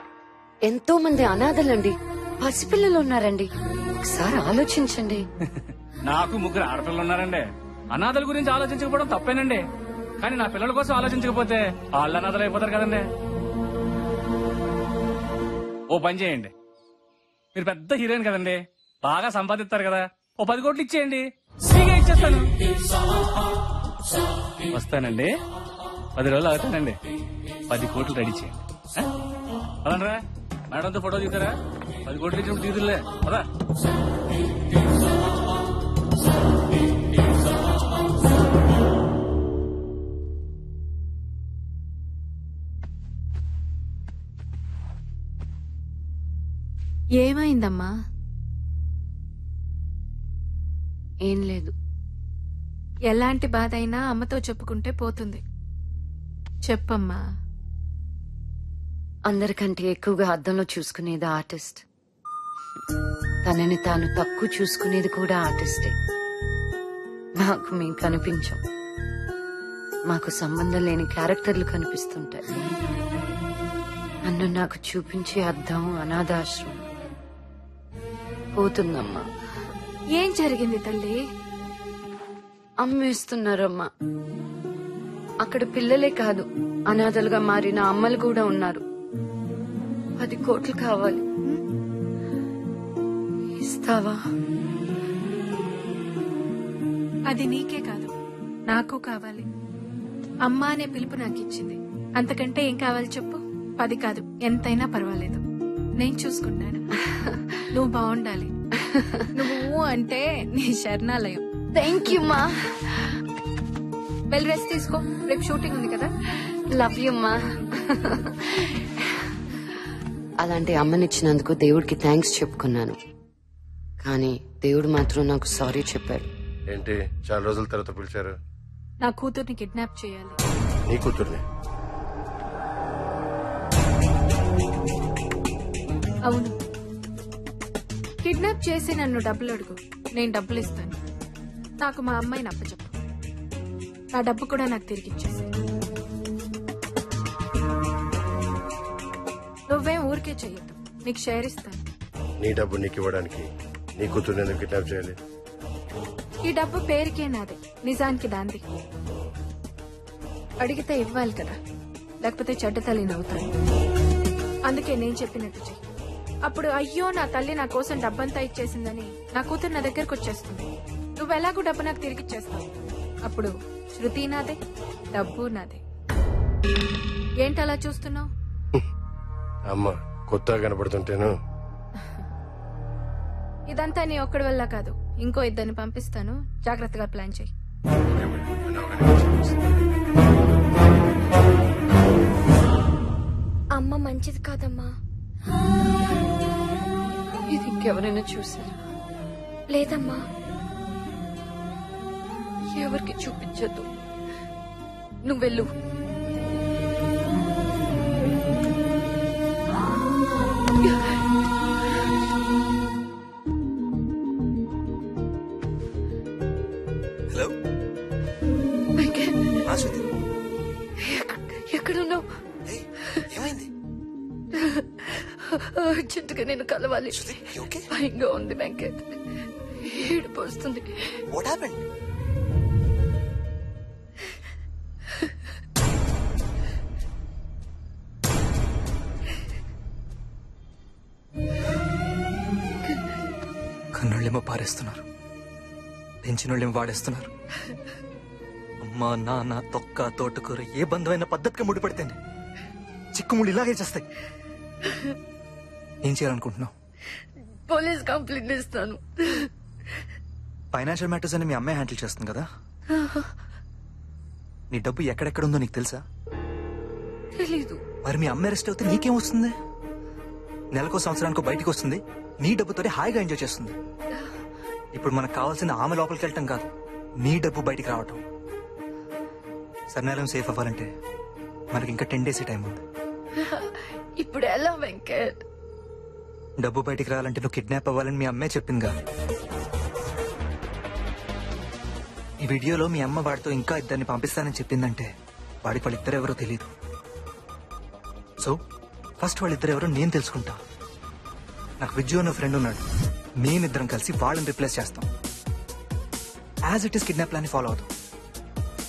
Speaker 5: ఎంతో మంది అనాథలండి, పసిపిల్లలు ఉన్నారండి. ఒకసారి ఆలోచించండి.
Speaker 16: నాకు 3 ఆడపిల్లలు ఉన్నారండి. అనాథల గురించి ఆలోచించకపోవడం తప్పేనండి. కానీ నా పిల్లల కోసం ఆలోచించకపోతే వాళ్ళు అనాథలు అయిపోతారు కదండి. ఓ పని చేయండి, మీరు పెద్ద హీరోయిన్ కదండి, బాగా సంపాదిస్తారు కదా, ఓ 10 కోట్లు ఇచ్చేయండి, ఫ్రీగా ఇచ్చేస్తాను. వస్తానండి, 10 రోజులు అవుతానండి. 10 కోట్లు రెడీ చేయండి. అలానరా మేడంతో ఫోటో తీసారా? 10 కోట్లు ఇచ్చినప్పుడు తీదులే అదా.
Speaker 9: ఏమైందమ్మా?
Speaker 5: ఏం లేదు.
Speaker 9: ఎలాంటి బాధ అయినా అమ్మతో చెప్పుకుంటే పోతుంది. చెప్పమ్మా.
Speaker 5: అందరికంటే ఎక్కువగా అద్దంలో చూసుకునేది ఆర్టిస్ట్. తనని తాను తక్కువ చూసుకునేది కూడా ఆర్టిస్టే. నాకు మేము కనిపించాం. మాకు సంబంధం లేని క్యారెక్టర్లు కనిపిస్తుంటాయి. నన్ను నాకు చూపించే అద్దం అనాథాశ్రమం. పోతుందమ్మా.
Speaker 9: ఏం జరిగింది తల్లి?
Speaker 5: అమ్మేస్తున్నారమ్మా. అక్కడ పిల్లలే కాదు, అనాథలుగా మారిన అమ్మలు కూడా ఉన్నారు. 10 కోట్లు కావాలి. ఇస్తావా?
Speaker 9: అది నీకే కాదు, నాకు కావాలి. అమ్మా అనే పిలుపు నాకు ఇచ్చింది. అంతకంటే ఏం కావాలి చెప్పు? 10 కాదు, ఎంతైనా పర్వాలేదు. నేను చూసుకుంటాను. నువ్వు బాగుండాలి. నువ్వు అంటే నీ శరణాలయం.
Speaker 5: థ్యాంక్ యూ మా.
Speaker 9: వెల్ రెస్ట్ తీసుకో, రేపు షూటింగ్ ఉంది కదా.
Speaker 5: లవ్ యూ మా. అలాంటి అమ్మనిచ్చినందుకు దేవుడికి థ్యాంక్స్ చెప్పుకున్నాను. కానీ దేవుడు మాత్రం నాకు సారీ చెప్పాడు.
Speaker 2: ఏంటి చాలా రోజుల తర్వాత పిలిచారు?
Speaker 9: నా కూతుర్ని కిడ్నాప్ చేయాలి.
Speaker 2: నీ కూతుర్ని?
Speaker 9: అవును, కిడ్నాప్ చేసి నన్ను డబ్బులు అడుగు, నేను డబ్బులు ఇస్తాను. నాకు మా అమ్మాయిని అప్పచెప్పు. నా డబ్బు కూడా నాకు తిరిగి ఇచ్చేసి. నువ్వేం ఊరికే చెయ్యొద్దు, నీకు షేర్ ఇస్తాను.
Speaker 2: నీ డబ్బు నీకు ఇవ్వడానికి నీ కూతుర్ని ఎందుకు కిడ్నాప్ చేయాలి?
Speaker 9: ఈ డబ్బు పేరుకే నాదే, నిజానికి దాంది. అడిగితే ఇవ్వాలి కదా, లేకపోతే చెడ్డ తల్లి నవ్వుతాను. అందుకే నేను చెప్పినట్టు చెయ్యి. అప్పుడు అయ్యో నా తల్లి నా కోసం డబ్బంతా ఇచ్చేసిందని నా కూతురు నా దగ్గరకు వచ్చేస్తుంది. నువ్వెలాగూ డబ్బు నాకు తిరిగిచ్చేస్తావు. అప్పుడు శృతి నాదే, డబ్బు నాదే. ఏంటలా చూస్తున్నావు?
Speaker 2: అమ్మ కొత్తగా కనపడుతుంటేను.
Speaker 9: ఇదంతా నీ ఒక్కడి వల్ల కాదు, ఇంకో 2 పంపిస్తాను. జాగ్రత్తగా ప్లాన్ చెయ్యి.
Speaker 12: అమ్మ మంచిది కాదమ్మా.
Speaker 5: ఇది ఇంకెవరైనా చూసారా?
Speaker 12: లేదమ్మా.
Speaker 5: ఎవరికి చూపించద్దు. నువ్వెళ్ళు.
Speaker 1: హలో,
Speaker 5: ఎక్కడున్నావు?
Speaker 1: ఏమైంది?
Speaker 5: అర్జెంటుగా నేను కలవాలి. భయంగా ఉంది వెంకట్. ఏడుపు వస్తుంది.
Speaker 1: What happened? కన్నోళ్ళేమో పారేస్తున్నారు, పెంచినోళ్ళేమో వాడేస్తున్నారు. అమ్మా నాన్న తొక్క తోటకూర ఏ బంధమైన పద్ధతిగా ముడిపడితేనే చిక్కుముళ్ళు ఇలాగే చేస్తాయి. ఏం చేయాలనుకుంటున్నావు?
Speaker 5: పోలీస్ కంప్లైంట్ ఇస్తాను.
Speaker 1: ఫైనాన్షియల్ మ్యాటర్స్ అని మీ అమ్మాయి హ్యాండిల్ చేస్తుంది కదా. నీ డబ్బు ఎక్కడెక్కడుందో నీకు తెలుసా?
Speaker 5: తెలీదు.
Speaker 1: మరి మీ అమ్మాయి అరెస్ట్ అవుతే నీకేం వస్తుంది? నెలకో సంవత్సరానికో బయటకు వస్తుంది, నీ డబ్బుతోనే హాయిగా ఎంజాయ్ చేస్తుంది. ఇప్పుడు మనకు కావాల్సింది ఆమె లోపలికి వెళ్ళటం కాదు, నీ డబ్బు బయటికి రావటం. సర్నాలయం సేఫ్ అవ్వాలంటే మనకి ఇంకా 10 days టైం ఉంది.
Speaker 5: ఇప్పుడు ఎలా వెంకట్?
Speaker 1: డబ్బు బయటికి రావాలంటే నువ్వు కిడ్నాప్ అవ్వాలని మీ అమ్మే చెప్పిందిగా. ఈ వీడియోలో మీ అమ్మ వాడితో ఇంకా 2 పంపిస్తానని చెప్పిందంటే వాడికి వాళ్ళిద్దరెవరో తెలియదు. సో ఫస్ట్ వాళ్ళిద్దరెవరో నేను తెలుసుకుంటా. నాకు విజ్జు అన్న ఫ్రెండ్ ఉన్నాడు, మేమిద్దరం కలిసి వాళ్ళని రిప్లేస్ చేస్తాం. As it is kidnap plan follow అవుతాం.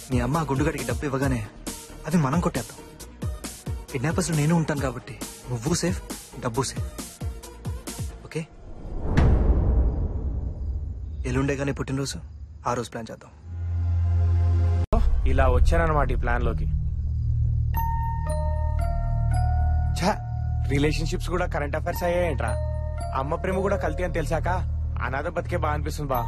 Speaker 1: మీ అమ్మ ఆ గుండుగడికి డబ్బు ఇవ్వగానే అవి మనం కొట్టేద్దాం. కిడ్నాపర్స్ లో నేను ఉంటాను కాబట్టి నువ్వు సేఫ్, డబ్బు సేఫ్. ఓకే, ఎల్లుండేగానే పుట్టినరోజు, ఆ రోజు ప్లాన్ చేద్దాం.
Speaker 3: ఇలా వచ్చానన్నమాట ఈ ప్లాన్ లోకి. రిలేషన్షిప్స్ కూడా కరెంట్ అఫైర్స్ అయ్యాయంట్రా. అమ్మ ప్రేమ కూడా కల్తీ అని తెలిసాక అనాథ బతికే బాగా అనిపిస్తుంది బా.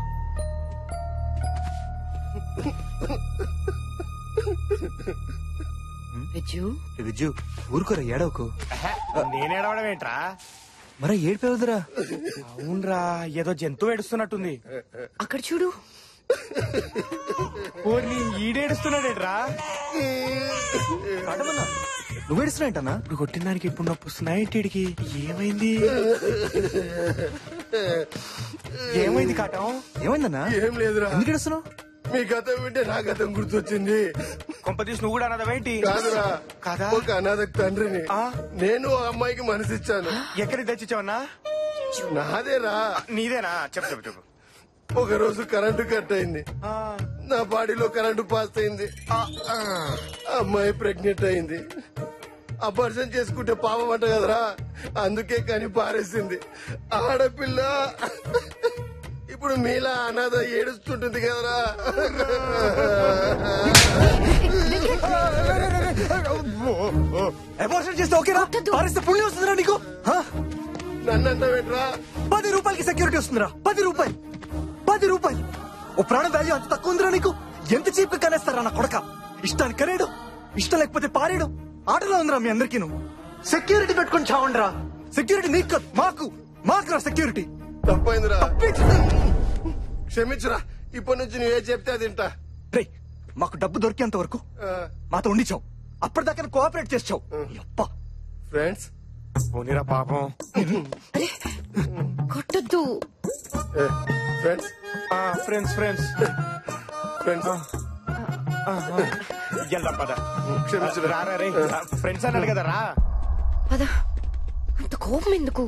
Speaker 1: విజ్జు ఊరుకోరా, ఏడవకు.
Speaker 3: నేను ఏడవడం ఏంట్రా?
Speaker 1: మరా ఏడిపోవద్దురా.
Speaker 3: అవునరా, ఏదో జంతువు ఏడుస్తున్నట్టుంది.
Speaker 5: అక్కడ చూడు.
Speaker 3: ఈడేడుస్తున్నాడేట్రా?
Speaker 1: నువ్వు ఏడుస్తున్నాయంటన్నా?
Speaker 3: ఇప్పుడు కొట్టిన దానికి ఇప్పుడు నొప్పి వస్తున్నాయి ఇంటికి. ఏమైంది? ఏమైంది కాటం?
Speaker 1: ఏమైందన్నా?
Speaker 2: ఏం లేదురా.
Speaker 1: ఎందుకు ఏడుస్తున్నావు?
Speaker 2: మీ గతం వింటే నా గతం గుర్తొచ్చింది.
Speaker 3: కొంపతీసి నువ్వు కూడా అన్నదేంటి?
Speaker 2: కాదురా,
Speaker 3: కాదా?
Speaker 2: ఒక అనాథకు తండ్రిని. నేను ఆ అమ్మాయికి మనసిచ్చాను.
Speaker 3: ఎక్కడికి తెచ్చిచ్చావన్నా?
Speaker 2: నాదేరా.
Speaker 3: నీదేనా? చెప్పు చెప్పు చెప్పు.
Speaker 2: ఒక రోజు కరెంటు కట్ అయింది. నా బాడీలో కరెంటు పాస్ అయింది. అమ్మాయి ప్రెగ్నెంట్ అయింది. అబార్షన్ చేసుకుంటే పాపం అంట కదరా, అందుకే కానీ పారేసింది. ఆడపిల్ల ఇప్పుడు మీలా అనాథ ఏడుస్తుంటుంది కదరా.
Speaker 1: అబార్షన్ చేస్తే ఓకేరా? పారేస్తే పుణ్యం వస్తుందిరా నీకు?
Speaker 2: నన్ను అంటావేంట్రా?
Speaker 1: 10 రూపాయలకి సెక్యూరిటీ వస్తుందిరా. 10 రూపాయలు. 10 రూపాయలు. ఓ ప్రాణం వాల్యూ అంత తక్కువ ఉందిరా నీకు? ఎంత చీప్ గా కనేస్తారా నా కొడక? ఇష్టానికి కనేడు, ఇష్టం లేకపోతే పారేడు. ఆటలో ఉందిరా మీ అందరికీ. నువ్వు సెక్యూరిటీ పెట్టుకుని చావండిరా. సెక్యూరిటీ నీకు కాదు, మాకురా సెక్యూరిటీ.
Speaker 2: తప్పైందిరా, క్షమించురా. ఇప్పటి నుంచి నువ్వే చెప్తే అది తింటా.
Speaker 1: రే, మాకు డబ్బు దొరికేంత వరకు మాతో ఉండిచావు. అప్పటిదాకా కోఆపరేట్ చేసావు.
Speaker 2: ఫ్రెండ్స్
Speaker 3: పోనీరా పాపం.
Speaker 5: కొట్టద్దు.
Speaker 2: ఫ్రెండ్స్
Speaker 3: ఫ్రెండ్స్ ఫ్రెండ్స్
Speaker 2: ఫ్రెండ్స్
Speaker 3: ఎలా పద.
Speaker 2: క్షమించురా.
Speaker 3: రారా రే. ఫ్రెండ్స్ అన్నాడు కదా రా.
Speaker 5: పద. అంత కోపం ఎందుకు?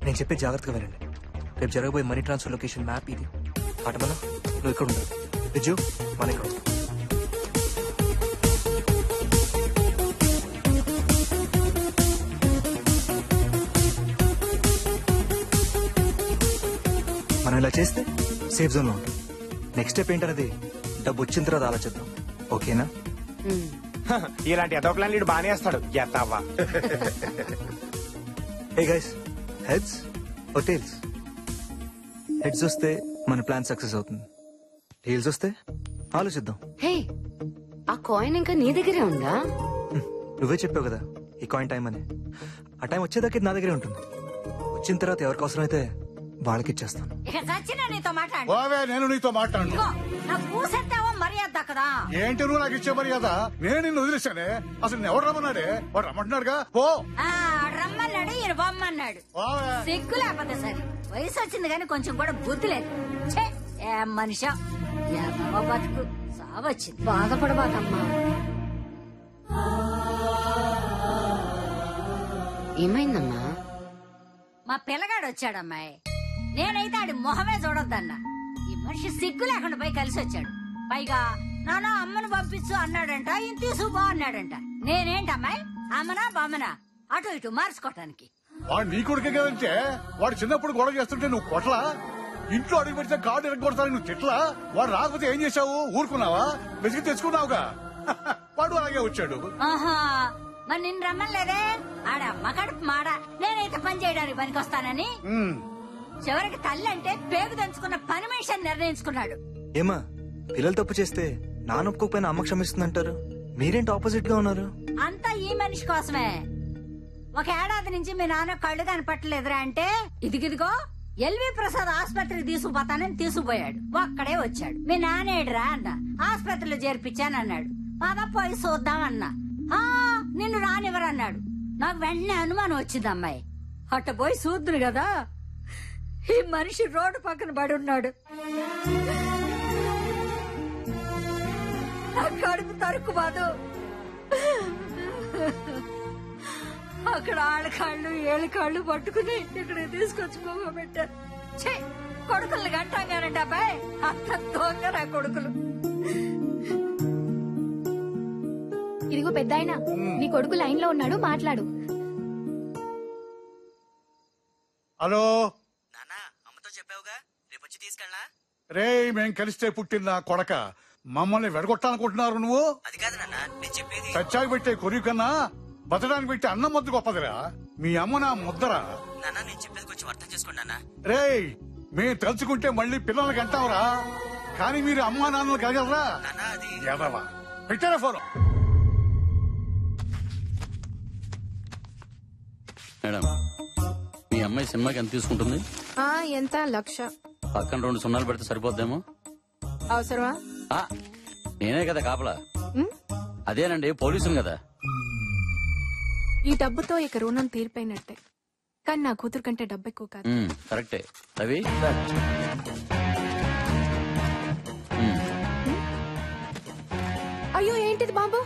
Speaker 1: నేను చెప్పే జాగ్రత్తగా వినండి. రేపు జరగబోయే మనీ ట్రాన్స్ఫర్ లొకేషన్ మ్యాప్ ఇది. ఆటమన నువ్వు ఇక్కడ ఉండాలి. విజు మన ఇక్కడ ఉంటాం. మనం ఇలా చేస్తే సేఫ్ జోన్ లో ఉంటాం. నెక్స్ట్ స్టెప్ ఏంటనేది డబ్బు వచ్చిన తర్వాత ఆలోచిద్దాం. ఓకేనా?
Speaker 3: ఇలాంటి ఎదో ప్లాన్ లీడు బానే వేస్తాడు. ఎత్తావా?
Speaker 1: Hey guys, heads or tails? Heads వస్తే మన ప్లాన్ సక్సెస్ అవుతుంది. టైల్స్ వస్తే ఆలోచిద్దాం.
Speaker 5: హే, ఆ కాయిన్ ఇంకా నీ దగ్గరే ఉందా?
Speaker 1: నువ్వే చెప్పావు కదా ఈ కాయిన్ టైం అని. ఆ టైం వచ్చేదాకా ఇది నా దగ్గరే ఉంటుంది. వచ్చిన తర్వాత ఎవరికి అవసరమైతే వాళ్ళకి ఇచ్చేస్తాను.
Speaker 17: ఇక చచ్చినా నీతో మాట్లాడు.
Speaker 18: బావే, నేను నీతో మాట్లాడు.
Speaker 17: నా పూసెత్తావో మర్యాద కదా.
Speaker 18: ఏంటి నువ్వు నాకు ఇచ్చే మర్యాద? నేను నిన్ను వదిలేశానే. అసలు నేను ఎవరు రమ్మన్నాడే? వాడు రమ్మంటున్నాడుగా. పో.
Speaker 17: రమ్మన్నాడు, ఈయన బొమ్మన్నాడు. సిగ్గు లేకపోతే సరే. వయసు వచ్చింది కానీ కొంచెం కూడా బుద్ధి లేదు. ఏం మనిషా, ఏమో బతుకు సావచ్చింది.
Speaker 5: బాధపడబాకమ్మా. ఏమైందమ్మా?
Speaker 17: మా పిల్లగాడు వచ్చాడమ్మాయి. నేనైతే ఆడి మొహమే చూడొద్దన్నా. ఈ మనిషి సిగ్గు లేకుండా పోయి కలిసి వచ్చాడు. పైగా నాన్న అమ్మను పంపించు అన్నాడంట, ఈయన తీసుకుపో అన్నాడంట. నేనేంటమ్మాయి, అమ్మనా బామ్మనా అటు ఇటు మార్చుకోవటానికి?
Speaker 18: వాడు నీ కొడుకే కదంటే వాడు చిన్నప్పుడు గొడవ చేస్తుంటే నువ్వు కొట్లా? ఇంట్లో అడుగు పెడితే కార్డు ఎరగొడతాను నువ్వు తిట్లా? వాడు రాకపోతే ఏం చేశావు? ఊరుకున్నావా? వెతికి తెచ్చుకున్నావుగా. వాడు అలాగే వచ్చాడు.
Speaker 17: ఆహా, మరి నిన్ను రమ్మలేదే? ఆడమ్మ కడుపు మాడ. నేనైతే పని చేయడానికి పనికొస్తానని చివరికి తల్లి అంటే పేగు దంచుకున్న పని మనిషి నిర్ణయించుకున్నాడు.
Speaker 1: ఏమా, పిల్లలు తప్పు చేస్తే నాన్న ఒప్పుకోకపోయినా అమ్మ క్షమిస్తుందంటారు. మీరేంటి ఆపోజిట్ గా ఉన్నారు?
Speaker 17: అంతా ఈ మనిషి కోసమే. ఒక ఏడాది నుంచి మీ నాన్న కళ్ళు కనపట్టలేదురా అంటే ఇదిగిదిగో ఎల్వి ప్రసాద్ ఆసుపత్రికి తీసుకుపోతానని తీసుకుపోయాడు. ఒక్కడే వచ్చాడు. మీ నానేడురా అన్న. ఆసుపత్రిలో చేర్పించానన్నాడు. పద పోయి చూద్దామన్నా. నిన్ను రానివ్వరన్నాడు. నాకు వెంటనే అనుమానం వచ్చింది అమ్మాయి. అట్ట పోయి చూద్దురు కదా, ఈ మనిషి రోడ్డు పక్కన పడి ఉన్నాడు. కడుపు తరుకు బాదు. అక్కడ ఆడకాళ్ళు ఏళ్ళకాళ్ళు పట్టుకుని ఇక్కడికి తీసుకొచ్చి పెట్టారు. కొడుకుల్ని గంటాగానండి అబ్బాయి. అంత దొంగ నా కొడుకులు.
Speaker 19: ఇదిగో పెద్దాయన, నీ కొడుకు లైన్ లో ఉన్నాడు, మాట్లాడు.
Speaker 18: హలో
Speaker 7: అమ్మతో చెప్పావుగా, రేపొచ్చి తీసుకెళ్ళా?
Speaker 18: రే, మేం కలిస్తే పుట్టిన కొడక, మమ్మల్ని వెడగొట్టాలనుకుంటున్నారు నువ్వు?
Speaker 7: అది కాదు నాన్న, నేను చెప్పేది.
Speaker 18: చచ్చాకి పెట్టే కొరియు కన్నా బతడానికి పెట్టే అన్నం ముద్ద గొప్పదిరా. మీ అమ్మ నా ముద్దరా.
Speaker 7: నాన్న, నేను చెప్పేది కొంచెం అర్థం చేసుకోండి నాన్న.
Speaker 18: రే, మేము తలుచుకుంటే మళ్ళీ పిల్లలకి అంటావురా, కానీ మీరు అమ్మా నాన్నలు కలగలరా? ఎదవా, పెట్టారా ఫోన్?
Speaker 10: మేడం, మీ అమ్మాయి సినిమాకి ఎంత తీసుకుంటుంది?
Speaker 9: ఎంత? 1,00,000.
Speaker 10: పక్కన 2 సున్నాలు పెడితే సరిపోద్దేమో.
Speaker 9: అవసరమా?
Speaker 10: నేనే కదా కాపలా. అదేనండి, పోలీసులు కదా.
Speaker 9: ఈ డబ్బుతో ఇక రుణం తీరిపోయినట్టే. కానీ నా కూతురు కంటే డబ్బు ఎక్కువ కాదు.
Speaker 10: కరెక్టే రవి.
Speaker 9: అయ్యో ఏంటిది బాబు?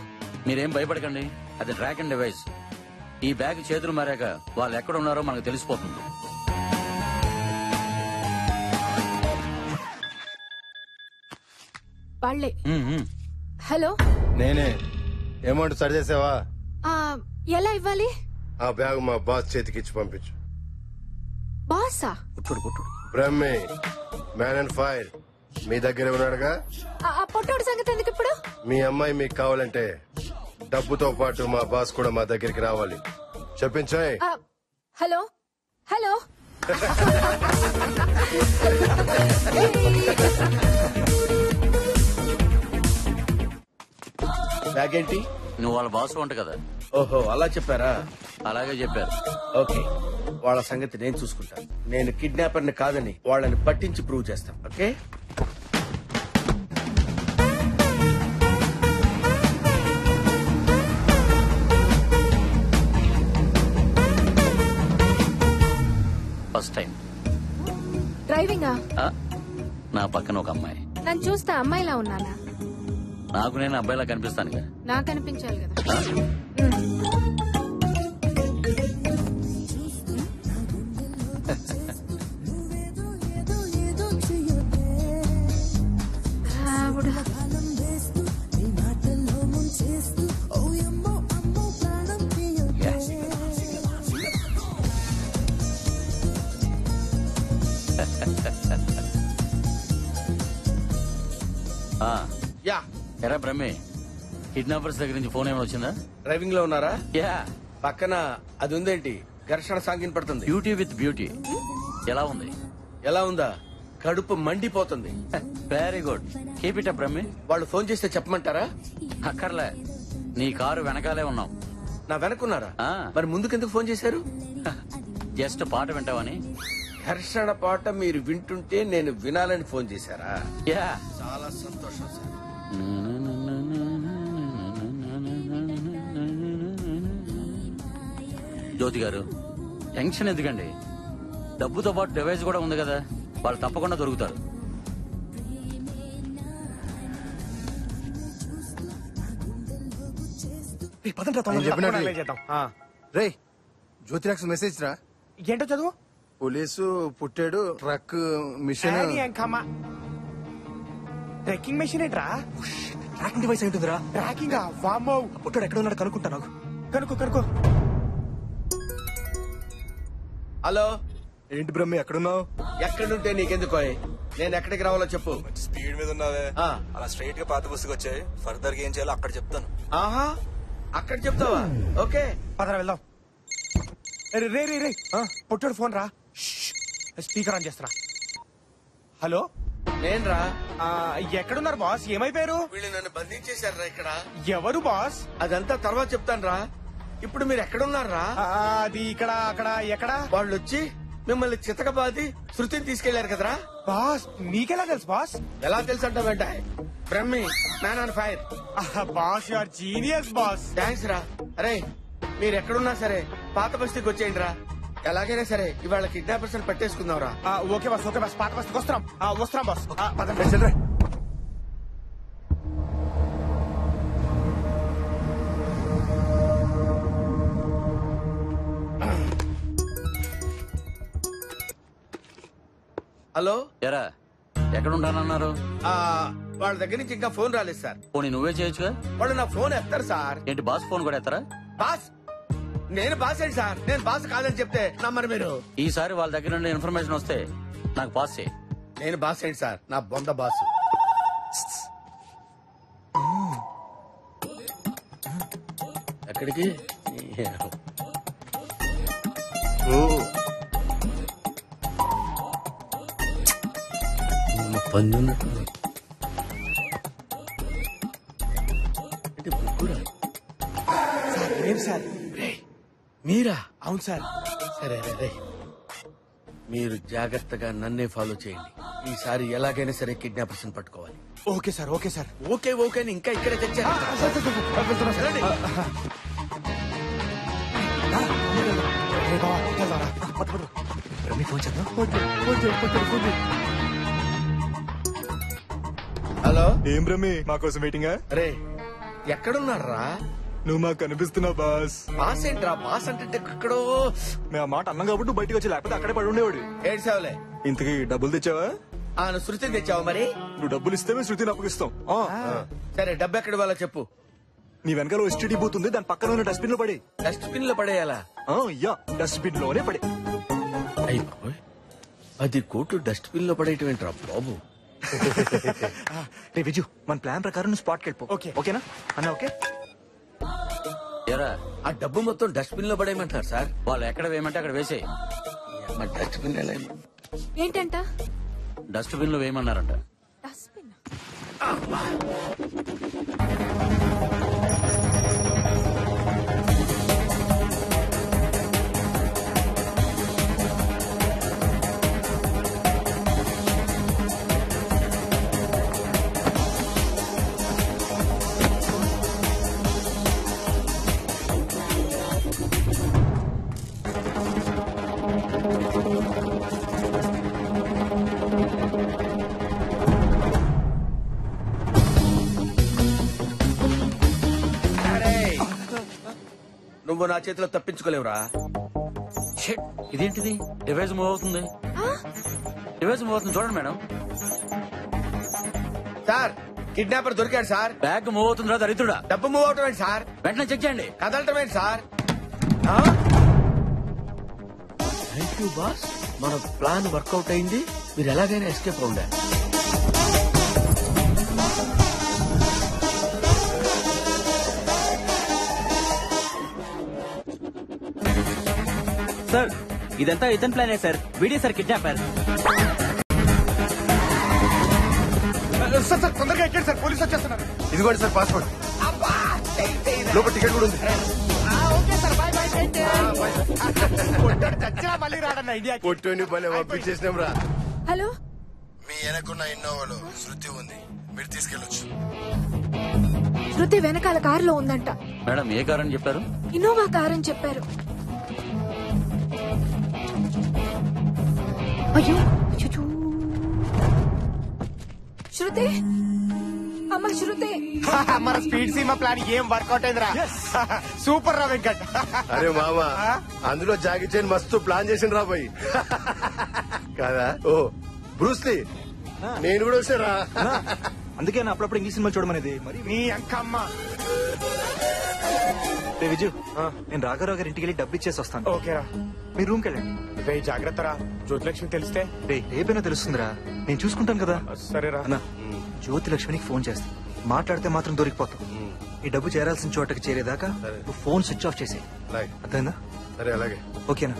Speaker 10: మీరేం భయపడకండి, అది ట్రాక్ అండ్ డివైస్. ఈ బ్యాగ్ చేతులు మారాక వాళ్ళు ఎక్కడ ఉన్నారో మనకు తెలిసిపోతుంది.
Speaker 9: వాళ్ళే. హలో,
Speaker 2: నేనే. అమౌంట్ సరి చేసావా?
Speaker 9: ఎలా ఇవ్వాలి?
Speaker 2: ఆ బ్యాగ్ మా బాస్ చేతికి ఇచ్చి పంపించు.
Speaker 9: బాసా?
Speaker 2: బ్రహ్మి మ్యాన్ అండ్ ఫైర్ మీ దగ్గర ఉన్నాడుగా.
Speaker 9: ఆ పొట్టోడు సంగతి ఎందుకు ఇప్పుడు?
Speaker 2: మీ అమ్మాయి మీకు కావాలంటే డబ్బుతో పాటు మా బాస్ కూడా మా దగ్గరికి రావాలి. చెప్పించాయి.
Speaker 9: Hello hello.
Speaker 11: బ్యాగ్ ఏంటి?
Speaker 10: నువ్వు వాళ్ళ బాస్ వంట కదా.
Speaker 11: ఓహో అలా చెప్పారా?
Speaker 10: అలాగే చెప్పారు.
Speaker 11: ఓకే, వాళ్ళ సంగతి నేను చూసుకుంటాను. నేను కిడ్నాపర్ ని కాదని వాళ్ళని పట్టించి ప్రూవ్ చేస్తాను. ఓకే,
Speaker 10: ఫస్ట్ టైం
Speaker 9: డ్రైవింగా?
Speaker 10: నా పక్కన ఒక అమ్మాయి.
Speaker 9: నన్ను చూస్తే అమ్మాయిలా ఉన్నానా?
Speaker 10: నాకు నేను అబ్బాయిలా కనిపిస్తానుగా.
Speaker 9: నాకు అనిపించాలి కదా.
Speaker 11: యా
Speaker 10: ఎరా బ్రహ్మే, కిడ్నాపర్స్ దగ్గర నుంచి ఫోన్ ఏమైనా వచ్చిందా?
Speaker 11: డ్రైవింగ్ లో ఉన్నారా?
Speaker 10: యా.
Speaker 11: పక్కన అది ఉందేంటి? ఘర్షణ సాంగిన్ పడుతుంది.
Speaker 10: Beauty with beauty. ఎలా ఉంది?
Speaker 11: ఎలా ఉందా? కడుపు మండిపోతుంది.
Speaker 10: Very good, keep it up బ్రహ్మే.
Speaker 11: వాళ్ళు ఫోన్ చేస్తే చెప్పమంటారా?
Speaker 10: అక్కర్లే, నీ కారు వెనకాలే ఉన్నాం.
Speaker 11: నా వెనకున్నారా? మరి ముందుకెందుకు ఫోన్ చేశారు?
Speaker 10: జస్ట్ పాట వింటావని.
Speaker 11: ఘర్షణ పాట మీరు వింటుంటే నేను వినాలని ఫోన్ చేశారా?
Speaker 10: యా.
Speaker 11: చాలా సంతోషం సార్.
Speaker 10: జ్యోతి గారు, టెన్షన్ ఎందుకండి? డబ్బుతో పాటు డివైస్ కూడా ఉంది కదా, వాళ్ళు తప్పకుండా దొరుకుతారు.
Speaker 2: రే జ్యోతిరాక్స్ మెసేజ్ రా.
Speaker 3: ఏంటో చదువు.
Speaker 2: పోలీసు పుట్టాడు, ట్రక్ మిషన్.
Speaker 3: ట్రెక్కింగ్ మెషిన్ ఏంట్రా?
Speaker 1: ట్రాకింగ్ డివైస్ ఏంటిదిరా?
Speaker 3: ట్రాకింగ్ వామ్మో.
Speaker 1: పుట్టాడు ఎక్కడ ఉన్నాడు కనుక్కుంటా. నాకు
Speaker 3: కనుక్కో.
Speaker 11: హలో,
Speaker 1: ఏంటి బ్రహ్మి ఎక్కడున్నావు?
Speaker 11: ఎక్కడుంటే నీకెందుకో? నేను ఎక్కడికి రావాలో చెప్పు.
Speaker 1: స్పీడ్ మీద ఉన్నావే, అలా స్ట్రైట్ గా పాత బస్సుకి వచ్చాయి. ఫర్దర్ గా ఏం చేయాలో అక్కడ చెప్తాను.
Speaker 11: ఆహా, అక్కడ చెప్తావా? ఓకే
Speaker 3: పదరా వెళ్దాం. రే రే రే, పుట్టాడు ఫోన్ రా. స్పీకర్ ఆన్ చేస్తున్నా. హలో,
Speaker 11: నేను రా.
Speaker 3: ఎక్కడున్నారు బాస్? ఏమైపోయారు?
Speaker 11: వీళ్ళు నన్ను బంధించేశారా ఇక్కడ.
Speaker 3: ఎవరు బాస్?
Speaker 11: అదంతా తర్వాత చెప్తాను రా. ఇప్పుడు మీరు ఎక్కడున్నారా?
Speaker 3: అది ఇక్కడ అక్కడ ఎక్కడ?
Speaker 11: వాళ్ళు వచ్చి మిమ్మల్ని చితకబాది శృతిని తీసుకెళ్లారు కదరా.
Speaker 3: బాస్ నీకెలా తెలుసు బాస్?
Speaker 11: ఎలా తెలుసు అంట వెంట. Brahmi man on fire.
Speaker 3: Boss you are genius boss.
Speaker 11: Thanks రా. అరే మీరు ఎక్కడున్నా సరే పాత బస్తీకి వచ్చేయండి రా. ఎలాగైనా సరే ఇవాళ కిడ్నాపర్స్ పట్టేసుకుందాం రా.
Speaker 3: Okay boss, okay boss. పాత బస్తీకి వస్తున్నాం బాస్.
Speaker 11: హలో,
Speaker 10: ఎరా ఎక్కడ ఉంటానన్నారు?
Speaker 11: వాళ్ళ దగ్గర నుంచి ఇంకా ఫోన్ రాలేదు సార్.
Speaker 10: పోనీ నువ్వే చేయొచ్చుగా.
Speaker 11: వాళ్ళు నా ఫోన్ ఎత్తారు సార్.
Speaker 10: ఏంటి బాస్ ఫోన్ కూడా ఎత్తారా?
Speaker 11: బాస్ నేను బాస్ ఏంటి సార్? నేను బాస్ కాదని చెప్తే నమ్మరు మీరు.
Speaker 10: ఈసారి వాళ్ళ దగ్గర నుండి ఇన్ఫర్మేషన్ వస్తే నాకు పాస్ చేయి.
Speaker 11: నేను బాస్ ఏంటి సార్? నా బొంద బాస్. ఎక్కడికి?
Speaker 3: సార్
Speaker 11: మీరా?
Speaker 3: అవును సార్.
Speaker 11: సరే రే, మీరు జాగ్రత్తగా నన్నే ఫాలో చేయండి. ఈసారి ఎలాగైనా సరే కిడ్నాపర్స్ పట్టుకోవాలి.
Speaker 3: Okay sir, okay sir.
Speaker 11: Okay okay అని ఇంకా ఇక్కడే తెచ్చారు.
Speaker 1: ఫోన్ చేద్దాం.
Speaker 11: హలో,
Speaker 1: ఏం రమ్మి మా కోసం వెయిటింగా?
Speaker 11: రే ఎక్కడున్నారా?
Speaker 1: నువ్వు మాకు కనిపిస్తున్నావు బాస్.
Speaker 11: బాస్ ఏంట్రా? బాస్ అంటే ఎక్కడో.
Speaker 1: మేము ఆ మాట అన్నాం కాబట్టి బయటకు వచ్చి, లేకపోతే అక్కడే పడి ఉండేవాడు.
Speaker 11: ఏడ్చావులే.
Speaker 1: ఇంతకీ డబ్బులు తెచ్చావా?
Speaker 11: నువ్వు శృతిని తెచ్చావు మరి?
Speaker 1: నువ్వు డబ్బులు ఇస్తే మేము శృతిని అప్పగిస్తాం.
Speaker 11: సరే, డబ్బు ఎక్కడ వాళ్ళ చెప్పు.
Speaker 1: నీ వెనకాల ఎస్టీడీ బూత్ ఉంది, దాని పక్కన ఉన్న డస్ట్బిన్ లో పడి.
Speaker 11: డస్ట్బిన్ లో పడేయాలా?
Speaker 1: యా, డస్ట్బిన్ లోనే పడి.
Speaker 11: 10 కోట్లు డస్ట్బిన్ లో పడేయటం ఏంట్రా బాబు?
Speaker 1: రే విజు, మన ప్లాన్ ప్రకారం నువ్వు స్పాట్కి వెళ్ళిపో. ఓకేనా అన్న? ఓకే.
Speaker 10: ఎరా,
Speaker 11: ఆ డబ్బు మొత్తం డస్ట్బిన్ లో పడేయమంటారు సార్.
Speaker 10: వాళ్ళు ఎక్కడ వేయమంటే అక్కడ వేసేయి.
Speaker 11: డస్ట్బిన్
Speaker 9: ఏంటంట?
Speaker 10: డస్ట్బిన్ లో వేయమన్నారంట.
Speaker 9: డస్ట్బిన్?
Speaker 11: నువ్వు నా చేతిలో తప్పించుకోలేవురా.
Speaker 10: షిట్, ఇదేంటిది? డివైస్ మూవ్ అవుతుంది. డివైస్ మూవ్ అవుతుంది చూడండి మేడం.
Speaker 11: సార్, కిడ్నాపర్ దొరికాడు సార్.
Speaker 10: బ్యాగ్ మూవ్ అవుతుందిరా దరిద్రుడా.
Speaker 11: డబ్బు మూవ్ అవటం ఏంటి సార్?
Speaker 10: వెంటనే చెక్ చేయండి.
Speaker 11: కదలటం ఏంటి సార్? థ్యాంక్ యూ బాస్, మన ప్లాన్ వర్కౌట్ అయింది. మీరు ఎలాగైనా ఎస్కేప్ అవుండారు.
Speaker 13: సార్, ఇదంతా ఇతని ప్లానే sir. Video sir kidnapper.
Speaker 3: Sir తొందరగా ఎక్కండి సార్, పోలీసు వచ్చేస్తున్నారు.
Speaker 2: ఇదిగోండి సార్ పాస్పోర్ట్. లోపల టికెట్ కూడా ఉంది.
Speaker 3: మళ్ళీ రాడన్న ఇండియా.
Speaker 2: పొట్టుని భలే పంపించేసినాం రా.
Speaker 9: హలో,
Speaker 2: మీ వెనకున్న ఇన్నోవాలో శృతి ఉంది, మీరు తీసుకెళ్ళొచ్చు.
Speaker 9: శృతి వెనకాల కారులో ఉందంట.
Speaker 10: మేడం, ఏ కార్ అని చెప్పారు?
Speaker 9: ఇన్నోవా కార్ అని చెప్పారు. అయ్యో, శృతి, అమ్మ శృతి.
Speaker 3: మన స్పీడ్ సీమా ప్లాన్ ఏం వర్కౌట్ అయిందిరా. సూపర్ రా వెంకట్.
Speaker 2: అరే మామా, అందులో జాగి చైన్ మస్తు ప్లాన్ చేసిన రా పోయి కాదా? ఓ బ్రూస్లీ, నేను కూడా వచ్చారా?
Speaker 1: అందుకే నా అప్పుడప్పుడు ఇంగ్లీష్ సినిమా చూడమనేది. మరి
Speaker 3: నీ అంకమ్మ.
Speaker 1: రే విజు, నేను రాఘరావు గారి ఇంటికి వెళ్ళి డబ్బు ఇచ్చేసి వస్తాను.
Speaker 3: ఓకేరా,
Speaker 1: మీ రూమ్కి వెళ్ళండి.
Speaker 3: రే జాగ్రత్త రా, జ్యోతిలక్ష్మి తెలిస్తే.
Speaker 1: రే రేపైనా తెలుస్తుందిరా, నేను చూసుకుంటాను కదా.
Speaker 3: సరేరా
Speaker 1: అన్నా, జ్యోతిలక్ష్మికి ఫోన్ చేస్తా. మాట్లాడితే మాత్రం దొరికిపోతావు. ఈ డబ్బు చేరాల్సిన చోటకి చేరేదాకా నువ్వు ఫోన్ స్విచ్ ఆఫ్ చేసేయి. అర్థమైందా?
Speaker 2: సరే, అలాగే.
Speaker 1: ఓకేనా?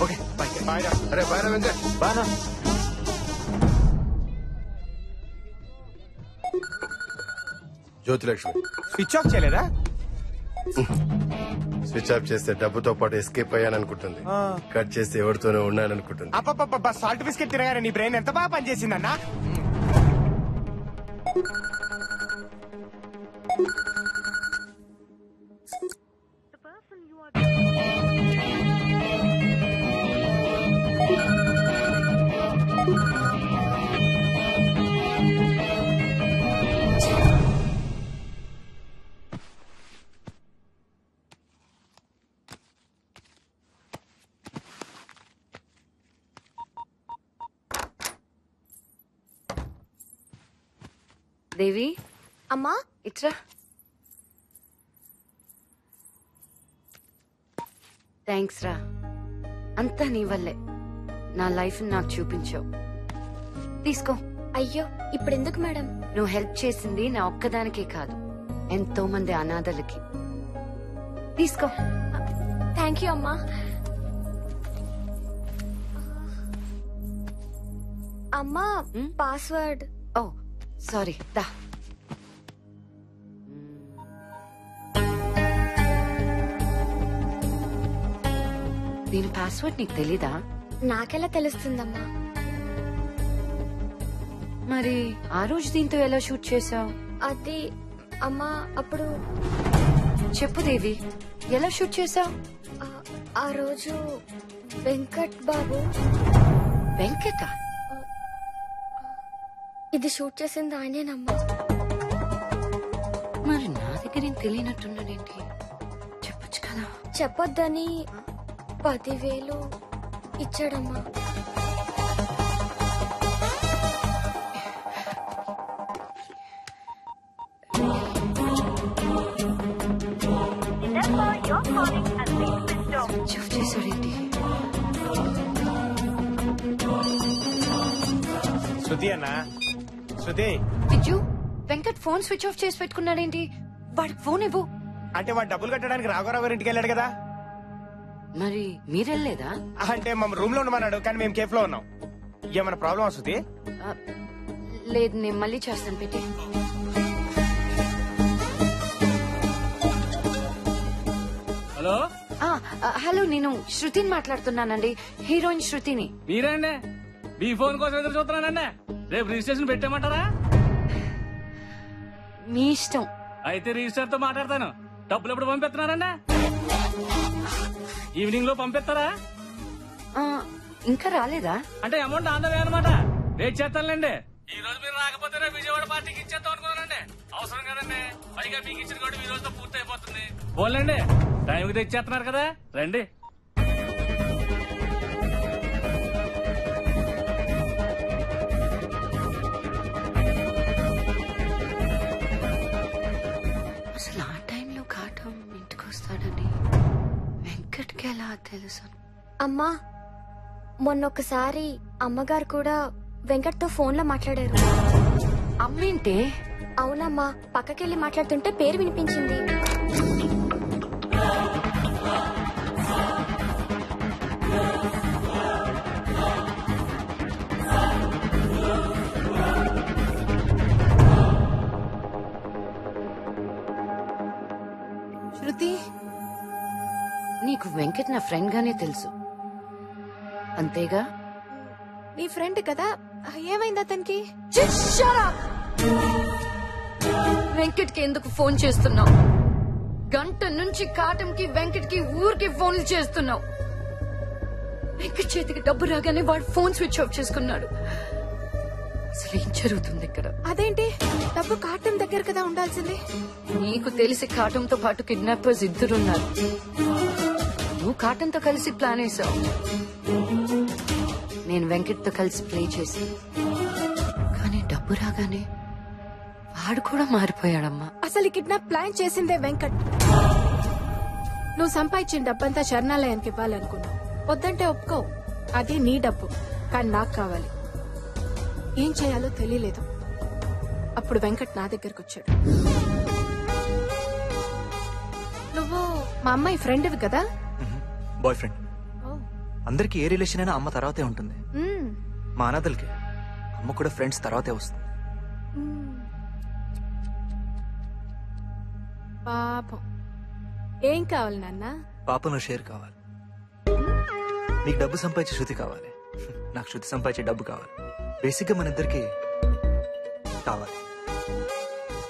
Speaker 1: Okay, bye.
Speaker 3: బాయ్ రా.
Speaker 2: అరే బాయ్ రా వెంకట్.
Speaker 1: బానా.
Speaker 2: జ్యోతిలక్ష్మి
Speaker 3: స్విచ్ ఆఫ్ చేయలేదా?
Speaker 2: స్విచ్ ఆఫ్ చేస్తే డబ్బుతో పాటు ఎస్కేప్ అయ్యాననుకుంటుంది. కట్ చేస్తే ఎవరితోనే ఉన్నాననుకుంటుంది.
Speaker 3: అప్ప సాల్ట్ బిస్కెట్ తినగానే నీ బ్రెయిన్ ఎంత బాగా పనిచేసిందన్నా.
Speaker 5: దేవి,
Speaker 12: అమ్మా
Speaker 5: ఇట్రా. థ్యాంక్స్ రా, అంతా నీ వల్లే. నా లైఫ్ నాకు చూపించావు. తీసుకో.
Speaker 12: అయ్యో, ఇప్పుడు ఎందుకు మేడం?
Speaker 5: నువ్వు హెల్ప్ చేసింది నా ఒక్కదానికే కాదు, ఎంతో మంది అనాథలకి. తీసుకో.
Speaker 12: థ్యాంక్ యూ అమ్మా. అమ్మా, పాస్వర్డ్.
Speaker 5: ఓ సారీ, దా. దీని పాస్వర్డ్ నీకు తెలీదా?
Speaker 12: నాకెలా తెలుస్తుందమ్మా?
Speaker 5: మరి ఆ రోజు దీంతో ఎలా షూట్ చేసావు?
Speaker 12: అది అమ్మా, అప్పుడు
Speaker 5: చెప్పు దేవి, ఎలా షూట్ చేసావు?
Speaker 12: ఆ రోజు వెంకట్ బాబు.
Speaker 5: వెంకట
Speaker 12: ఇది షూట్ చేసింది ఆయనేనమ్మా.
Speaker 5: మరి నా దగ్గర ఏం తెలియనట్టున్నాడేంటి? చెప్పొచ్చు కదా.
Speaker 12: చెప్పొద్దని 10,000 ఇచ్చాడమ్మా.
Speaker 5: చేశాడేంటి?
Speaker 3: శృతి అన్నా, Shruti.
Speaker 5: Vijju, Venkat phone switch off చేసి పెట్టుకున్నాడేంటి? వాడికి ఫోన్ ఇవ్వు.
Speaker 3: అంటే వాడు డబ్బులు కట్టడానికి రాఘవరావు గారి ఇంటికి వెళ్ళాడు కదా.
Speaker 5: మరి మీరెళ్ళలేదా?
Speaker 3: అంటే మా రూమ్ లో ఉండమన్నాడు, కానీ మేము కేఫ్ లో ఉన్నాం. ఏమైనా ప్రాబ్లమ్ శృతి?
Speaker 5: లేదు, నేను మళ్ళీ చేస్తాను. పెట్టి
Speaker 16: హలో.
Speaker 5: హలో, నేను శృతిని మాట్లాడుతున్నానండి. హీరోయిన్ శృతిని.
Speaker 16: మీరేండి? మీ ఫోన్ కోసం ఎదురు చూస్తున్నానండి. రేపు రిజిస్ట్రేషన్ పెట్టామంటారా?
Speaker 5: మీ ఇష్టం.
Speaker 16: అయితే రిజిస్టర్ తో మాట్లాడతాను. డబ్బులు ఎప్పుడు పంపిస్తున్నారండి? ఈవినింగ్ లో పంపిస్తారా?
Speaker 5: ఇంకా రాలేదా?
Speaker 16: అంటే అమౌంట్ ఆందవే అనమాట. వెయిట్ చేస్తానులేండి. ఈ రోజు మీరు రాకపోతే రేపు విజయవాడ పార్టీకి ఇచ్చేద్దాం అనుకున్నానండి. అవసరం కదండి. పైగా మీకు ఇచ్చిన కూడా ఈ రోజుతో పూర్తి అయిపోతుంది. పోలేండి, టైంకి తెచ్చేస్తున్నారు కదా, రండి.
Speaker 5: అసలు ఆ టైంలో కాటం ఇంటికి వస్తాడని వెంకట్కి ఎలా తెలుసు?
Speaker 12: అమ్మా, మొన్నొకసారి అమ్మగారు కూడా వెంకట్తో ఫోన్ లో మాట్లాడారు.
Speaker 5: అమ్మేంటే?
Speaker 12: అవునమ్మా, పక్కకెళ్ళి మాట్లాడుతుంటే పేరు వినిపించింది.
Speaker 9: శృతి,
Speaker 5: నీకు వెంకట్ నా ఫ్రెండ్ గానే తెలుసు అంతేగా?
Speaker 9: నీ ఫ్రెండ్ కదా, ఏమైంది అతనికి?
Speaker 5: వెంకట్ కి ఎందుకు ఫోన్ చేస్తున్నావు? గంట నుంచి కాటంకి వెంకట్ కి ఊరికి ఫోన్లు చేస్తున్నావు. వెంకట్ చేతికి డబ్బు రాగానే వాడు ఫోన్ స్విచ్ ఆఫ్ చేసుకున్నాడు. అసలు ఏం జరుగుతుంది ఇక్కడ?
Speaker 9: అదేంటి, డబ్బు కాటం దగ్గర కదా ఉండాల్సింది.
Speaker 5: నీకు తెలిసి కాటంతో పాటు కిడ్నాపర్స్ ఇద్దరున్నారు. నువ్వు కాటంతో కలిసి ప్లాన్ వేసావు. నేను వెంకట్ తో కలిసి ప్లే చేసి, కానీ డబ్బు రాగానే వాడు కూడా మారిపోయాడమ్మా.
Speaker 9: అసలు ఈ కిడ్నాప్ ప్లాన్ చేసిందే వెంకట్. నువ్వు సంపాదించిన డబ్బంతా శరణాలయానికి ఇవ్వాలనుకున్నావు. వద్దంటే ఒప్పుకో, అది నీ డబ్బు, కానీ నాకు కావాలి. ఏం చేయాలో తెలియలేదు. అప్పుడు వెంకట్ నా దగ్గరకు వచ్చాడు. నువ్వు మా అమ్మాయి ఫ్రెండ్వి కదా?
Speaker 1: Boy friend. అందరికి ఏ రిలేషన్ అయినా అమ్మ తర్వాతే ఉంటుంది. మా అనాథలకి అమ్మ కూడా ఫ్రెండ్స్ తర్వాతే వస్తుంది.
Speaker 9: పాపం. ఏం కావాలి నాన్న?
Speaker 1: పాపను షేర్ కావాలి. నీకు డబ్బు సంపాదించే శృతి కావాలి, నాకు శృతి సంపాదించే డబ్బు కావాలి. బేసిక్ గా మన ఇద్దరికి కావాలి.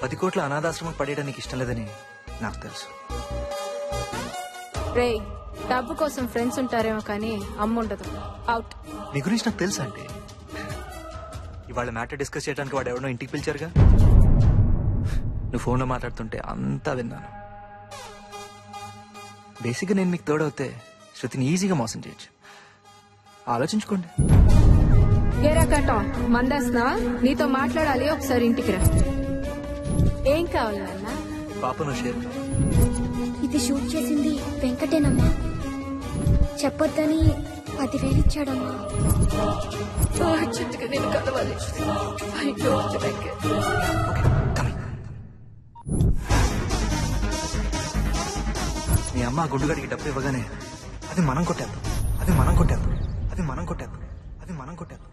Speaker 1: 10 కోట్ల అనాథాశ్రమం పడేయడానికి ఇష్టం లేదని నాకు తెలుసు.
Speaker 9: రేయ్, డబ్బు కోసం ఫ్రెండ్స్ ఉంటారేమో కానీ అమ్మ ఉండదు. అవుట్.
Speaker 1: నీ గురించి నాకు తెలుసా అంటే? ఇవాళ మ్యాటర్ డిస్కస్ చేయడానికి వాడు ఎవరినో ఇంటికి పిలిచారుగా. నువ్వు ఫోన్లో మాట్లాడుతుంటే అంతా విన్నాను. బేసిక్గా నేను మీకు తోడవుతే శృతిని ఈజీగా మోసం చేయొచ్చు. ఆలోచించుకోండి.
Speaker 9: ఏరా కట్టం, మందేస్తున్నావా? నీతో మాట్లాడాలి, ఒకసారి ఇంటికి రా. ఏం కావాలి నాన్న?
Speaker 1: పాపను షేర్.
Speaker 12: ఇది షూట్ చేసింది వెంకటేనమ్మా. చెప్పొద్దని 10,000 ఇచ్చాడమ్మా.
Speaker 5: నేను కలవాలి.
Speaker 1: మీ అమ్మ గుండుగాడికి డబ్బు ఇవ్వగానే అది మనం కొట్టేద్దాం, అది మనం కొట్టేద్దాం, అది మనం కొట్టేద్దాం, అది మనం కొట్టేద్దాం.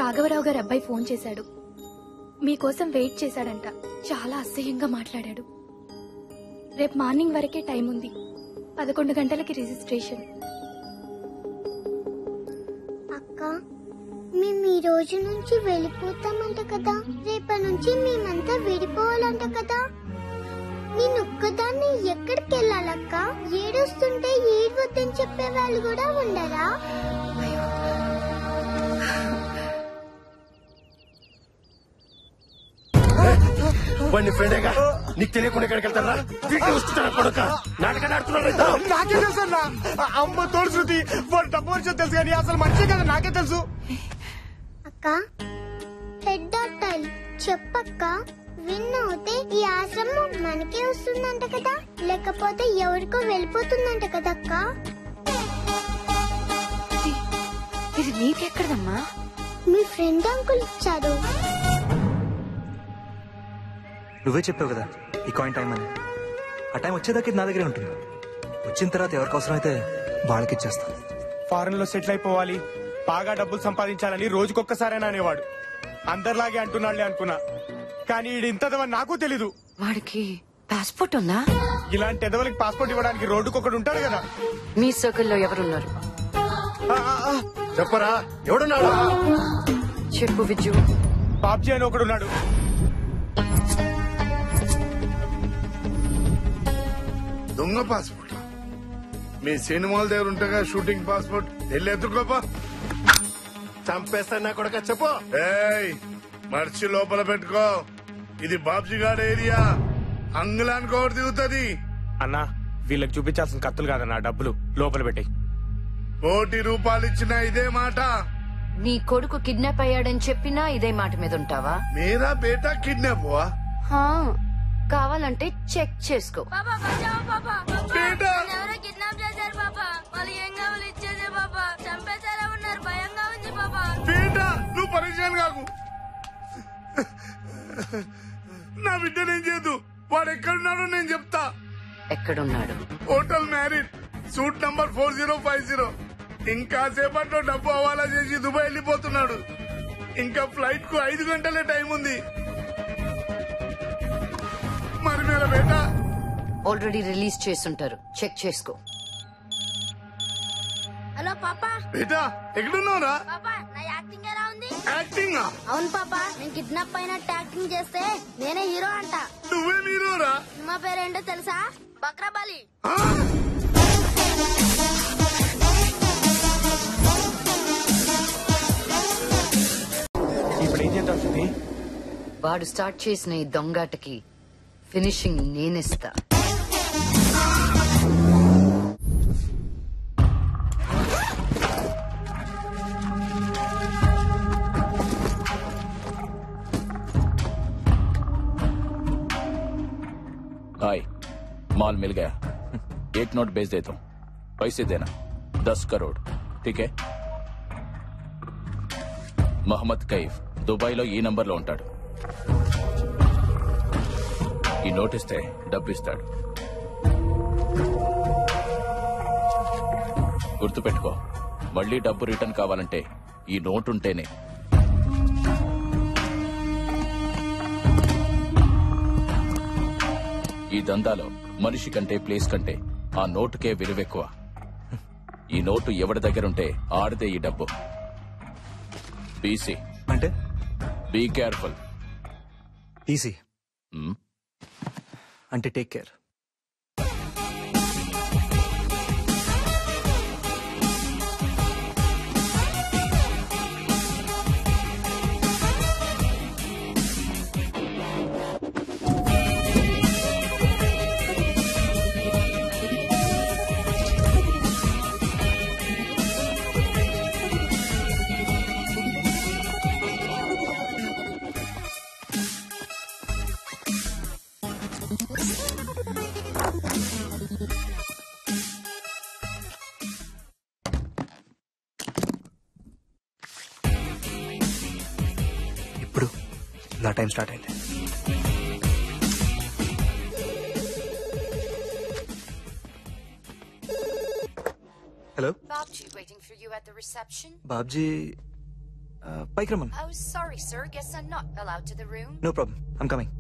Speaker 19: రాఘవరావు గారి అబ్బాయి ఫోన్ చేశాడు. మీకోసం వెయిట్ చేశాడంట. చాలా అసహ్యంగా మాట్లాడాడు. రేపు మార్నింగ్ వరకే టైం ఉంది. 11 గంటలకి రిజిస్ట్రేషన్.
Speaker 12: అక్క, మేము ఈ రోజు నుంచి వెళ్ళిపోతామంట కదా. రేపటి నుంచి మేమంతా విడిపోవాలంట కదా. నేను ఒక్కదాన్ని ఎక్కడికి వెళ్ళాలక్క? ఏడుస్తుంటే ఏడవద్దని చెప్పే వాళ్ళు కూడా ఉండరా?
Speaker 2: వాడిని ఫ్రెండేగా నీకు తెలియకుండా ఎక్కడికి వెళ్తారా? వీటిని వస్తున్నారా కొడుక? నాటకాలు ఆడుతున్నారా ఇద్దరు?
Speaker 3: నాకే తెలుసు అన్న. అమ్మ తోడు శృతి వాడు డబ్బు వచ్చి తెలుసు కానీ అసలు మనిషి కదా నాకే తెలుసు.
Speaker 12: అక్క హెడ్ డాక్టర్ చెప్పక్క, విన్ అవుతే ఈ ఆశ్రమం మనకే వస్తుందంట కదా, లేకపోతే ఎవరికో వెళ్ళిపోతుందంట కదక్క?
Speaker 5: ఇది నీకెక్కడదమ్మా?
Speaker 12: మీ ఫ్రెండ్ అంకుల్ ఇచ్చారు.
Speaker 1: నువ్వే చెప్పావు కదా ఈ కాయిన్ టైం అని. ఆ టైం వచ్చేదాకా ఇది నా దగ్గరే ఉంటుంది. వచ్చిన తర్వాత ఎవరికి అవసరం అయితే వాళ్ళకి ఇచ్చేస్తాను.
Speaker 3: ఫారెన్ లో సెటిల్ అయిపోవాలి, బాగా డబ్బులు సంపాదించాలని రోజుకొక్కసారైనా అనేవాడు. అందరిలాగే అంటున్నాడులే అనుకున్నా, కానీ ఈడు ఇంతదవని నాకు తెలీదు.
Speaker 5: వాడికి పాస్పోర్ట్ ఉందా?
Speaker 3: ఇలాంటి ఎదవలకి పాస్పోర్ట్ ఇవ్వడానికి రోడ్డుకొకడు ఉంటాడు కదా.
Speaker 5: మీ సర్కిల్లో ఎవరున్నారు?
Speaker 2: చెప్పరా ఎవడున్నాడు?
Speaker 5: చెప్పు విజ్జు.
Speaker 3: బాబ్జీ అని ఒకడున్నాడు.
Speaker 18: దొంగ పాస్పోర్ట్ మీ సినిమాల దగ్గర ఉంటగా షూటింగ్ పాస్పోర్ట్ వెళ్ళి ఎత్తుకోపా.
Speaker 2: చంపేస్తా నా కొడుక చెప్పు.
Speaker 18: ఏయ్ మర్చి లోపల పెట్టుకో. ఇది బాబ్జీ గారి ఏరియా. అంగులానికి ఒకటి దిగుతుంది.
Speaker 3: అన్నా వీళ్ళకి చూపించాల్సిన కత్తులు కాదన్నా, డబ్బులు లోపల పెట్టాయి.
Speaker 18: ₹1,00,000 ఇచ్చినా ఇదే మాట.
Speaker 5: నీ కొడుకు కిడ్నాప్ అయ్యాడని చెప్పినా ఇదే మాట మీద ఉంటావా?
Speaker 18: మేరా బేటా కిడ్నాప్ హువా.
Speaker 5: హా, కావాలంటే చెక్ చేసుకో.
Speaker 18: బేటా
Speaker 12: ఎవరో కిడ్నాప్ చేశారు పాపా. వాళ్ళు ఏం కావాలి ఇచ్చేదే పాపా. చంపేసారా ఉన్నారు, భయంగా ఉంది పాపా.
Speaker 18: బేటా నువ్వు పరేషాన్ కాకు. నా బిడ్డనేం చేయదు. వాడు ఎక్కడున్నాడో నేను చెప్తా.
Speaker 5: ఎక్కడున్నాడు?
Speaker 18: Hotel married, suit number 4050. ఇంకా సేపట్లో డబ్బు హవాలా చేసి దుబాయ్ వెళ్ళిపోతున్నాడు. ఇంకా ఫ్లైట్ కు 5 గంటలే టైం ఉంది. మరి మేరా బేటా
Speaker 5: ఆల్రెడీ రిలీజ్ చేసుంటారు, చెక్ చేసుకో.
Speaker 12: హలో పాపా.
Speaker 18: బేటా ఎక్కడున్నావురా?
Speaker 12: పాపా నా యాక్టింగ్ ఎలా ఉంది?
Speaker 18: యాక్టింగ్?
Speaker 12: అవును పాపా, నేను కిడ్నాప్ అయినట్టు యాక్టింగ్ చేస్తే నేనే హీరో అంట.
Speaker 18: నువ్వే హీరోరా?
Speaker 12: సినిమా పేరేంటో తెలుసా? బక్రాబాలి.
Speaker 3: ఇప్పుడు ఏం చేద్దాం శృతి?
Speaker 5: వాడు స్టార్ట్ చేసిన ఈ దొంగాటకి ఫినిషింగ్ నేనిస్తా.
Speaker 10: हाय माल मिल गया. 1 नोट भेज देता हूँ. पैसे देना 10 करोड़. ठीक है? మహమ్మద్ కైఫ్ దుబాయ్లో ఈ నంబర్లో ఉంటాడు. ఈ నోటిస్తే డబ్బు ఇస్తాడు. గుర్తుపెట్టుకో, మళ్ళీ డబ్బు రిటర్న్ కావాలంటే ఈ నోట్ ఉంటేనే. ఈ దందాలో మనిషి కంటే ప్లేస్ కంటే ఆ నోటుకే విలువెక్కువ. ఈ నోటు ఎవరి దగ్గరుంటే ఆడితే ఈ డబ్బు. బీసీ
Speaker 1: అంటే
Speaker 10: బీ కేర్ఫుల్.
Speaker 1: ఈసీ అంటే టేక్ కేర్. ఇప్పుడు నా టైం స్టార్ట్ అయింది. Hello
Speaker 5: Babji waiting for you at the reception.
Speaker 1: Babji పైకి రమ్మను.
Speaker 5: Oh, sorry, sir. Guess I'm not allowed to the room.
Speaker 1: No problem, I'm coming.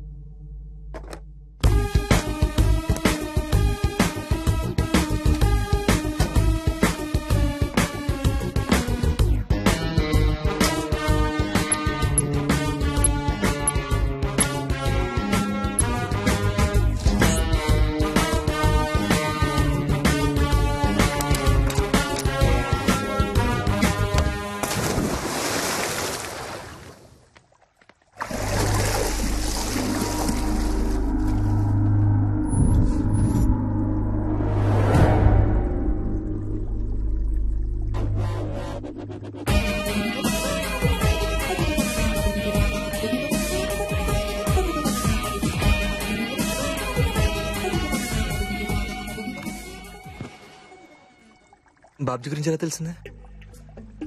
Speaker 1: Babji గురించి ఎలా తెలిసిందే?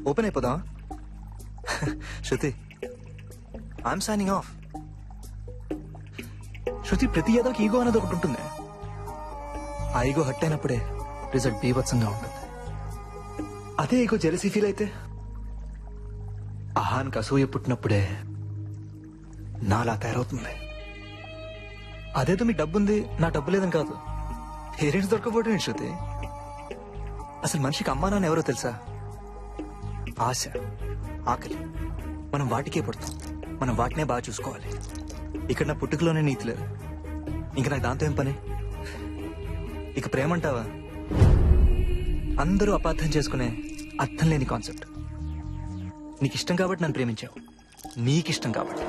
Speaker 1: ఓపెన్ అయిపోదా? Shruti, I'm signing off. Shruti, ప్రతి ఏదోకి ఈగో అనేది ఒకటి ఉంటుంది. ఆ ఈగో హట్ అయినప్పుడే రిజల్ట్ బీభత్సంగా ఉంటుంది. అదే ఈగో జెలసీ ఫీల్ అయితే, అహానికి అసూయ పుట్టినప్పుడే నాలా తయారవుతుంది. అదేదో మీ డబ్బుంది, నా డబ్బు లేదని కాదు. పేరెంట్స్ దొరకపోవడం ఏంటి శృతి? అసలు మనిషికి అమ్మా నాన్న ఎవరో తెలుసా? ఆశ, ఆకలి. మనం వాటికే పడుతాం. మనం వాటినే బాగా చూసుకోవాలి. ఇక్కడ నా పుట్టుకలోనే నీతి లేదు. ఇంకా నాకు దాంతో ఏం పని? ఇక ప్రేమ అంటావా? అందరూ అపార్థం చేసుకునే అర్థం లేని కాన్సెప్ట్. నీకు ఇష్టం కాబట్టి నన్ను ప్రేమించావు. నీకిష్టం కాబట్టి.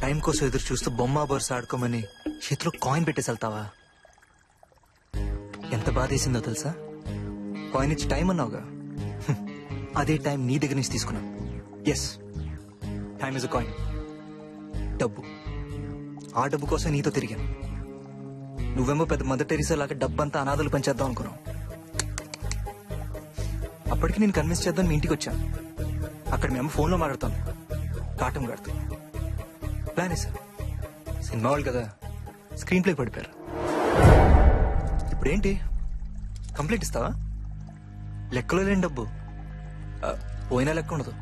Speaker 1: టైం కోసం ఎదురు చూస్తూ బొమ్మ బొరుస ఆడుకోమని చేతిలో కాయిన్ పెట్టేసి వెళ్తావా? ఎంత బాధేసిందో తెలుసా? కాయిన్ ఇచ్చి టైం అన్నావుగా, అదే టైం నీ దగ్గర నుంచి తీసుకున్నా. Yes, time is a coin. డబ్బు. ఆ డబ్బు కోసం నీతో తిరిగాను. నువ్వేమో పెద్ద మదర్ టెరిసా లాగా డబ్బంతా అనాథలు పంచేద్దాం అనుకున్నావు. అప్పటికి నేను కన్విన్స్ చేద్దాం మీ ఇంటికి వచ్చాను. అక్కడ మేము ఫోన్లో మాట్లాడుతాను. కాటం కడుతూ ప్లాన్ వేశారు. సినిమా వాళ్ళు కదా, స్క్రీన్ ప్లే పడిపోయారు. ఇప్పుడేంటి? కంప్లైంట్ ఇస్తావా? లెక్కలో లేని డబ్బు పోయినా లెక్క ఉండదు.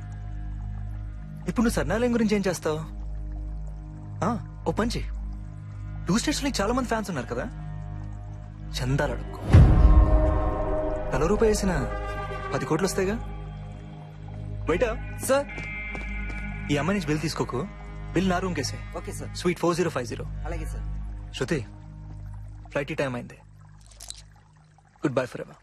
Speaker 1: ఇప్పుడు నువ్వు సర్నాలయం గురించి ఏం చేస్తావు? ఓ పంచి, 2 స్టేట్స్ లో చాలా మంది ఫ్యాన్స్ ఉన్నారు కదా, చందాలు అడుక్కో. ₹1 వేసిన 10 కోట్లు వస్తాయిగా. బయట సార్, ఈ అమ్మాయి నుంచి బిల్ తీసుకోకు. బిల్ నా రూమ్ కేసే.
Speaker 13: Okay sir.
Speaker 1: స్వీట్ 4050.
Speaker 13: అలాగే సార్.
Speaker 1: శృతి, ఫ్లైట్ టైం అయింది. Good bye for ever.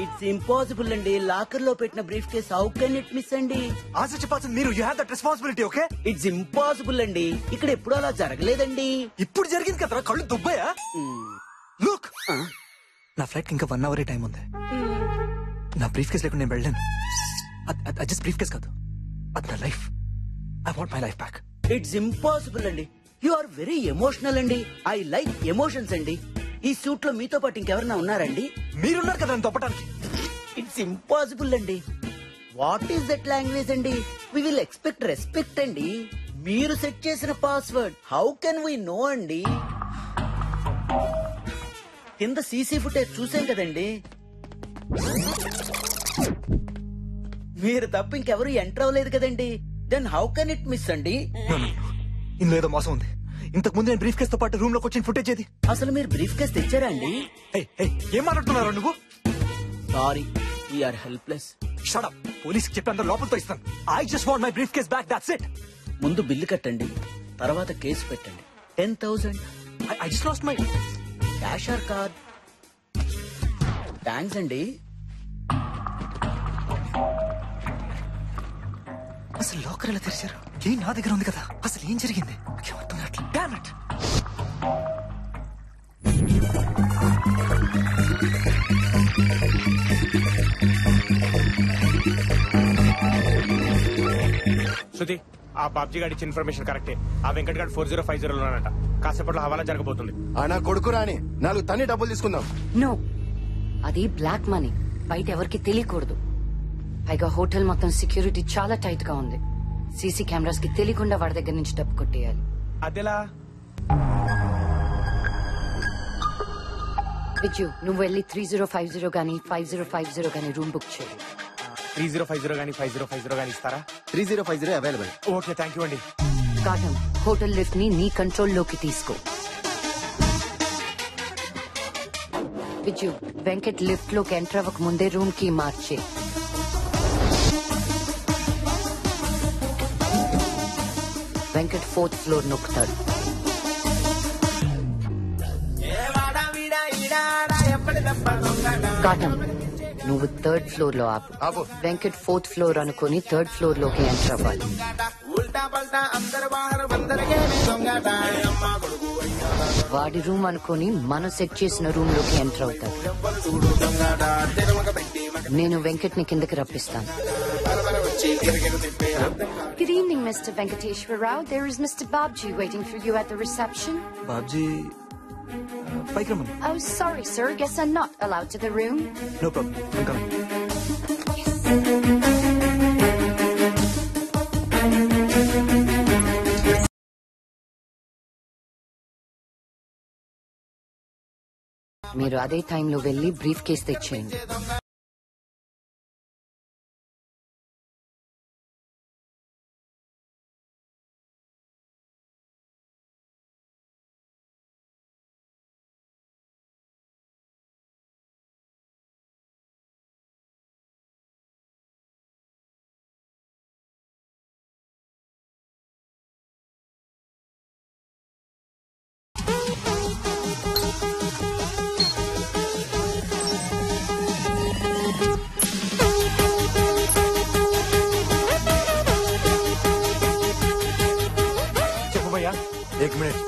Speaker 13: It's impossible అండి. లాకర్ లో పెట్టిన brief case how can it miss అండి?
Speaker 1: ఆన్సర్ చెప్పాల్సింది మీరు. You have that responsibility. Okay,
Speaker 13: it's impossible అండి. ఇక్కడ ఎప్పుడు అలా జరగలేదండి.
Speaker 1: ఇప్పుడు జరిగింది కదా, కళ్ళు దుబ్బాయా? లుక్, నా ఫ్లైట్ ఇంకా 1 అవర్ టైం ఉంది. నా బ్రీఫ్ కేస్ లేకుండా నేను వెళ్ళాను. అది జస్ట్ బ్రీఫ్ కేస్ కాదు, అది నా life. I want my life back.
Speaker 13: It's impossible అండి. యు ఆర్ వెరీ ఎమోషనల్ అండి. ఐ లైక్ ఎమోషన్స్ అండి. ఈ సూట్ లో మీతో పాటు ఇంకెవరన్నా ఉన్నారండి?
Speaker 1: మీరున్నారు కదా తప్పటానికి.
Speaker 13: ఇట్స్ ఇంపాసిబుల్ అండి. వాట్ ఈస్ దట్ లాంగ్వేజ్ అండి? వి విల్ ఎక్స్పెక్ట్ రెస్పెక్ట్ అండి. మీరు సెట్ చేసిన password how can we know అండి? కింద సీసీ ఫుటేజ్ చూసాం కదండి. మీరు తప్ప ఇంకెవరు ఎంటర్ అవ్వలేదు కదండి. Then how can it miss అండి?
Speaker 1: ఇందులో ఏదో మోసం ఉంది. ఇంతకు ముందు నేను బ్రీఫ్ కేస్ తో పాటు రూమ్ లోకి వచ్చిన ఫుటేజ్ ఏది?
Speaker 13: అసలు మీరు బ్రీఫ్ కేస్ తెచ్చారా అండి?
Speaker 1: ఏం మాట్లాడుతున్నారు నువ్వు?
Speaker 13: Sorry, we are helpless.
Speaker 1: Shut up. Police చెప్పి అందరూ లోపలితో ఇస్తాను. I just want my briefcase back, that's it.
Speaker 13: ముందు బిల్లు కట్టండి, తర్వాత కేసు పెట్టండి. 10,000.
Speaker 1: I just lost my
Speaker 13: cash or card? Thanks అండి.
Speaker 1: అసలు లాకర్ ఎలా తెరిచారు? ఏం నా దగ్గర ఉంది కదా, అసలు ఏం జరిగింది? అర్థం కావట్లేదు. Damn it.
Speaker 3: శృతి, ఆ బాబ్జీ గారి ఇచ్చిన ఇన్ఫర్మేషన్ కరెక్టే. ఆ వెంకట్ గారు 4050 లోనంట. కాసేపట్లో హవాలా జరగబోతుంది.
Speaker 2: నా కొడుకు రాని 4 తన్ని డబ్బులు తీసుకుందాం.
Speaker 20: నో, అది బ్లాక్ మనీ, బయట ఎవరికి తెలియకూడదు. పైగా హోటల్ మొత్తం సెక్యూరిటీ చాలా టైట్ గా ఉంది. సీసీ కెమెరాస్ కి తెలియకుండా వాడి దగ్గర నుంచి డబ్బు కొట్టేయాలి.
Speaker 3: అదెలా?
Speaker 20: విజు, నువ్వు వెళ్ళి 3050 గానీ 5050 గానీ రూమ్ బుక్ చేయి.
Speaker 3: 3050 గానీ 5050 గానీ ఇస్తారా?
Speaker 6: 3050 అవైలబుల్.
Speaker 3: ఓకే, థ్యాంక్ యూ అండి.
Speaker 20: కాటం, హోటల్ లిఫ్ట్ ని నీ కంట్రోల్లోకి తీసుకో. విజు, వెంకట్ లిఫ్ట్ లోకి ఎంటర్ అవ్వక ముందే రూమ్ కి మార్చే. Venkat 4th floor నొక్కుతాడు. కాటం నువ్వు 3rd ఫ్లోర్ లో ఆపు. వెంకట్ 4th ఫ్లోర్ అనుకుని 3rd ఫ్లోర్ లోకి ఎంటర్ అవ్వాలి. వాడి రూమ్ అనుకుని మనం సెట్ చేసిన రూమ్ లోకి ఎంటర్ అవుతాడు. నేను వెంకట్ ని కిందకి రప్పిస్తాను. Good evening, Mr. Venkateshwar Rao. There is Mr. Babji waiting for you at the reception.
Speaker 1: Babji పైకి రమ్మని.
Speaker 20: Oh, sorry, sir. Guess I'm not allowed to the room.
Speaker 1: No problem, I'm coming.
Speaker 20: మీరు అదే టైంలో వెళ్ళి బ్రీఫ్ కేస్ తెచ్చేయండి.
Speaker 1: చెప్పు భయ్యా. 1 minute.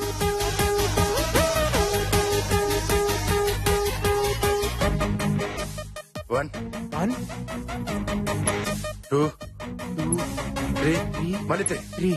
Speaker 2: One, 2, 3, మళ్ళీ 3.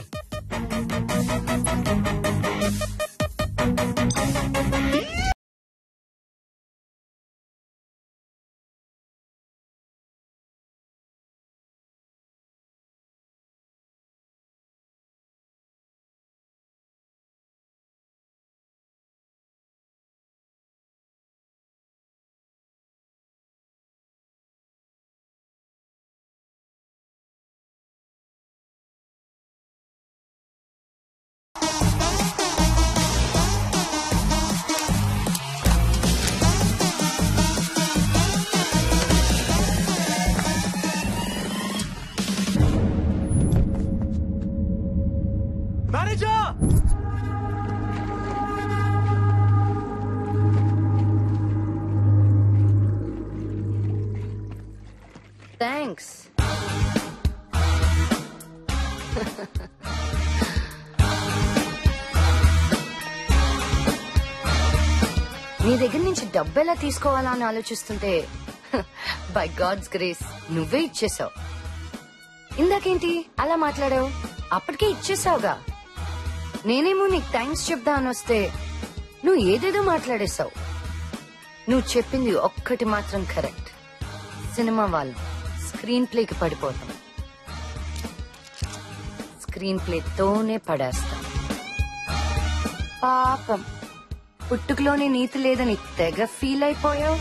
Speaker 1: Manager!
Speaker 20: Thanks. నీ దగ్గర నుంచి డబ్బు ఎలా తీసుకోవాలా అని ఆలోచిస్తుంటే బై గాడ్స్ గ్రేస్ నువ్వే ఇచ్చేసావు. ఇందాకేంటి అలా మాట్లాడావు? అప్పటికే ఇచ్చేసావుగా. నేనేమో నీకు థ్యాంక్స్ చెప్దా అని వస్తే నువ్వు ఏదేదో మాట్లాడేశావు. నువ్వు చెప్పింది ఒక్కటి మాత్రం కరెక్ట్. సినిమా వాళ్ళు స్క్రీన్ ప్లేకి పడిపోతాం, స్క్రీన్ ప్లేతోనే పడేస్తాం. పాపం పుట్టుకలోనే నీతి లేదని తెగ ఫీల్ అయిపోయావు.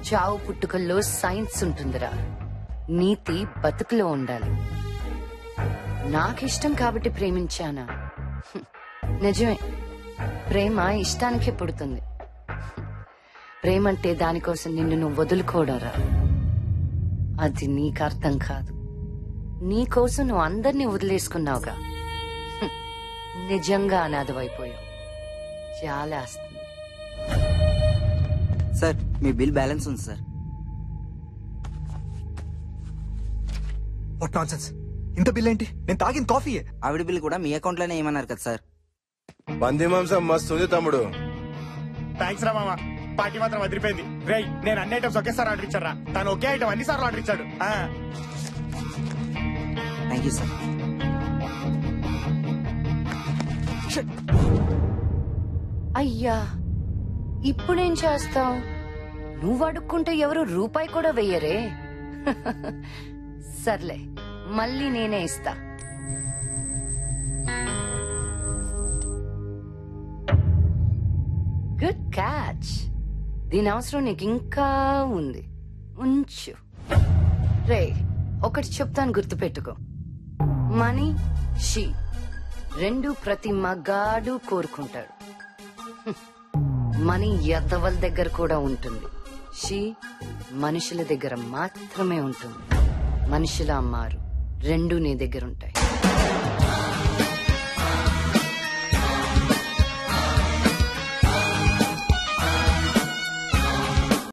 Speaker 20: చావు పుట్టుకల్లో సైన్స్ ఉంటుందిరా, నీతి బతుకులో ఉండాలి. నాకిష్టం కాబట్టి ప్రేమించానా? నిజమే, ప్రేమ ఇష్టానికే పుడుతుంది. ప్రేమంటే దానికోసం నిన్ను నువ్వు వదులుకోడరా. అది నీకు అర్థం కాదు. నీకోసం నువ్వు అందరినీ వదిలేసుకున్నావుగా. నిజంగా అనాథమైపోయావు. చాలా వస్తుంది.
Speaker 21: సార్ మీ బిల్ బ్యాలెన్స్ ఉంది సార్.
Speaker 1: What nonsense! ఇంత బిల్ ఏంటి? నేను తాగిన కాఫీయే.
Speaker 21: ఆవిడ బిల్ కూడా మీ అకౌంట్ లోనే ఏమన్నారు కదా సార్.
Speaker 2: పంది మాంసం మస్తు ఉంది తమ్ముడు.
Speaker 3: థ్యాంక్స్ రా మామ, పార్టీ మాత్రం అదిరిపోయింది. రేయ్, నేను అన్ని ఐటమ్స్ ఒకేసారి ఆర్డర్ ఇచ్చారా? తను ఒకే ఐటమ్ అన్ని సార్లు ఆర్డర్ ఇచ్చాడు.
Speaker 21: Thank you sir.
Speaker 20: అయ్యా, ఇప్పుడేం చేస్తావు? నువ్వు అడుక్కుంటే ఎవరు రూపాయి కూడా వెయ్యరే. సర్లే, మళ్ళీ నేనే ఇస్తా. Good catch. దీని అవసరం నీకు ఇంకా ఉంది, ఉంచు. రే, ఒకటి చెప్తాను, గుర్తుపెట్టుకో. మనీ, షీ రెండు ప్రతి మగాడు కోరుకుంటాడు. మనీ ఎద్దవల దగ్గర కూడా ఉంటుంది. షీ మనుషుల దగ్గర మాత్రమే ఉంటుంది. మనుషుల అమ్మారు రెండు నీ దగ్గర ఉంటాయి.